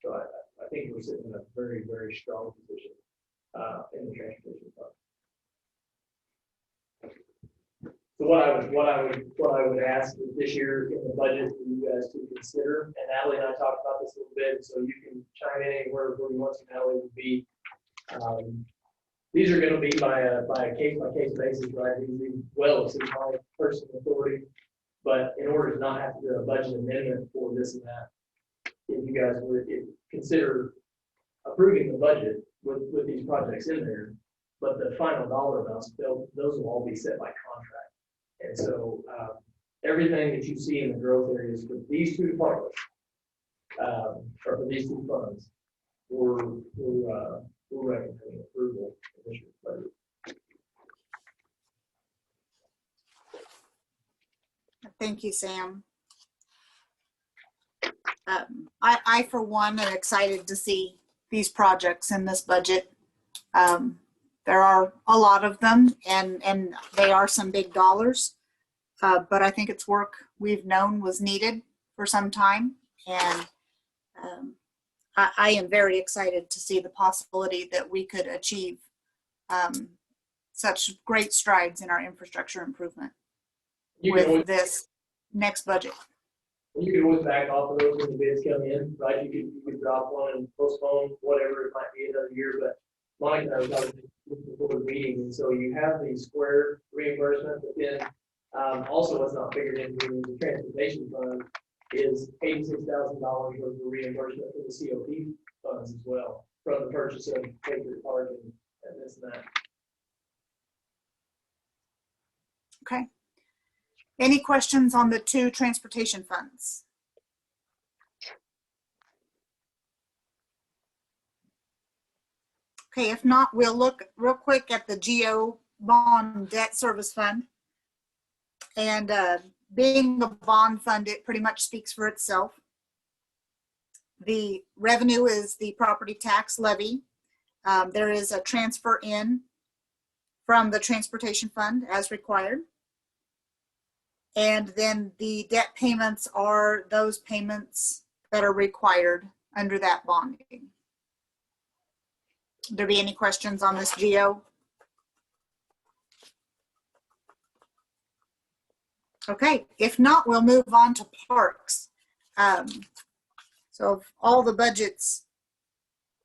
So I think we're sitting in a very, very strong position in the transportation fund. So what I would ask is this year in the budget for you guys to consider, and Natalie and I talked about this a little bit, so you can chime in anywhere where you want to, Natalie, would be. These are going to be by a case basis, right? These well exceed my personal authority, but in order to not have to do a budget amendment for this and that, if you guys would consider approving the budget with these projects in there, but the final dollar amounts, those will all be set by contract. And so everything that you see in the growth areas for these two departments, or for these two funds, we're recommending approval of this year's budget. Thank you, Sam. I, for one, am excited to see these projects in this budget. There are a lot of them, and they are some big dollars, but I think it's work we've known was needed for some time, and I am very excited to see the possibility that we could achieve such great strides in our infrastructure improvement with this next budget. You can always back off of those when the bids come in, right? You could drop one and postpone whatever it might be another year, but Mike and I was talking before the meeting, and so you have the square reimbursement, but then also what's not figured into the transportation fund is $86,000 worth of reimbursement for the COP funds as well, from the purchase of Patriot Park and this and that. Okay. Any questions on the two transportation funds? Okay, if not, we'll look real quick at the GO bond debt service fund. And being a bond fund, it pretty much speaks for itself. The revenue is the property tax levy. There is a transfer in from the transportation fund as required. And then the debt payments are those payments that are required under that bonding. There be any questions on this, GO? Okay, if not, we'll move on to parks. So of all the budgets,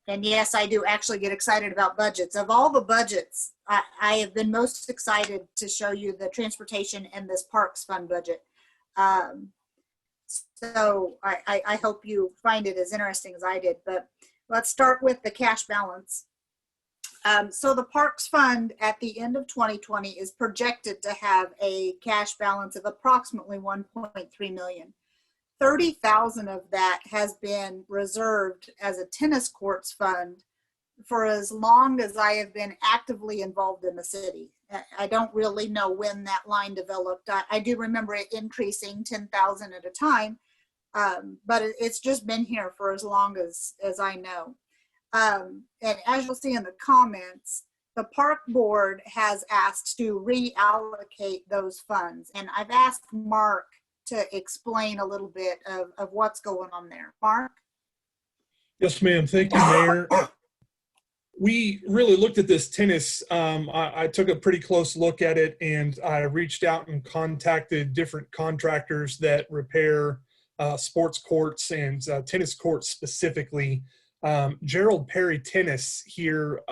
and yes, I do actually get excited about budgets. Of all the budgets, I have been most excited to show you the transportation and this parks fund budget. So I hope you find it as interesting as I did, but let's start with the cash balance. So the parks fund at the end of 2020 is projected to have a cash balance of approximately 1.3 million. 30,000 of that has been reserved as a tennis courts fund for as long as I have been actively involved in the city. I don't really know when that line developed. I do remember it increasing 10,000 at a time, but it's just been here for as long as I know. And as you'll see in the comments, the park board has asked to reallocate those funds. And I've asked Mark to explain a little bit of what's going on there. Mark? Yes, ma'am. Thank you, Mayor. We really looked at this tennis. I took a pretty close look at it, and I reached out and contacted different contractors that repair sports courts and tennis courts specifically. Gerald Perry Tennis here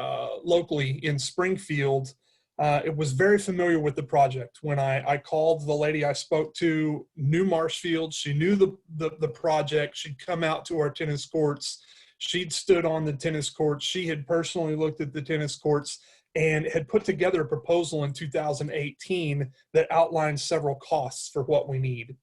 locally in Springfield, it was very familiar with the project. When I called the lady I spoke to, knew Marshfield, she knew the project. She'd come out to our tennis courts. She'd stood on the tennis courts. She had personally looked at the tennis courts and had put together a proposal in 2018 that outlined several costs for what we need.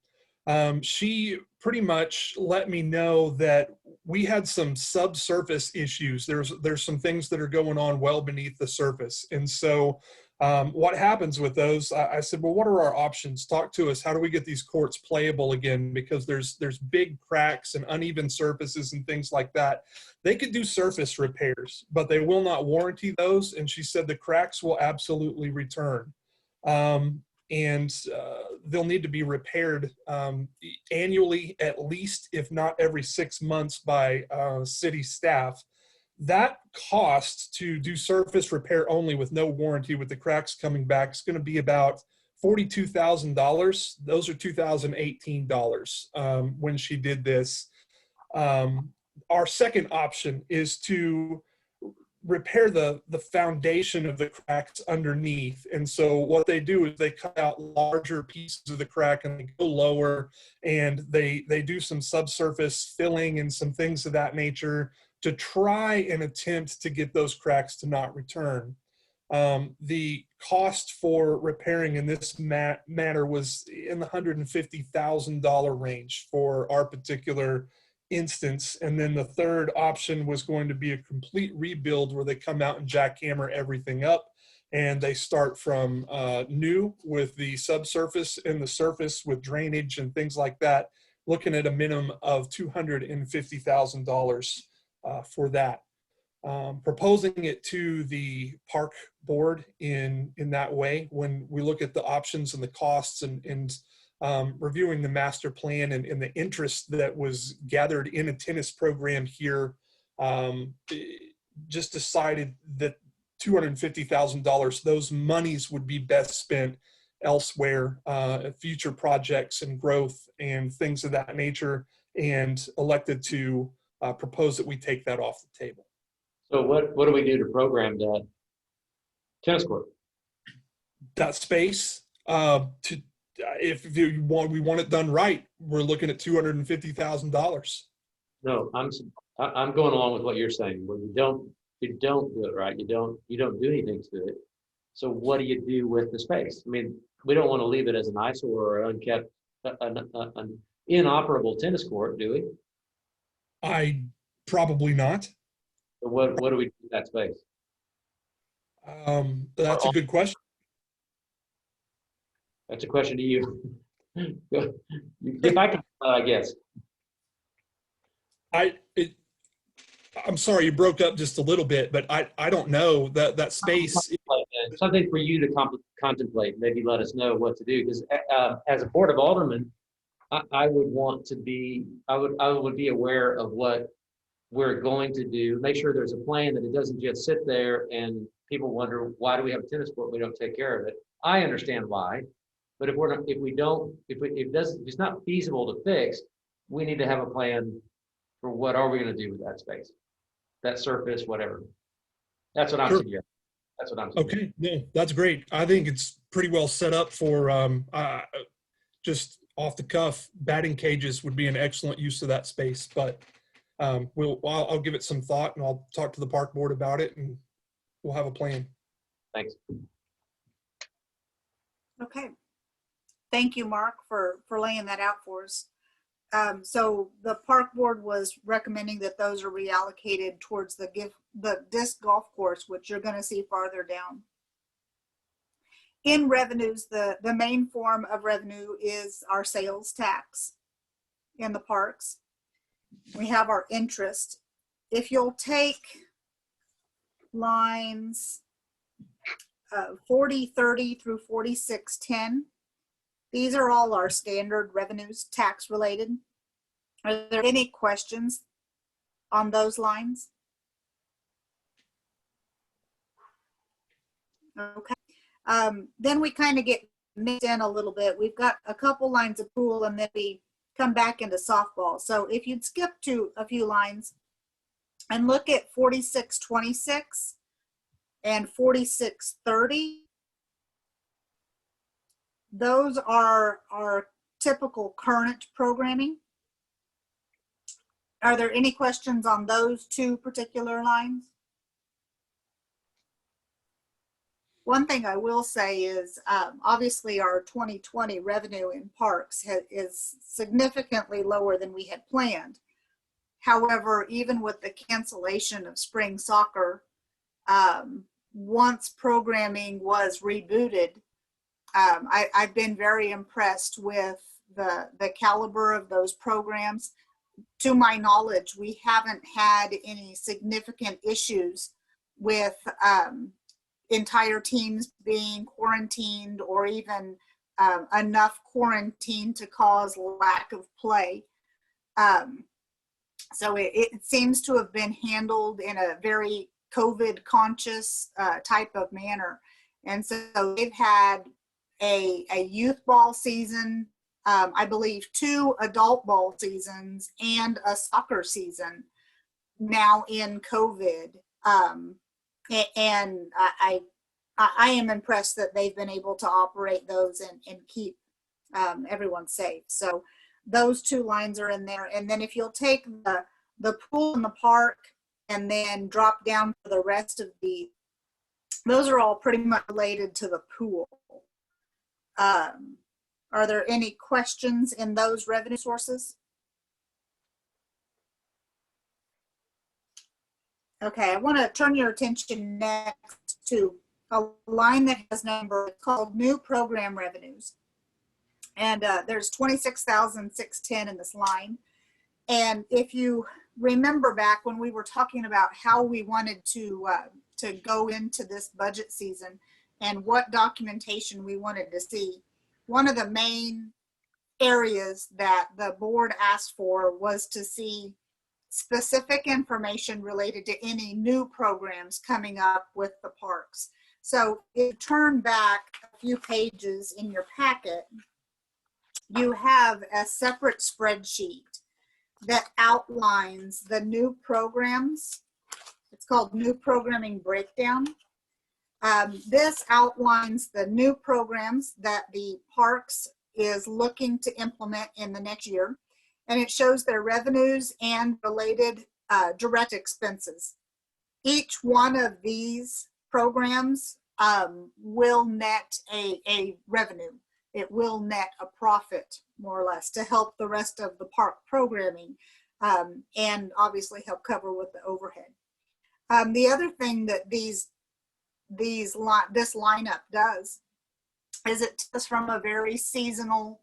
She pretty much let me know that we had some subsurface issues. There's some things that are going on well beneath the surface. And so what happens with those, I said, well, what are our options? Talk to us. How do we get these courts playable again? Because there's big cracks and uneven surfaces and things like that. They could do surface repairs, but they will not warranty those. And she said the cracks will absolutely return. And they'll need to be repaired annually, at least, if not every 6 months, by city staff. that cost to do surface repair only with no warranty with the cracks coming back is going to be about $42,000. Those are 2018 dollars when she did this. Our second option is to repair the foundation of the cracks underneath. And so what they do is they cut out larger pieces of the crack and they go lower, and they do some subsurface filling and some things of that nature to try and attempt to get those cracks to not return. The cost for repairing in this manner was in the $150,000 range for our particular instance. And then the third option was going to be a complete rebuild where they come out and jackhammer everything up and they start from new with the subsurface and the surface with drainage and things like that, looking at a minimum of $250,000 for that. Proposing it to the park board in that way, when we look at the options and the costs and reviewing the master plan and the interest that was gathered in a tennis program here, just decided that $250,000, those monies would be best spent elsewhere, future projects and growth and things of that nature, and elected to propose that we take that off the table. So what do we do to program that tennis court? That space, if you want, we want it done right, we're looking at $250,000. No, I'm going along with what you're saying. When you don't do it right, you don't do anything to it. So what do you do with the space? I mean, we don't want to leave it as an eyesore or unkept, an inoperable tennis court, do we? Probably not. So what do we do with that space? That's a good question. That's a question to you. If I can, I guess. I'm sorry, you broke up just a little bit, but I don't know that space. Something for you to contemplate. Maybe let us know what to do, because as a board of aldermen, I would want to be. I would be aware of what we're going to do. Make sure there's a plan, that it doesn't just sit there and people wonder, why do we have a tennis court? We don't take care of it. I understand why, but if it's not feasible to fix, we need to have a plan for what are we going to do with that space, that surface, whatever. That's what I'm suggesting. That's what I'm suggesting. Okay, no, that's great. I think it's pretty well set up for just off the cuff. Batting cages would be an excellent use of that space, but I'll give it some thought, and I'll talk to the park board about it, and we'll have a plan. Thanks. Okay. Thank you, Mark, for laying that out for us. So the park board was recommending that those are reallocated towards the disc golf course, which you're going to see farther down. In revenues, the main form of revenue is our sales tax in the parks. We have our interest. If you'll take lines 4030 through 4610, these are all our standard revenues, tax related. Are there any questions on those lines? Okay. Then we kind of get mixed in a little bit. We've got a couple lines of pool, and then we come back into softball. So if you'd skip to a few lines and look at 4626 and 4630, those are our typical current programming. Are there any questions on those two particular lines? One thing I will say is obviously our 2020 revenue in parks is significantly lower than we had planned. However, even with the cancellation of spring soccer, once programming was rebooted, I've been very impressed with the caliber of those programs. To my knowledge, we haven't had any significant issues with entire teams being quarantined, or even enough quarantine to cause lack of play. So it seems to have been handled in a very COVID conscious type of manner. And so they've had a youth ball season, I believe 2 adult ball seasons, and a soccer season now in COVID. And I am impressed that they've been able to operate those and keep everyone safe. So those 2 lines are in there. And then if you'll take the pool in the park and then drop down for the rest of those are all pretty much related to the pool. Are there any questions in those revenue sources? Okay, I want to turn your attention next to a line that has number called new program revenues. And there's 26,610 in this line. And if you remember back when we were talking about how we wanted to go into this budget season and what documentation we wanted to see, one of the main areas that the board asked for was to see specific information related to any new programs coming up with the parks. So if you turn back a few pages in your packet, you have a separate spreadsheet that outlines the new programs. It's called New Programming Breakdown. This outlines the new programs that the parks is looking to implement in the next year. And it shows their revenues and related direct expenses. Each one of these programs will net a revenue. It will net a profit, more or less, to help the rest of the park programming and obviously help cover with the overhead. The other thing that this lineup does is it takes from a very seasonal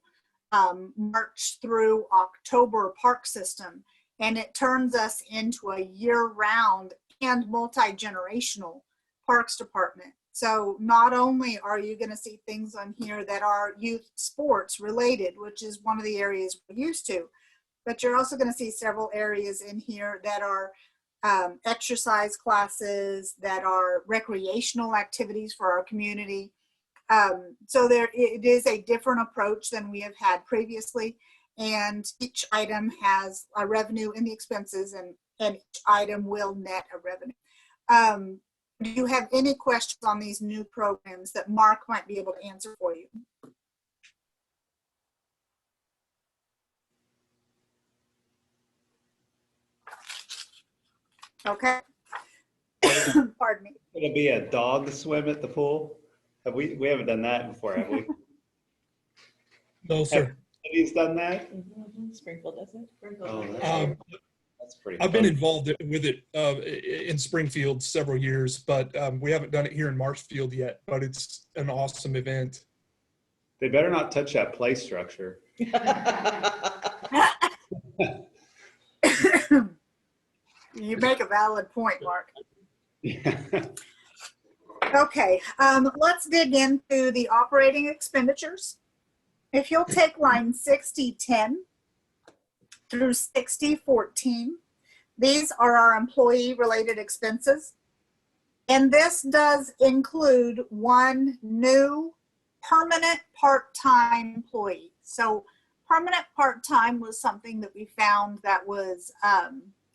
March through October park system, and it turns us into a year-round and multi-generational parks department. So not only are you going to see things on here that are youth sports related, which is one of the areas we're used to, but you're also going to see several areas in here that are exercise classes, that are recreational activities for our community. So it is a different approach than we have had previously, and each item has a revenue in the expenses, and each item will net a revenue. Do you have any questions on these new programs that Mark might be able to answer for you? Okay. Pardon me. It'll be a dog swim at the pool. We haven't done that before, have we? No, sir. Have you done that? Springfield does it. Oh, that's pretty I've been fun. involved with it in Springfield several years, but we haven't done it here in Marshfield yet, but it's an awesome event. They better not touch that play structure. You make a valid point, Mark. Yeah. Okay, let's dig into the operating expenditures. If you'll take line 6010 through 6014, these are our employee-related expenses. And this does include one new permanent part-time employee. So permanent part-time was something that we found that was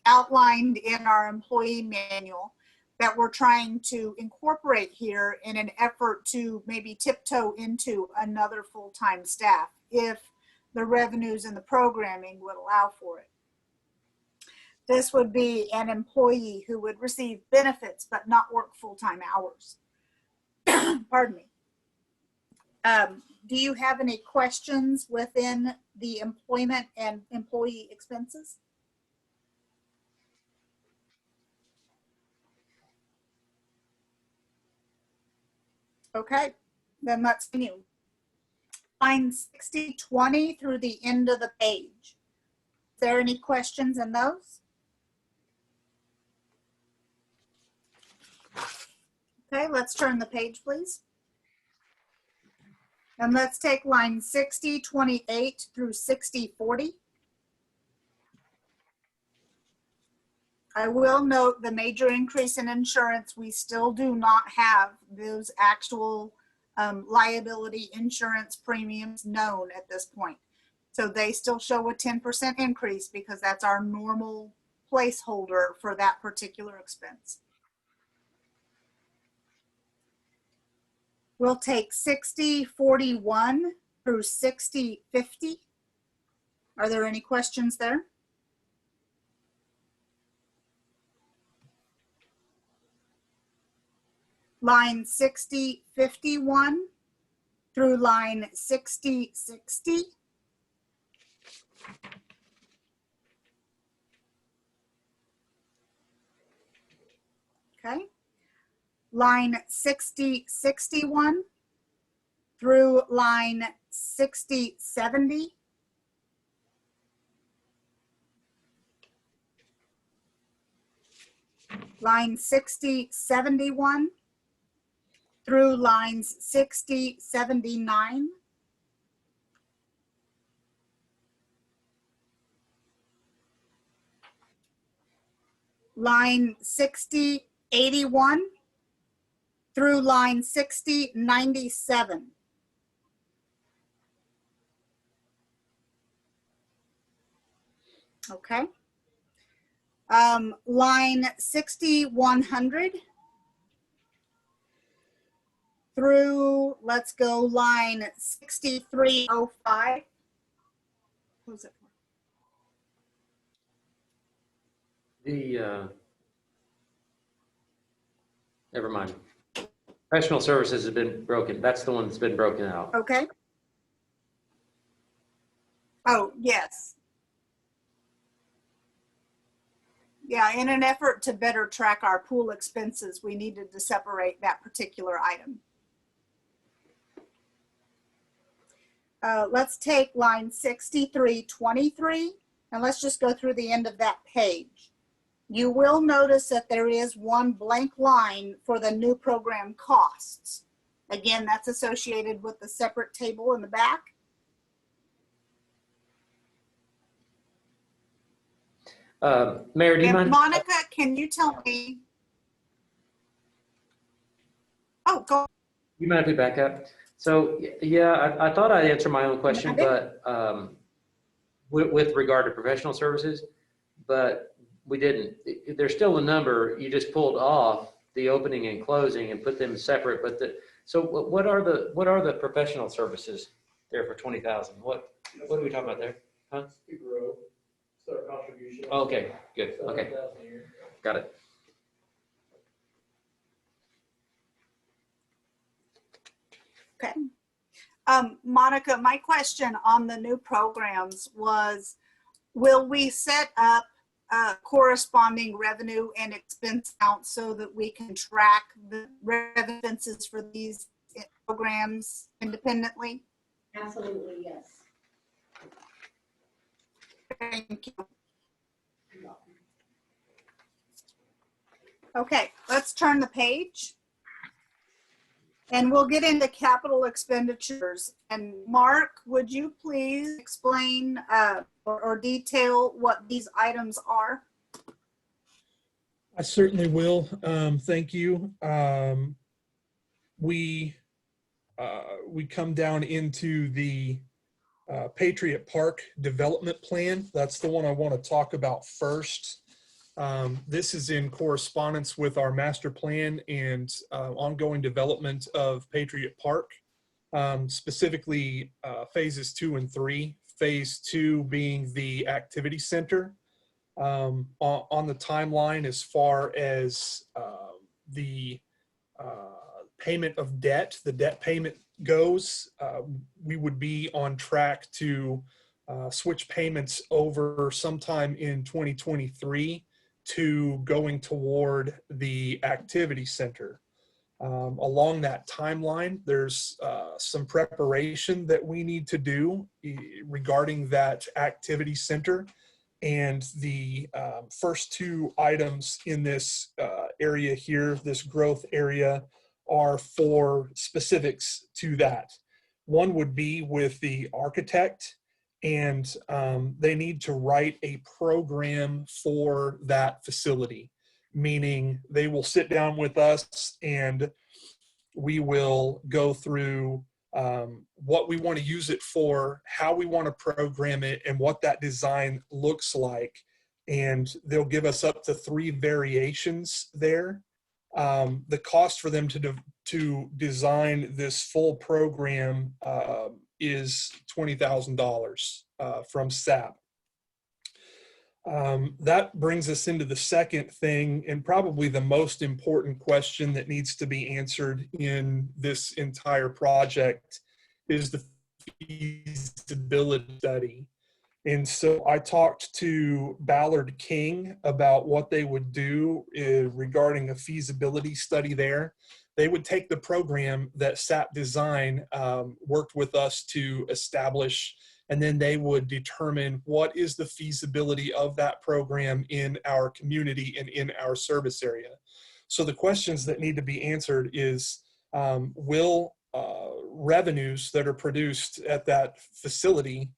outlined in our employee manual that we're trying to incorporate here in an effort to maybe tiptoe into another full-time staff if the revenues and the programming would allow for it. This would be an employee who would receive benefits but not work full-time hours. Pardon me. Do you have any questions within the employment and employee expenses? Okay, then let's continue. Line 6020 through the end of the page. Is there any questions in those? Okay, let's turn the page, please. And let's take line 6028 through 6040. I will note the major increase in insurance, we still do not have those actual liability insurance premiums known at this point. So they still show a 10% increase because that's our normal placeholder for that particular expense. We'll take 6041 through 6050. Are there any questions there? Line 6051 through line 6060. Okay. Line 6061 through line 6070. Line 6071 through lines 6079. Line 6081 through line 6097. Okay. Line 6100 through, let's go line 6305. Who's it for? Never mind. Professional services has been broken. That's the one that's been broken out. Okay. Oh, yes. Yeah, in an effort to better track our pool expenses, we needed to separate that particular item. Let's take line 6323 and let's just go through the end of that page. You will notice that there is one blank line for the new program costs. Again, that's associated with the separate table in the back. Mayor, do you mind? Monica, can you tell me? Oh, go. You mind if we back up? So, yeah, I thought I'd answer my own question, but with regard to professional services, but we didn't. There's still a number. You just pulled off the opening and closing and put them separate. But so what are the professional services there for 20,000? What are we talking about there? Huh? To grow, so our contribution. Okay, good. Okay, got it. Okay. Monica, my question on the new programs was, will we set up corresponding revenue and expense counts so that we can track the revenue expenses for these programs independently? Absolutely, yes. Thank you. Okay, let's turn the page. And we'll get into capital expenditures. And Mark, would you please explain or detail what these items are? I certainly will. Thank you. We come down into the Patriot Park Development Plan. That's the one I want to talk about first. This is in correspondence with our master plan and ongoing development of Patriot Park, specifically phases 2 and 3. Phase 2 being the activity center. On the timeline as far as the payment of debt, the debt payment goes, we would be on track to switch payments over sometime in 2023 to going toward the activity center. Along that timeline, there's some preparation that we need to do regarding that activity center. And the first two items in this area here, this growth area, are for specifics to that. One would be with the architect and they need to write a program for that facility, meaning they will sit down with us and we will go through what we want to use it for, how we want to program it, and what that design looks like. And they'll give us up to 3 variations there. The cost for them to design this full program is $20,000 from SAP. That brings us into the second thing, and probably the most important question that needs to be answered in this entire project is the feasibility study. And so I talked to Ballard King about what they would do regarding a feasibility study there. They would take the program that SAP Design worked with us to establish, and then they would determine what is the feasibility of that program in our community and in our service area. So the questions that need to be answered is, will revenues that are produced at that facility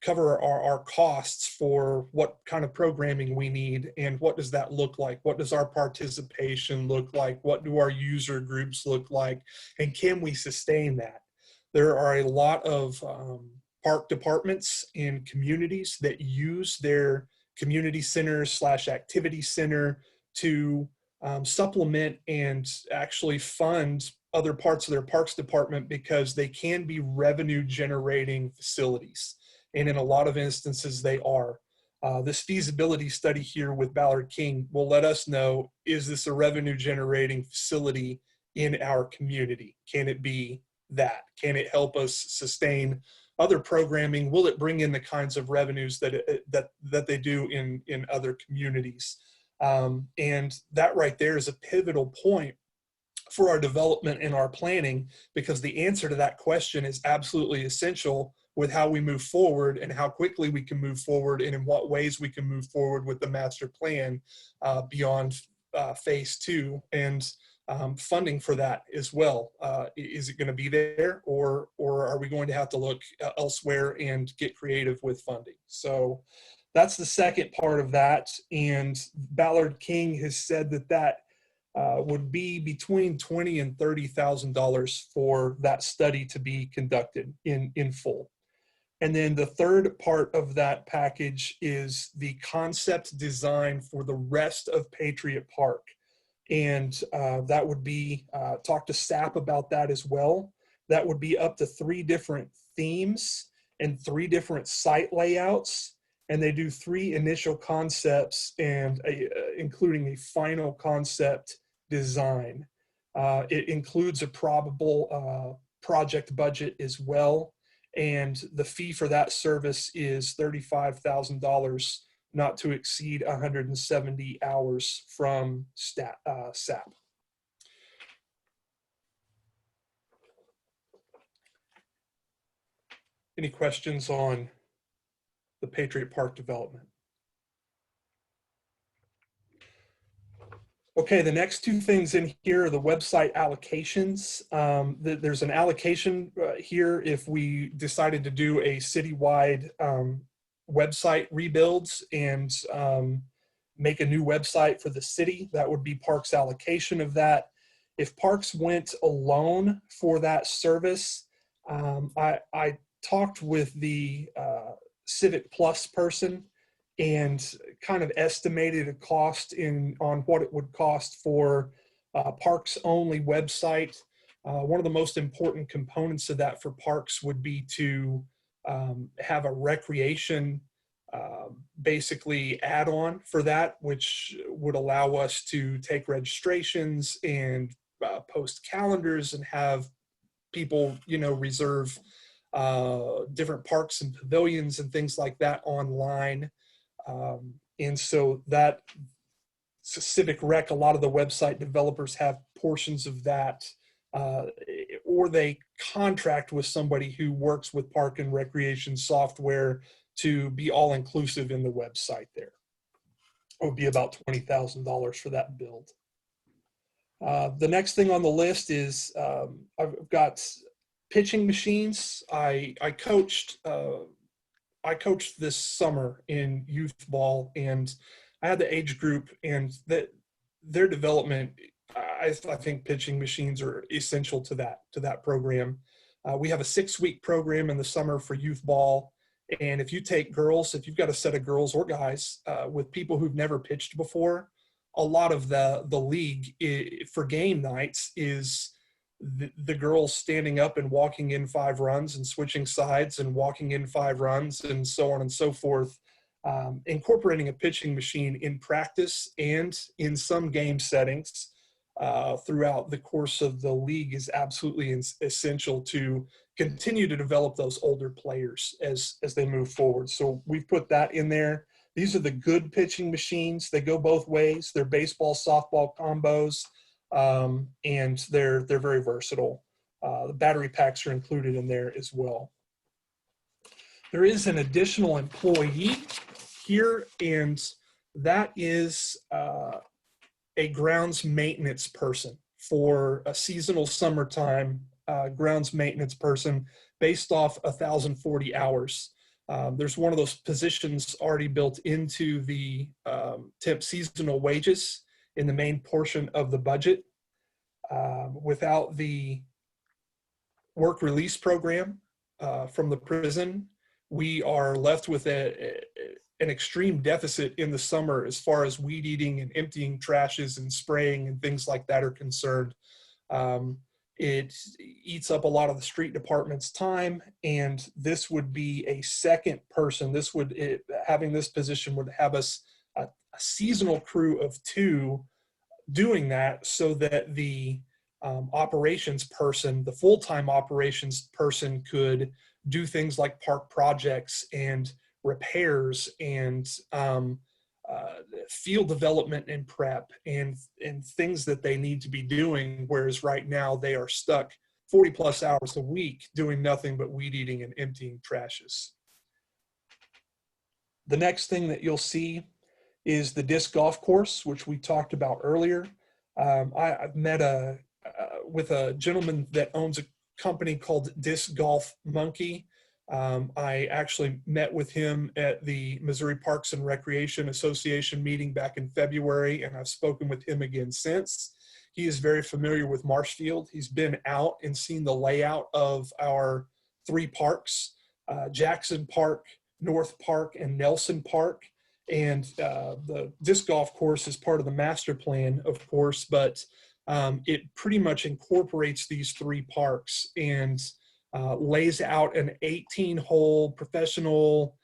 cover our costs for what kind of programming we need, and what does that look like? What does our participation look like? What do our user groups look like? And can we sustain that? There are a lot of park departments and communities that use their community center / activity center to supplement and actually fund other parts of their parks department, because they can be revenue generating facilities. And in a lot of instances they are. This feasibility study here with Ballard King will let us know, is this a revenue generating facility in our community? Can it be that? Can it help us sustain other programming? Will it bring in the kinds of revenues that they do in other communities? And that right there is a pivotal point for our development and our planning, because the answer to that question is absolutely essential with how we move forward and how quickly we can move forward, and in what ways we can move forward with the master plan beyond phase 2, and funding for that as well. Is it going to be there, or are we going to have to look elsewhere and get creative with funding? So that's the second part of that. And Ballard King has said that would be between $20,000 and $30,000 for that study to be conducted in full. And then the third part of that package is the concept design for the rest of Patriot Park. And that would be, talk to SAP about that as well. That would be up to 3 different themes and 3 different site layouts. And they do 3 initial concepts, and including a final concept design. It includes a probable project budget as well. And the fee for that service is $35,000, not to exceed 170 hours from SAP. Any questions on the Patriot Park development? Okay, the next 2 things in here are the website allocations. There's an allocation here if we decided to do a citywide website rebuilds and make a new website for the city. That would be Parks allocation of that. If Parks went alone for that service, I talked with the Civic Plus person and kind of estimated a cost on what it would cost for Parks only website. One of the most important components of that for Parks would be to have a recreation basically add-on for that, which would allow us to take registrations and post calendars and have people, reserve different parks and pavilions and things like that online. And so that Civic Rec, a lot of the website developers have portions of that, or they contract with somebody who works with park and recreation software to be all inclusive in the website there. It would be about $20,000 for that build. The next thing on the list is I've got pitching machines. I coached I coached this summer in youth ball, and I had the age group, and that their development. I think pitching machines are essential to that program. We have a 6-week program in the summer for youth ball. And if you take girls, if you've got a set of girls or guys with people who've never pitched before, a lot of the league for game nights is the girls standing up and walking in 5 runs and switching sides and walking in 5 runs and so on and so forth. Incorporating a pitching machine in practice and in some game settings throughout the course of the league is absolutely essential to continue to develop those older players as they move forward. So we've put that in there. These are the good pitching machines. They go both ways. They're baseball, softball combos, and they're very versatile. The battery packs are included in there as well. There is an additional employee here, and that is a grounds maintenance person for a seasonal summertime grounds maintenance person based off 1,040 hours. There's one of those positions already built into the temp seasonal wages in the main portion of the budget. Without the work release program from the prison, we are left with an extreme deficit in the summer as far as weed eating and emptying trashes and spraying and things like that are concerned. It eats up a lot of the street department's time, and this would be a second person. Having this position would have us a seasonal crew of 2 doing that, so that the operations person, the full-time operations person, could do things like park projects and repairs and field development and prep and things that they need to be doing, whereas right now they are stuck 40 plus hours a week doing nothing but weed eating and emptying trashes. The next thing that you'll see is the disc golf course, which we talked about earlier. I've met with a gentleman that owns a company called Disc Golf Monkey. I actually met with him at the Missouri Parks and Recreation Association meeting back in February, and I've spoken with him again since. He is very familiar with Marshfield. He's been out and seen the layout of our 3 parks, Jackson Park, North Park, and Nelson Park. And the disc golf course is part of the master plan, of course, but it pretty much incorporates these 3 parks and lays out an 18-hole professional,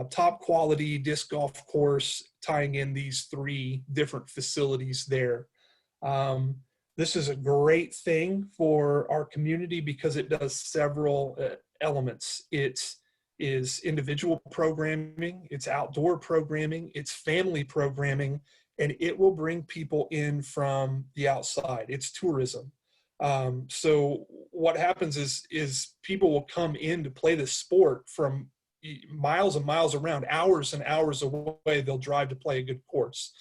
top quality disc golf course, tying in these 3 different facilities there. This is a great thing for our community because it does several elements. It is individual programming, it's outdoor programming, it's family programming, and it will bring people in from the outside. It's tourism. So what happens is people will come in to play this sport from miles and miles around, hours and hours away. They'll drive to play a good course.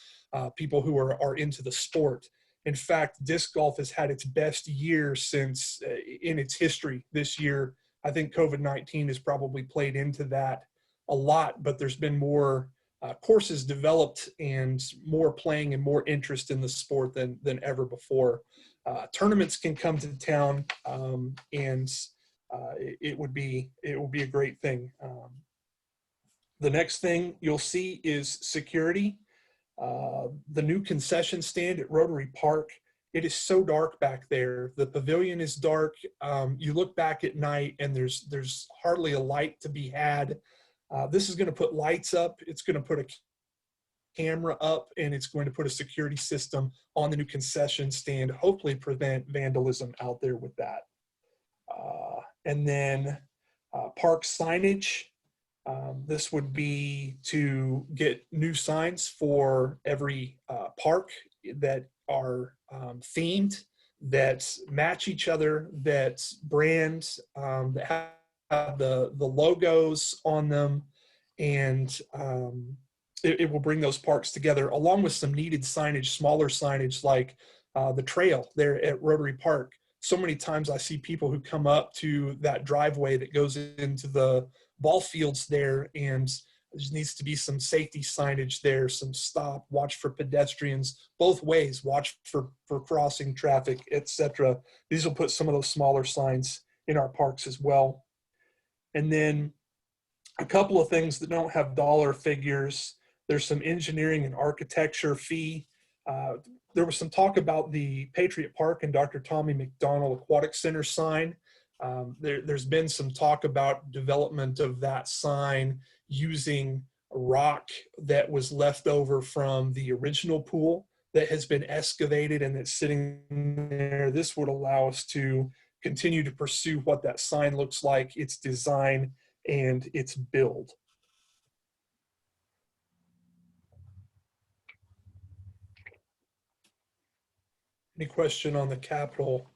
People who are into the sport. In fact, disc golf has had its best year since in its history this year. I think COVID-19 has probably played into that a lot, but there's been more courses developed and more playing and more interest in the sport than ever before. Tournaments can come to town, and it would be a great thing. The next thing you'll see is security. The new concession stand at Rotary Park. It is so dark back there. The pavilion is dark. You look back at night and there's hardly a light to be had. This is going to put lights up. It's going to put a camera up, and it's going to put a security system on the new concession stand, hopefully prevent vandalism out there with that. And then park signage. This would be to get new signs for every park that are themed, that match each other, that brand, that have the logos on them, and it will bring those parks together, along with some needed signage, smaller signage like the trail there at Rotary Park. so many times I see people who come up to that driveway that goes into the ball fields there, and there needs to be some safety signage there, some stop, watch for pedestrians both ways, watch for crossing traffic, etc. These will put some of those smaller signs in our parks as well. And then a couple of things that don't have dollar figures. There's some engineering and architecture fee. There was some talk about the Patriot Park and Dr. Tommy McDonald Aquatic Center sign. There's been some talk about development of that sign using a rock that was left over from the original pool that has been excavated and that's sitting there. This would allow us to continue to pursue what that sign looks like, its design, and its build. Any question on the capital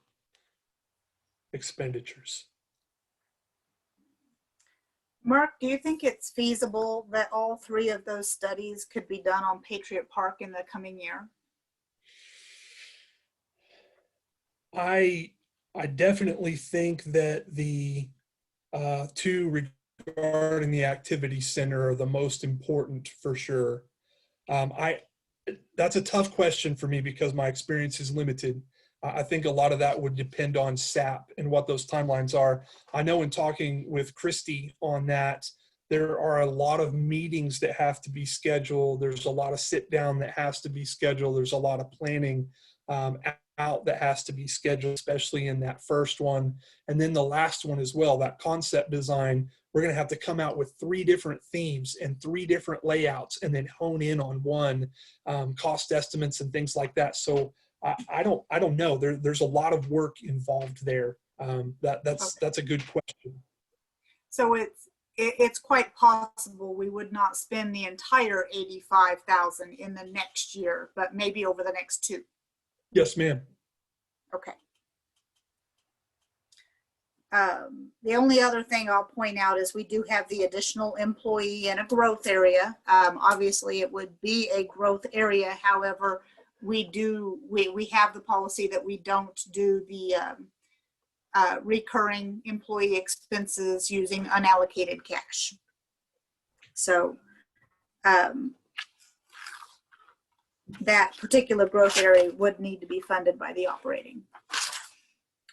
expenditures? Mark, do you think it's feasible that all three of those studies could be done on Patriot Park in the coming year? I definitely think that the two regarding the activity center are the most important for sure. That's a tough question for me because my experience is limited. I think a lot of that would depend on SAP and what those timelines are. I know in talking with Christy on that, there are a lot of meetings that have to be scheduled. There's a lot of sit down that has to be scheduled. There's a lot of planning out that has to be scheduled, especially in that first one. And then the last one as well, that concept design, we're going to have to come out with 3 different themes and 3 different layouts and then hone in on one, cost estimates and things like that. So I don't know. There's a lot of work involved there. That's a good question. So it's quite possible we would not spend the entire $85,000 in the next year, but maybe over the next 2. Yes, ma'am. Okay. The only other thing I'll point out is we do have the additional employee in a growth area. Obviously, it would be a growth area. However, we have the policy that we don't do the recurring employee expenses using unallocated cash. So that particular growth area would need to be funded by the operating.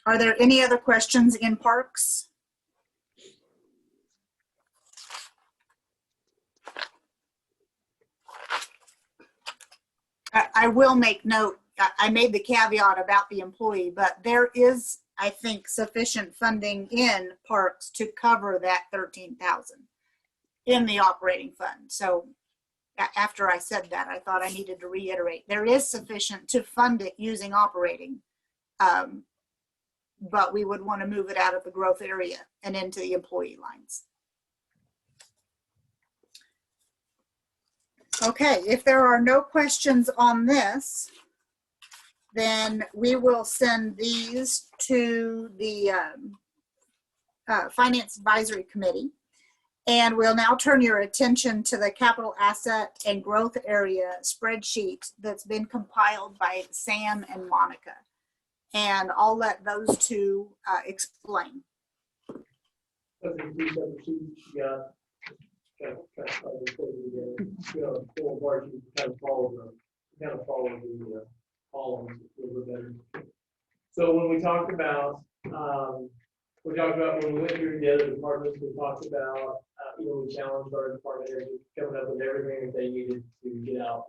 Are there any other questions in parks? I will make note, I made the caveat about the employee, but there is, I think, sufficient funding in parks to cover that $13,000 in the operating fund. So after I said that, I thought I needed to reiterate, there is sufficient to fund it using operating, but we would want to move it out of the growth area and into the employee lines. Okay, if there are no questions on this, then we will send these to the Finance Advisory Committee. And we'll now turn your attention to the capital asset and growth area spreadsheet that's been compiled by Sam and Monica. And I'll let those two explain. Columns a little bit better. So when we talked about when we went through the other departments, we talked about we challenged our department heads coming up with everything that they needed to get out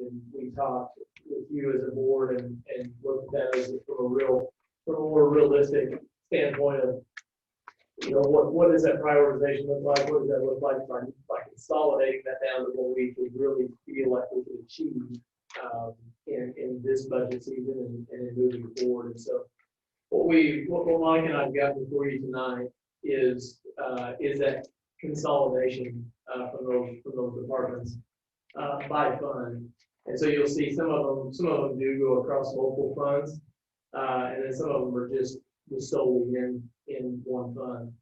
and we talked with you as a board and looked at that as from a more realistic standpoint of what does that prioritization look like? What does that look like by consolidating that down to what we could really feel like we could achieve in this budget season and in moving forward. And so what Mike and I've got before you tonight is that consolidation from those departments by fund. And so you'll see some of them do go across multiple funds, and then some of them are just solely in one fund.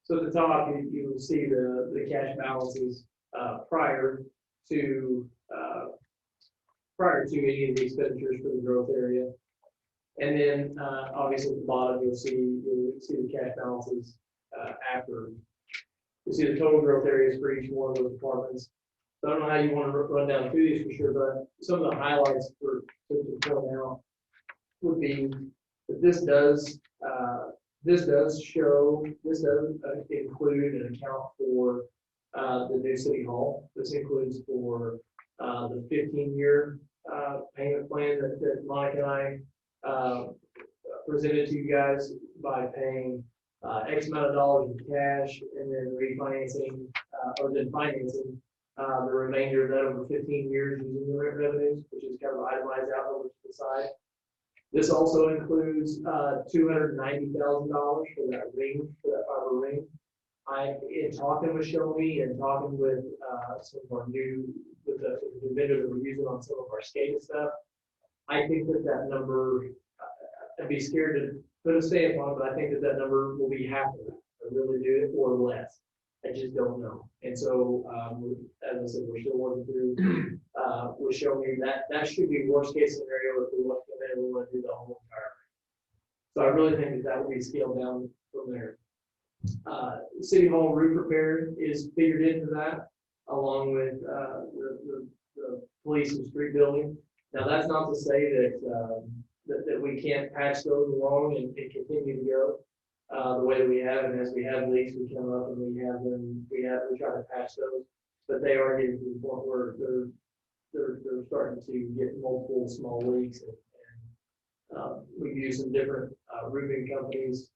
So at the top, you will see the cash balances prior to any of the expenditures for the growth area. And then, obviously at the bottom, you'll see the cash balances, after. You'll see the total growth areas for each one of those departments. So I don't know how you want to run down through these for sure, but some of the highlights to point out would be that this does include and account for the new city hall. This includes for the 15-year payment plan that Mike and I presented to you guys by paying X amount of dollars in cash and then refinancing or then financing the remainder of that over 15 years using the rent revenues, which is kind of itemized out over to the side. This also includes $290,000 for that ring, for that fiber ring. In talking with Shomi and talking with some of our new, with the vendor that we're using on some of our SCADA stuff, I think that number, I'd be scared to put a stamp on it, but I think that number will be half of that. I really do, or less. I just don't know. And so, as I said, we're still working through with Shomi. That should be worst case scenario if we want to come in and we want to do the whole entire thing. So I really think that will be scaled down from there. City Hall roof repair is figured into that, along with the police and street building. Now, that's not to say that we can't patch those along and continue to go the way that we have, and as we have leaks, we come up and we try to patch those, but they are getting to the point where they're starting to get multiple small leaks, and we've used some different roofing companies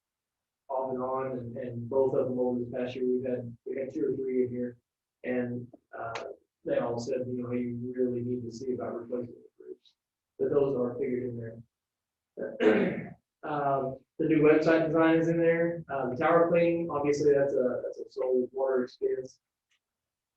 off and on, and both of them over this past year, we had 2 or 3 in here, and they all said, you know, you really need to see about replacing the roofs, but those are figured in there. The new website design is in there. The tower cleaning, obviously, that's a sole water expense.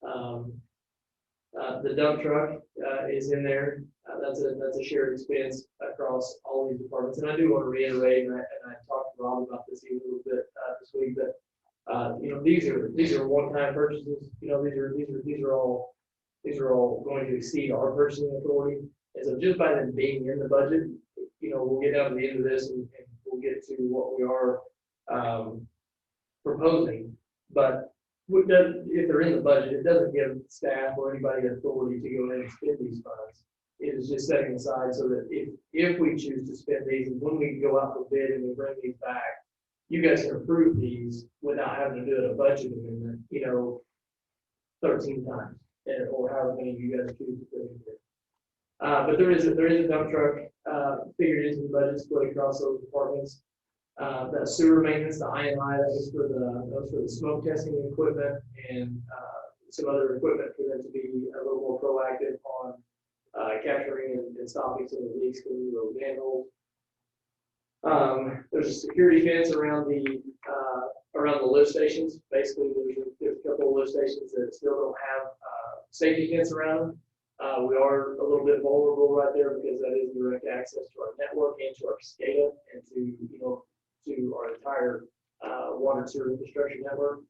The dump truck is in there. That's a shared expense across all these departments. And I do want to reiterate, and I talked to Rob about this even a little bit this week, but you know, these are one-time purchases. You know, these are all going to exceed our purchasing authority. And so just by them being in the budget, you know, we'll get down to the end of this and we'll get to what we are proposing. But if they're in the budget, it doesn't give staff or anybody authority to go in and spend these funds. It is just setting aside so that if we choose to spend these, and when we go out for bid and we bring these back, you guys can approve these without having to do a budget amendment, you know, 13 times, or however many you guys choose to put in there. But there is a dump truck figured into the budget, split across those departments. The sewer maintenance, the IMI, that was for the smoke testing equipment and some other equipment for them to be a little more proactive on capturing and stopping some of the leaks through those manholes. There's a security fence around the lift stations. Basically, there's a couple of lift stations that still don't have safety fence around them. We are a little bit vulnerable right there because that is direct access to our network and to our SCADA and to our entire water and sewer infrastructure network.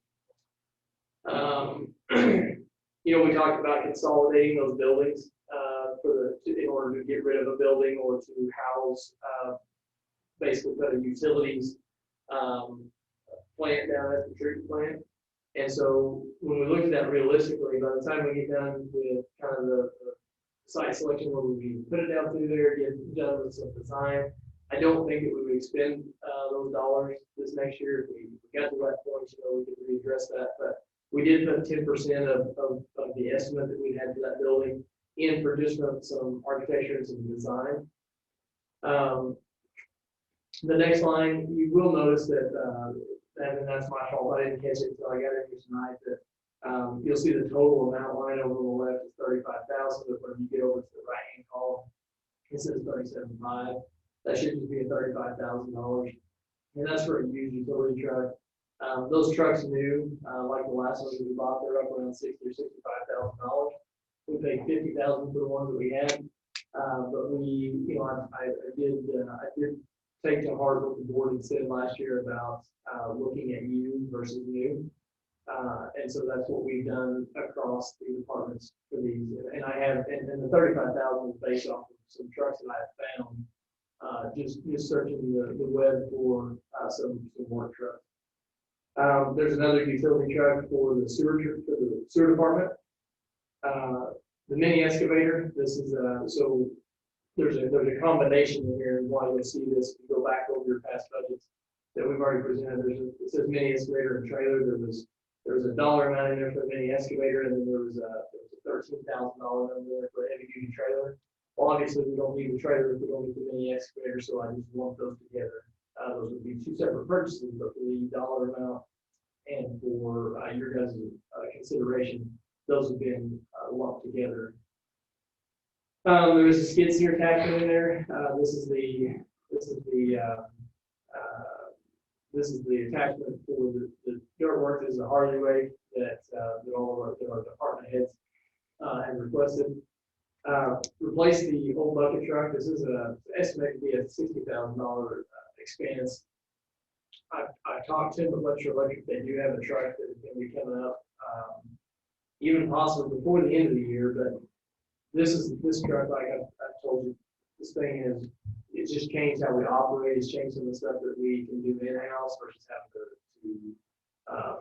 You know, we talked about consolidating those buildings in order to get rid of a building or to house basically put a utilities plant down at the treatment plant. And so when we look at that realistically, by the time we get done with kind of the site selection where we put it down through there, get done with some design, I don't think that we would expend those dollars this next year. If we got to that point, you know, we could readdress that. But we did put 10% of the estimate that we had for that building in for just some architecture and some design. The next line, you will notice that, and that's my fault, I didn't catch it until I got in here tonight, that you'll see the total amount line over on the left is 35,000, but when you get over to the right-hand column, it says 37.5. That should just be a $35,000. And that's for a used utility truck. Those trucks new, like the last ones that we bought, they're up around $60,000 or $65,000. We paid $50,000 for the ones that we had. But we, you know, I did take to heart what the board had said last year about looking at used versus new. And so that's what we've done across the departments for these. And I have, and the $35,000 is based off of some trucks that I have found just searching the web for some more trucks. There's another utility truck for the sewer department. The mini excavator, this is, so there's a combination in here, and why you'll see this, if you go back over your past budgets that we've already presented, it says mini excavator and trailer. There was a dollar amount in there for the mini excavator, and then there was a $13,000 number there for a heavy duty trailer. Well, obviously we don't need the trailer if we don't need the mini excavator, so I just lumped those together. Those would be two separate purchases, but for the dollar amount and for your guys' consideration, those have been lumped together. There is a skid steer attachment in there. This is the attachment for the dirt work. This is a Harley rig that all of our department heads have requested. Replace the old bucket truck. This is estimated to be a $60,000 expense. I talked to Webster Electric. They do have a truck that is going to be coming up, even possibly before the end of the year. But this truck, like I've told you, this thing it's just changed how we operate. It's changed some of the stuff that we can do in-house versus having to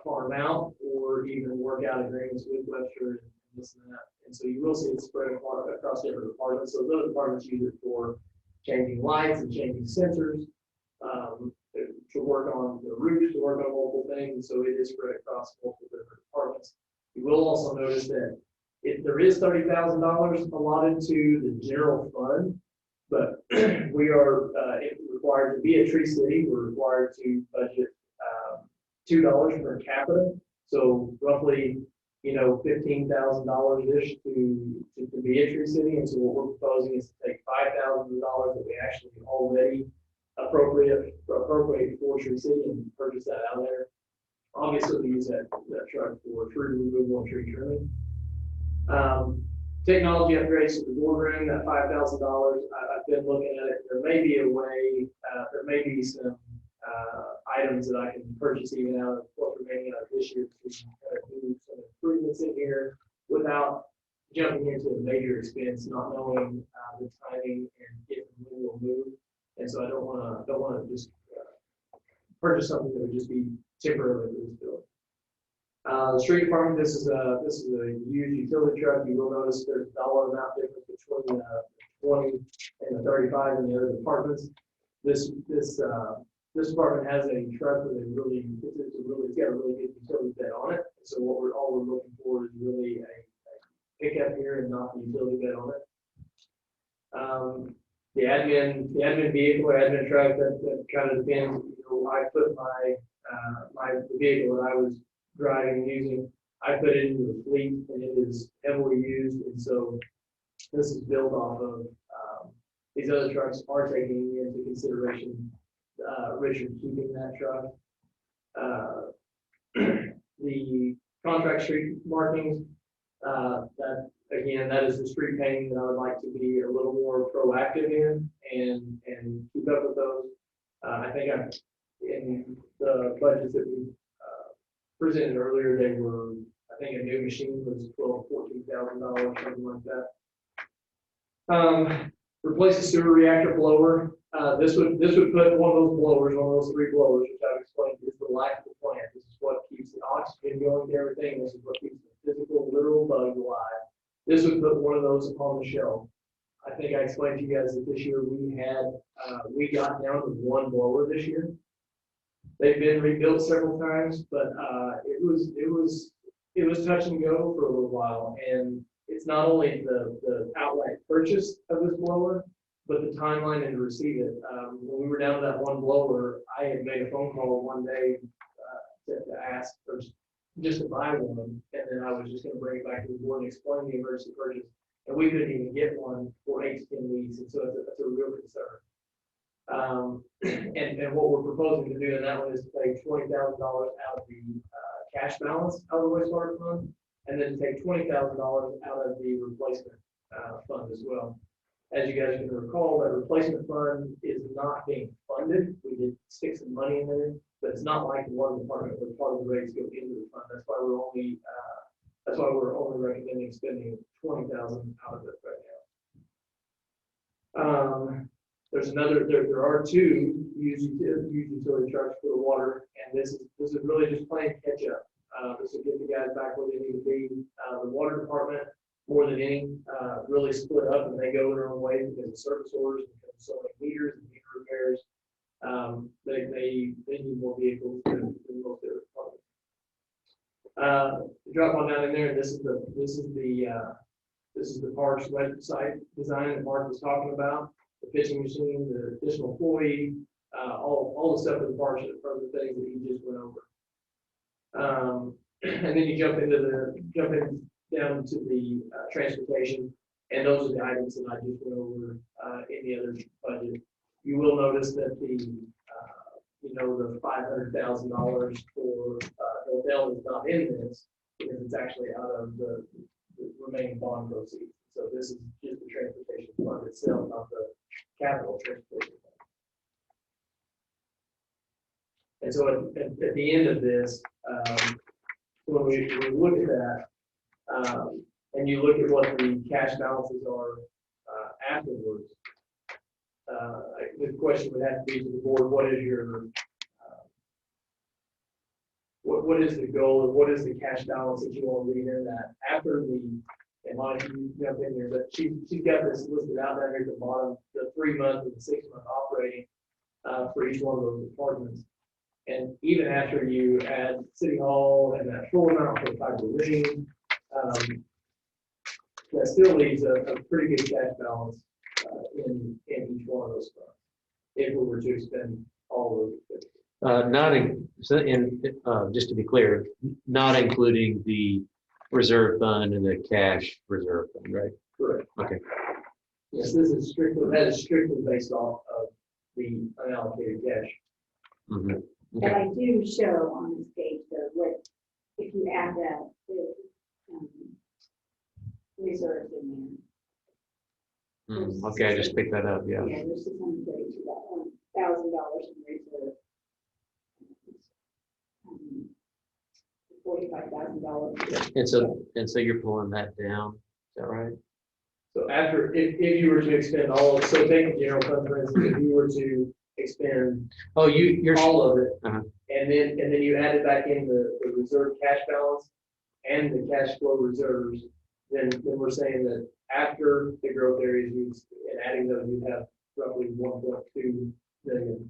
farm out or even work out agreements with Webster and this and that. And so you will see it spread across different departments. So those departments use it for changing lights and changing sensors, to work on the roofs, to work on multiple things. So it is spread across multiple different departments. You will also notice that there is $30,000 allotted to the general fund, but we are required to be a tree city. We're required to budget $2 per capita. So roughly, $15,000-ish to be a tree city. And so what we're proposing is to take $5,000 that we actually already appropriate for tree city and purchase that out there. Obviously, we use that truck for tree removal and tree trimming. Technology upgrades to the boardroom, that $5,000. I've been looking at it. There may be a way, there may be some items that I can purchase even out of what's remaining out of this year to do some improvements in here without jumping into a major expense, not knowing the timing and if and when we'll move. And so I don't want to just purchase something that would just be temporarily for this building. The street department, this is a used utility truck. You will notice there's a dollar amount difference between the 20 and the 35 in the other departments. This department has a truck with it's got a really good utility bed on it. So all we're looking for is really a pickup here and not the utility bed on it. The admin vehicle or admin truck, that kind of depends. I put the vehicle that I was driving and using, I put it into the fleet, and it is heavily used. And so this is built off of these other trucks are taking into consideration Richard keeping that truck. The contract street markings, that is the street painting that I would like to be a little more proactive in and keep up with those. I think in the budgets that we presented earlier, I think a new machine was $14,000, something like that. Replace the sewer reactor blower. This would put one of those three blowers, which I've explained is the life of the plant. This is what keeps the oxygen going to everything. This is what keeps the physical, literal bugs alive. This would put one of those on the shelf. I think I explained to you guys that this year we got down to one blower this year. They've been rebuilt several times, but it was touch and go for a little while. And it's not only the outright purchase of this blower, but the timeline and to receive it. When we were down to that one blower, I had made a phone call one day to ask for just to buy one, and then I was just going to bring it back to the board and explain the emergency purchase. And we couldn't even get one for 8 to 10 weeks, and so that's a real concern. And what we're proposing to do in that one is to take $20,000 out of the cash balance out of the wastewater fund, and then take $20,000 out of the replacement fund as well. As you guys can recall, that replacement fund is not being funded. We did stick some money in there, but it's not like the water department where part of the rates go into the fund. That's why we're only recommending spending $20,000 out of it right now. There's another, there are two used utility trucks for the water, and this is really just playing catch up. This will get the guys back where they need to be. The water department, more than any, really split up and they go their own way because of service orders, because of so many meters and meter repairs. They need more vehicles than most other departments. Drop on down in there. This is the parks website design that Mark was talking about. The pitching machine, the additional employee, all the stuff with the parks are the things that he just went over. And then you jump in down to the transportation, and those are the items that I just went over in the other budget. You will notice that the $500,000 for hotel is not in this because it's actually out of the remaining bond proceeds. So this is just the transportation fund itself, not the capital transportation fund. And so at the end of this, when we look at that, and you look at what the cash balances are afterwards, the question would have to be to the board: what is your what is the goal, or what is the cash balance that you want to leave in that after the? And Monica, you jump in here, but she's got this listed out there at the bottom: the 3-month and the 6-month operating for each one of those departments. And even after you add City Hall and that full amount for fiber ring, that still leaves a pretty good cash balance in each one of those funds if we were to expend all of those. Just to be clear, not including the reserve fund and the cash reserve fund, right? Correct. Okay. Yes, that is strictly based off of the unallocated cash. Mm-hmm. But I do show on this page what, if you add that, the reserves in there. Okay, I just picked that up, yeah. Yeah, there's $632,000 in reserve. $45,000. And so you're pulling that down, is that right? So after, if you were to expend all of, so take the general fund, for instance, if you were to expend you're all of it, uh-huh. and then you added back in the reserve cash balance and the cash flow reserves, then we're saying that after the growth areas and adding those, you have roughly 1.2 million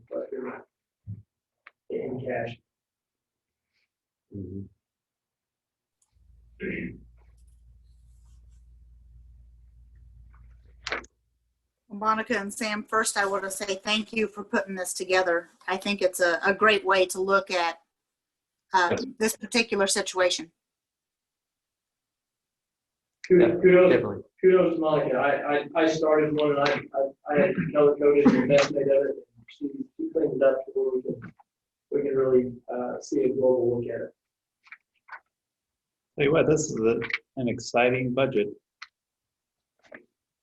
in cash. Mm-hmm. Monica and Sam, first I want to say thank you for putting this together. I think it's a great way to look at this particular situation. Kudos to Monica. I started one, and I had color coded and best made of it. She cleaned it up to where we can really see a global look at it. Tell you what, this is an exciting budget.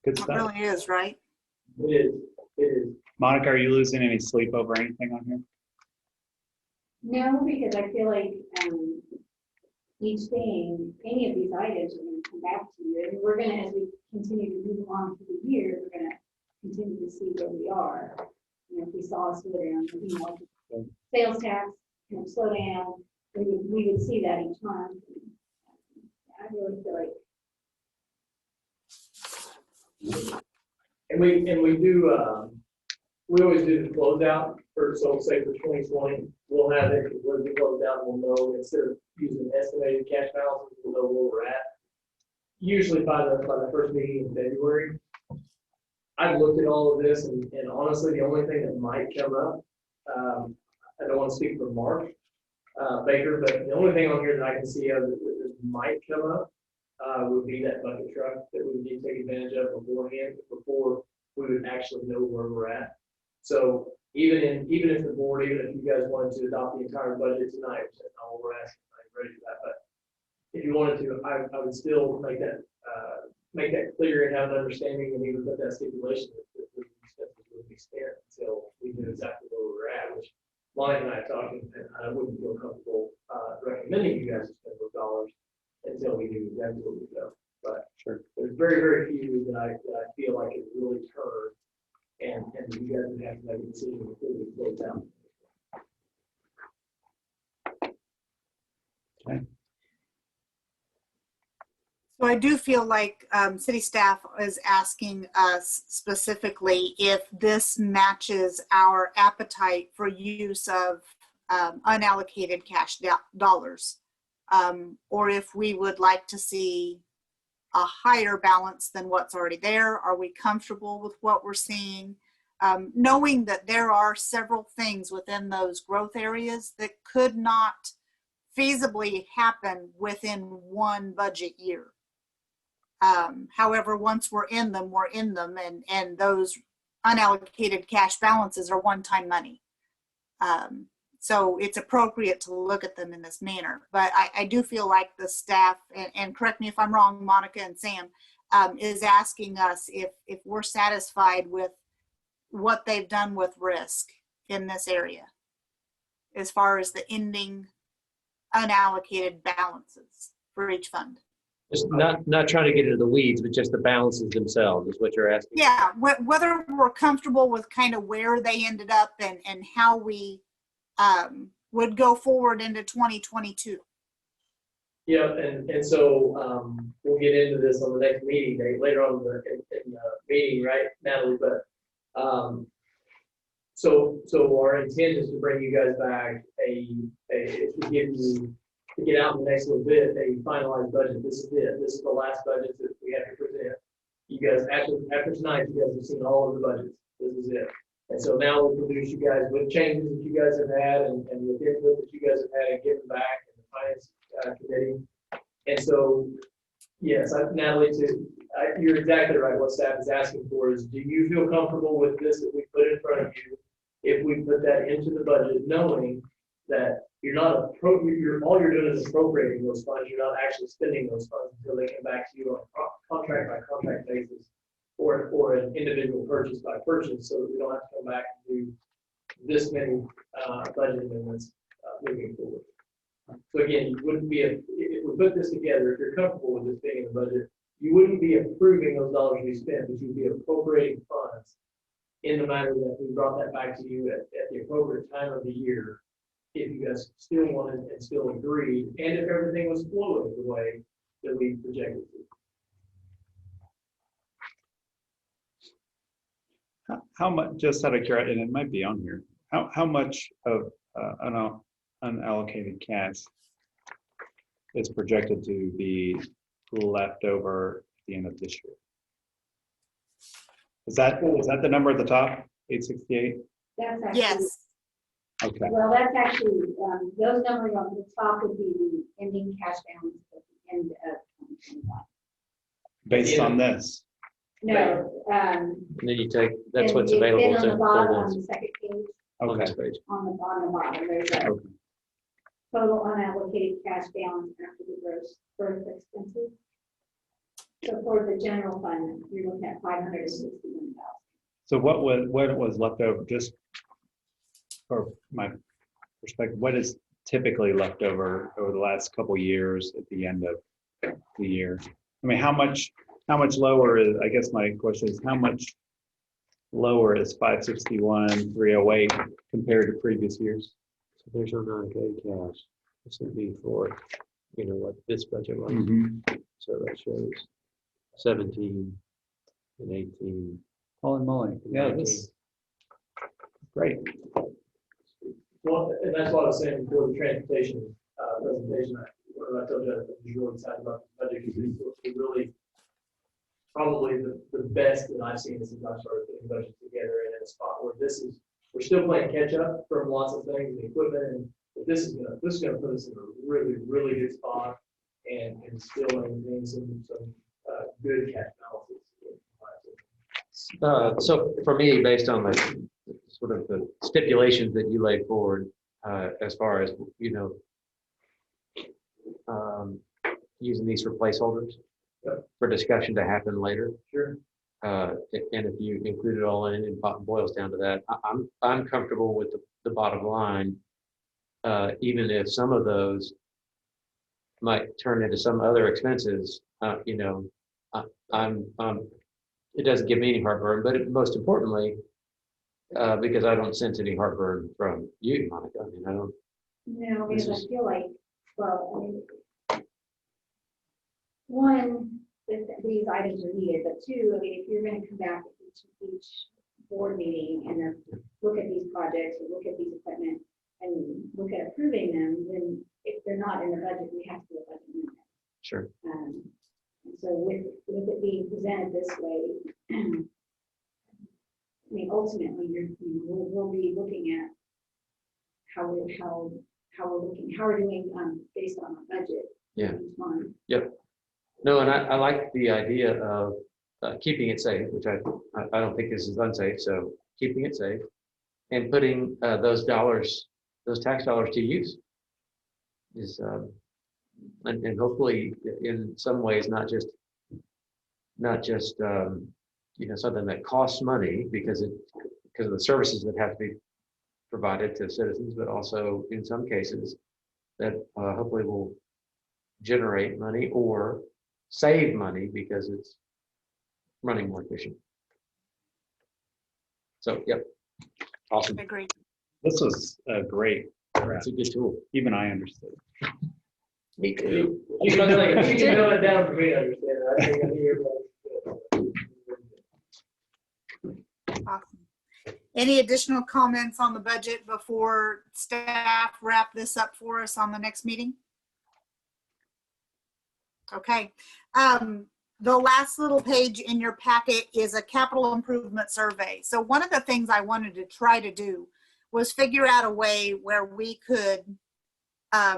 Good stuff. It really is, right? It is. Monica, are you losing any sleep over anything on here? No, because I feel like each thing, any of these items are going to come back to you. And we're going to, as we continue to move along through the year, we're going to continue to see where we are. You know, if we saw a slowdown, sales tax, slow down, we would see that each month. I really feel like. And we do, we always do the closeout for, so say for 2020, we'll have it, we'll be closed out, and we'll know, instead of using estimated cash balances, we'll know where we're at. Usually by the first meeting in February. I've looked at all of this, and honestly, the only thing that might come up, I don't want to speak for Mark Baker, but the only thing on here that I can see of that might come up would be that bucket truck that we need to take advantage of beforehand, before we would actually know where we're at. So even if the board, even if you guys wanted to adopt the entire budget tonight, which is not what we're asking, I'm ready for that, but if you wanted to, I would still make that clear and have an understanding, and even put that stipulation that the expenses would be spent until we knew exactly where we were at, which Lonnie and I are talking, and I wouldn't feel comfortable recommending you guys to spend those dollars until we knew exactly where we go. But sure, there's very, very few that I feel like it really turned and you guys would have to make a decision before we close out. So I do feel like city staff is asking us specifically if this matches our appetite for use of unallocated cash dollars, or if we would like to see a higher balance than what's already there. Are we comfortable with what we're seeing? Knowing that there are several things within those growth areas that could not feasibly happen within one budget year. However, once we're in them, and those unallocated cash balances are one-time money. So it's appropriate to look at them in this manner. But I do feel like the staff, and correct me if I'm wrong, Monica and Sam, is asking us if we're satisfied with what they've done with risk in this area, as far as the ending unallocated balances for each fund. Just not trying to get into the weeds, but just the balances themselves is what you're asking. Yeah, whether we're comfortable with kind of where they ended up and how we would go forward into 2022. Yeah, and so we'll get into this on the next meeting day, later on in the meeting, right, Natalie? But so our intent is to bring you guys back to give you, to get out in the next little bit, a finalized budget. This is it. This is the last budget that we have to present. You guys, after tonight, you guys have seen all of the budgets. This is it. And so now we'll produce you guys with changes that you guys have had and the input that you guys have had and getting back in the finance committee. And so, yes, Natalie, you're exactly right. What staff is asking for is, do you feel comfortable with this that we put in front of you? If we put that into the budget, knowing that you're not all you're doing is appropriating those funds. You're not actually spending those funds until they come back to you on a contract by contract basis, or an individual purchase by purchase, so that we don't have to come back and do this many budget amendments moving forward. So again, you wouldn't be if we put this together. If you're comfortable with this being in the budget, you wouldn't be approving those dollars we spent, but you'd be appropriating funds in the manner that we brought that back to you at the appropriate time of the year, if you guys still wanted and still agreed, and if everything was flowing the way that we projected to. How much, just out of curiosity, and it might be on here, how much of unallocated cash is projected to be left over at the end of this year? Is that the number at the top, 868? That's actually, Yes. Okay. well, that's actually, those numbers on the top would be the ending cash balance at the end of 2021. Based on this? No. And then you take, that's what's and available then to on the bottom, on hold the second page, on this page. on the bottom, there's a Okay. total unallocated cash balance after the gross birth expenses. So for the general fund, you're looking at $561,000. So what was left over, just for my perspective, what is typically left over the last couple of years at the end of the year? I mean, how much lower is, I guess my question is, how much lower is 561, 308 compared to previous years? So there's your non-paid cash. This would be for, what this budget was. So that shows 17 and 18. Holy moly. Yeah, this great. Well, and that's what I was saying before the transportation presentation. I told you I was really excited about the budget, because it's really probably the best that I've seen since I started putting budgets together, and in a spot where we're still playing catch up from lots of things and equipment, but this is gonna put us in a really, really good spot and still maintain some good cash balances. So for me, based on the sort of the stipulations that you laid forward, as far as, using these for placeholders for discussion to happen later. Sure. And if you include it all in and boils down to that, I'm comfortable with the bottom line, even if some of those might turn into some other expenses. It doesn't give me any heartburn, but most importantly, Because I don't sense any heartburn from you, Monica. I mean, I don't. No, This because is- I feel like, well, I mean, one, these items are needed, but two, I mean, if you're gonna come back at each board meeting and then look at these projects, or look at these equipment, and look at approving them, then if they're not in the budget, we have to do a budget amendment. Sure. And so with it being presented this way, I mean, ultimately, we'll be looking at how we're doing based on our budget. Yeah. Each month. Yep. No, and I like the idea of keeping it safe, which I don't think this is unsafe. So keeping it safe and putting those tax dollars to use is, and hopefully in some ways, not just something that costs money because of the services that have to be provided to citizens, but also in some cases that hopefully will generate money or save money because it's running more efficient. So, yep, awesome. I agree. This was a great. It's a good tool. Even I understood. Me too. You can know it down for me to understand. I think I'm here. Awesome. Any additional comments on the budget before staff wrap this up for us on the next meeting? Okay. The last little page in your packet is a capital improvement survey. So one of the things I wanted to try to do was figure out a way where we could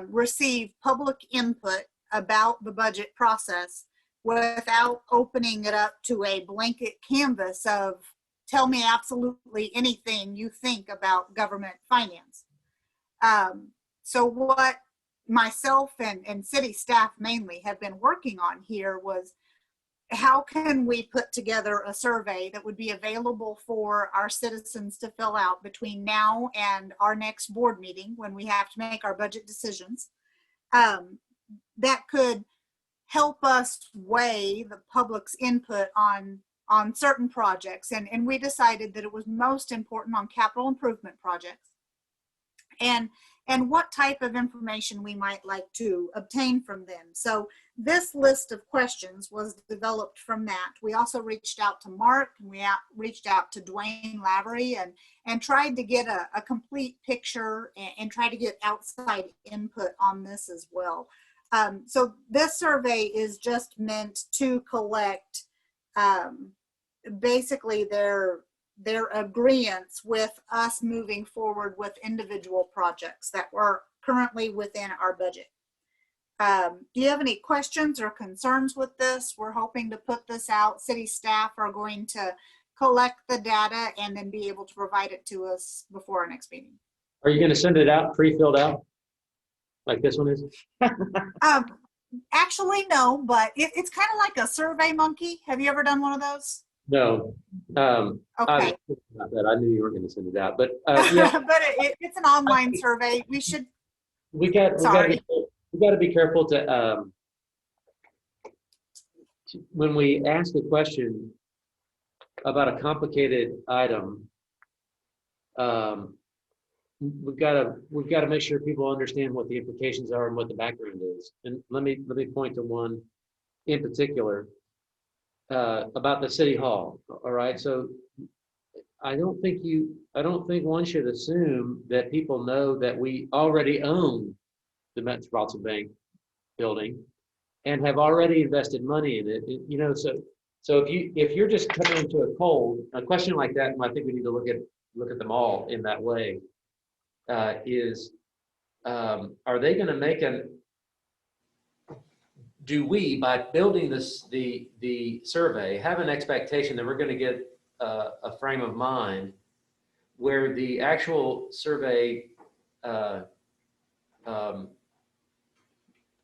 receive public input about the budget process without opening it up to a blanket canvas of tell me absolutely anything you think about government finance. So what myself and city staff mainly have been working on here was how can we put together a survey that would be available for our citizens to fill out between now and our next board meeting when we have to make our budget decisions, that could help us weigh the public's input on certain projects. And we decided that it was most important on capital improvement projects and what type of information we might like to obtain from them. So this list of questions was developed from that. We also reached out to Mark, and we reached out to Dwayne Lavery and tried to get a complete picture and try to get outside input on this as well. So this survey is just meant to collect basically their agreements with us moving forward with individual projects that were currently within our budget. Do you have any questions or concerns with this? We're hoping to put this out. City staff are going to collect the data and then be able to provide it to us before our next meeting. Are you going to send it out pre-filled out like this one is? Actually, no, but it's kind of like a Survey Monkey. Have you ever done one of those? No. Okay. I knew you weren't going to send it out, but yeah. But it's an online survey. We got to be careful to when we ask a question about a complicated item. We've got to make sure people understand what the implications are and what the background is. And let me point to one in particular about the city hall. All right, so I don't think one should assume that people know that we already own the Metropolitan Bank building and have already invested money in it. You know, so if you're just coming into a question like that, and I think we need to look at them all in that way. Are they going to make do we, by building the survey, have an expectation that we're going to get a frame of mind where the actual survey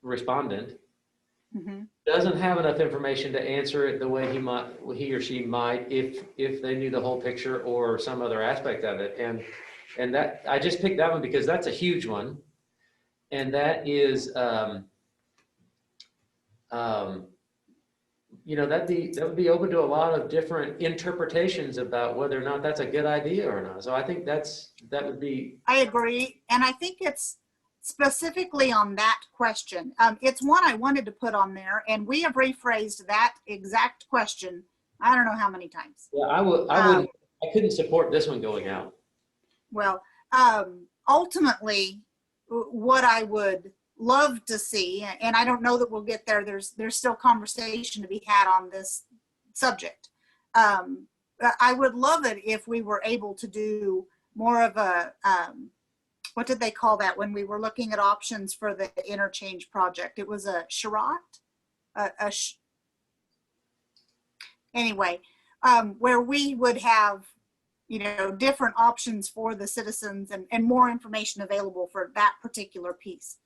respondent doesn't have enough information to answer it the way he or she might if they knew the whole picture or some other aspect of it? And that I just picked that one because that's a huge one, and that is that would be open to a lot of different interpretations about whether or not that's a good idea or not. So I think that would be. I agree. And I think it's specifically on that question. It's one I wanted to put on there, and we have rephrased that exact question. I don't know how many times. Yeah, I couldn't support this one going out. Well, ultimately, what I would love to see, and I don't know that we'll get there, there's still conversation to be had on this subject. I would love it if we were able to do more of a, what did they call that when we were looking at options for the interchange project? It was a charrette? Anyway, where we would have, different options for the citizens and more information available for that particular piece.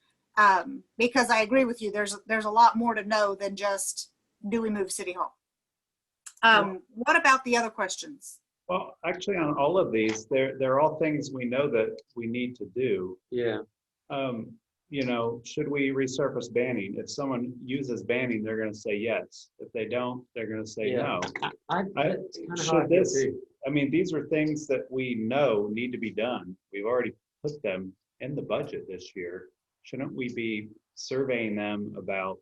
Because I agree with you, there's a lot more to know than just, do we move City Hall? What about the other questions? Well, actually, on all of these, they're all things we know that we need to do. Yeah. Should we resurface Banning? If someone uses Banning, they're going to say yes. If they don't, they're going to say no. These are things that we know need to be done. We've already put them in the budget this year. Shouldn't we be surveying them about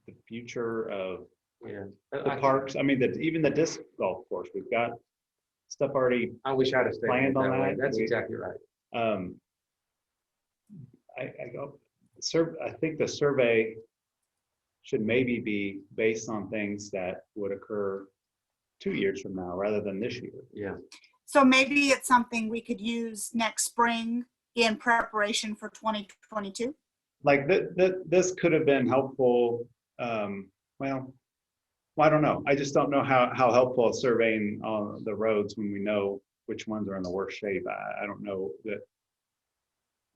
the future of the parks? Even the disc golf course, we've got stuff already. I wish I'd have planned on that. that. That's exactly right. I think the survey should maybe be based on things that would occur 2 years from now rather than this year. Yeah. So maybe it's something we could use next spring in preparation for 2022? Like this could have been helpful. I don't know. I just don't know how helpful surveying on the roads when we know which ones are in the worst shape. I don't know that.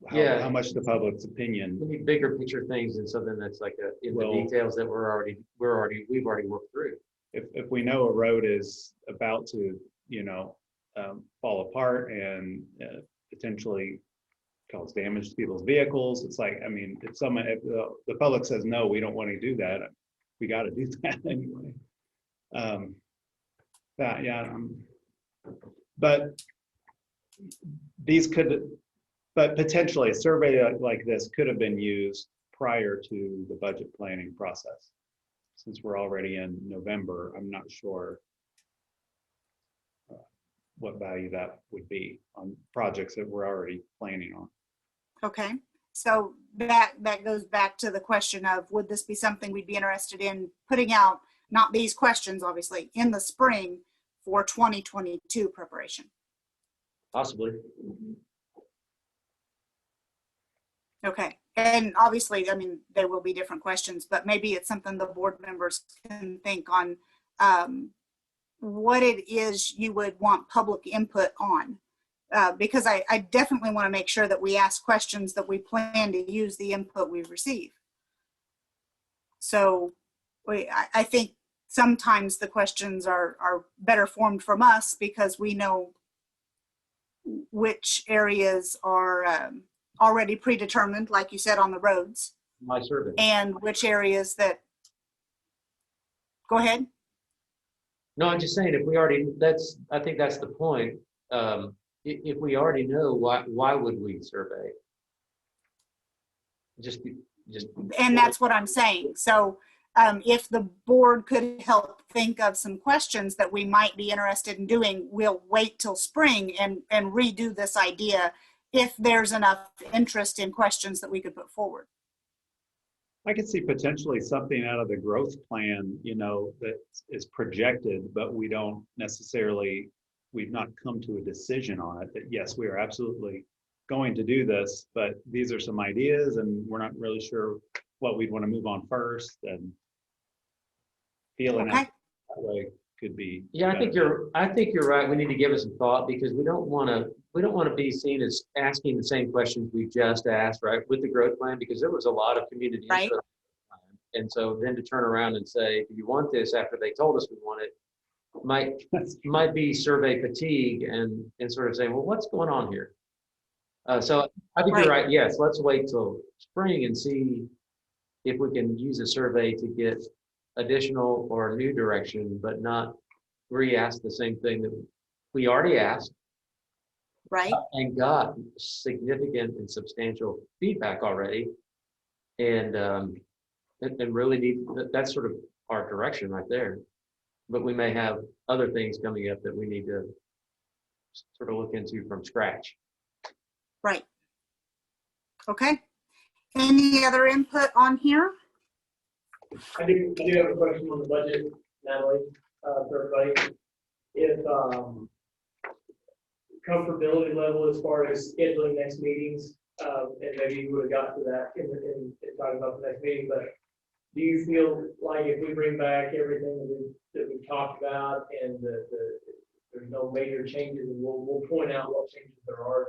How much the public's opinion. We need bigger picture things than something that's like in the details that we've already worked through. If we know a road is about to, fall apart and potentially cause damage to people's vehicles, it's like, if the public says, no, we don't want to do that, we got to do that anyway. But potentially a survey like this could have been used prior to the budget planning process. Since we're already in November, I'm not sure what value that would be on projects that we're already planning on. Okay, so that goes back to the question of, would this be something we'd be interested in putting out, not these questions, obviously, in the spring for 2022 preparation? Possibly. Okay, and obviously, there will be different questions, but maybe it's something the board members can think on, what it is you would want public input on. Because I definitely want to make sure that we ask questions that we plan to use the input we receive. So I think sometimes the questions are better formed from us because we know which areas are already predetermined, like you said, on the roads. My survey. And which areas that, go ahead. No, I'm just saying, I think that's the point. If we already know, why would we survey? And that's what I'm saying. So if the board could help think of some questions that we might be interested in doing, we'll wait till spring and redo this idea if there's enough interest in questions that we could put forward. I could see potentially something out of the growth plan, that is projected, but we've not come to a decision on it that yes, we are absolutely going to do this, but these are some ideas and we're not really sure what we'd want to move on first, and feeling out that way could be. Yeah, I think you're right. We need to give it some thought because we don't want to be seen as asking the same questions we just asked, right, with the growth plan, because there was a lot of community input. And so then to turn around and say, do you want this after they told us we want it, might be survey fatigue and sort of saying, well, what's going on here? So I think you're right. Yes, let's wait till spring and see if we can use a survey to get additional or new direction, but not re-ask the same thing that we already asked Right? and got significant and substantial feedback already. And really need, that's sort of our direction right there. But we may have other things coming up that we need to sort of look into from scratch. Right. Okay. Any other input on here? I do have a question on the budget, Natalie, for everybody. If comfortability level as far as scheduling next meetings, and maybe you would have got to that in talking about the next meeting, but do you feel like if we bring back everything that we talked about and there's no major changes, and we'll point out what changes there are,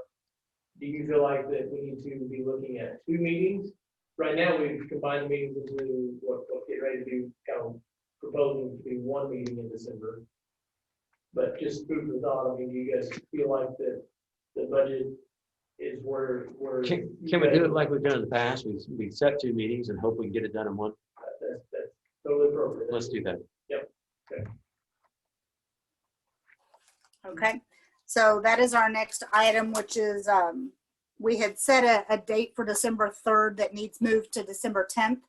do you feel like that we need to be looking at 2 meetings? Right now, we've combined the meetings into what get ready to do, kind of proposing to be 1 meeting in December. But just food for thought, I mean, do you guys feel like that the budget is where Can we do it like we've done in the past? We set 2 meetings and hope we can get it done in 1. That's totally appropriate. Let's do that. Yep. Okay. Okay. So that is our next item, which is we had set a date for December 3rd that needs moved to December 10th.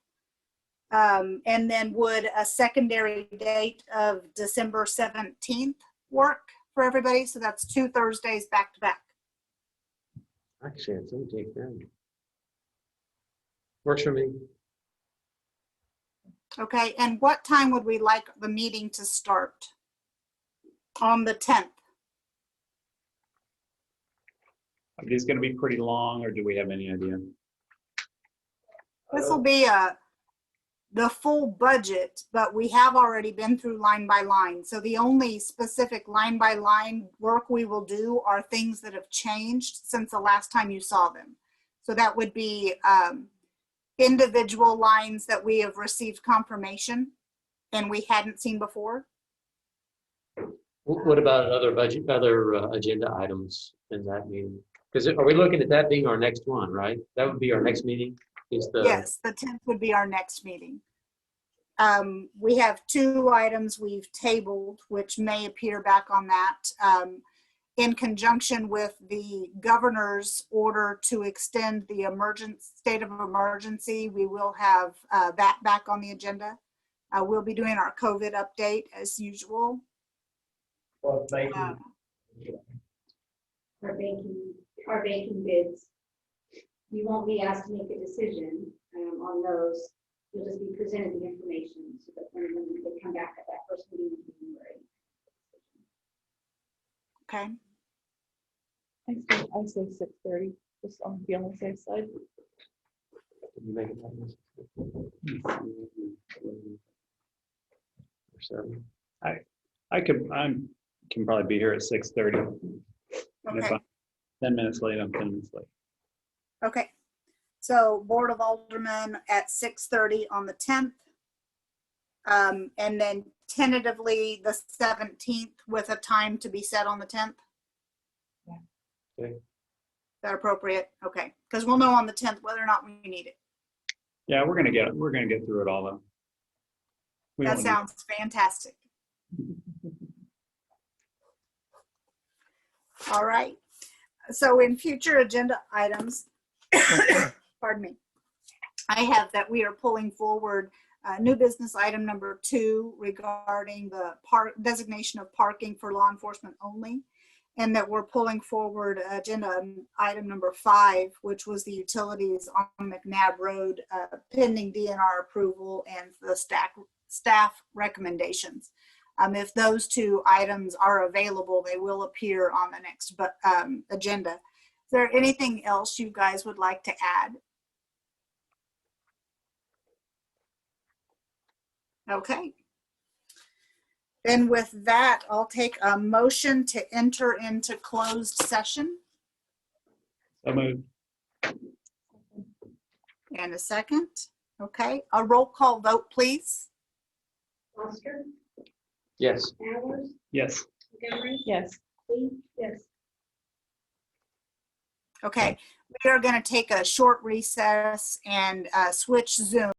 And then would a secondary date of December 17th work for everybody? So that's 2 Thursdays back to back. Actually, it's going to take that. Works for me. Okay. And what time would we like the meeting to start? On the 10th. Are these going to be pretty long, or do we have any idea? This will be the full budget, but we have already been through line by line. So the only specific line by line work we will do are things that have changed since the last time you saw them. So that would be individual lines that we have received confirmation and we hadn't seen before. What about other agenda items in that meeting? Because are we looking at that being our next one, right? That would be our next meeting? Yes, the 10th would be our next meeting. We have 2 items we've tabled, which may appear back on that. In conjunction with the governor's order to extend the state of emergency, we will have that back on the agenda. We'll be doing our COVID update as usual. Well, thank you. Our banking bids, you won't be asked to make a decision on those. You'll just be presented the information so that when they come back at that first meeting in January. Okay. I say 6:30, just on the only safe side. Can you make it happen? Or 7? I can probably be here at 6:30. And if Okay. I'm 10 minutes late, I'm 10 minutes late. Okay. So Board of Aldermen at 6:30 on the 10th. And then tentatively the 17th with a time to be set on the 10th. Yeah. Okay. Is that appropriate? Okay. Because we'll know on the 10th whether or not we need it. Yeah, we're gonna get through it all though. That sounds fantastic. All right. So in future agenda items, pardon me, I have that we are pulling forward new business item number 2 regarding the designation of parking for law enforcement only, and that we're pulling forward agenda item number 5, which was the utilities on McNabb Road, pending DNR approval and the staff recommendations. If those 2 items are available, they will appear on the next agenda. Is there anything else you guys would like to add? Okay. Then with that, I'll take a motion to enter into closed session. So moved. And a second. Okay, a roll call vote, please. Oscar, Yes. Bowers, Yes. Montgomery, Yes. Lee, yes. Okay, we are going to take a short recess and switch Zoom.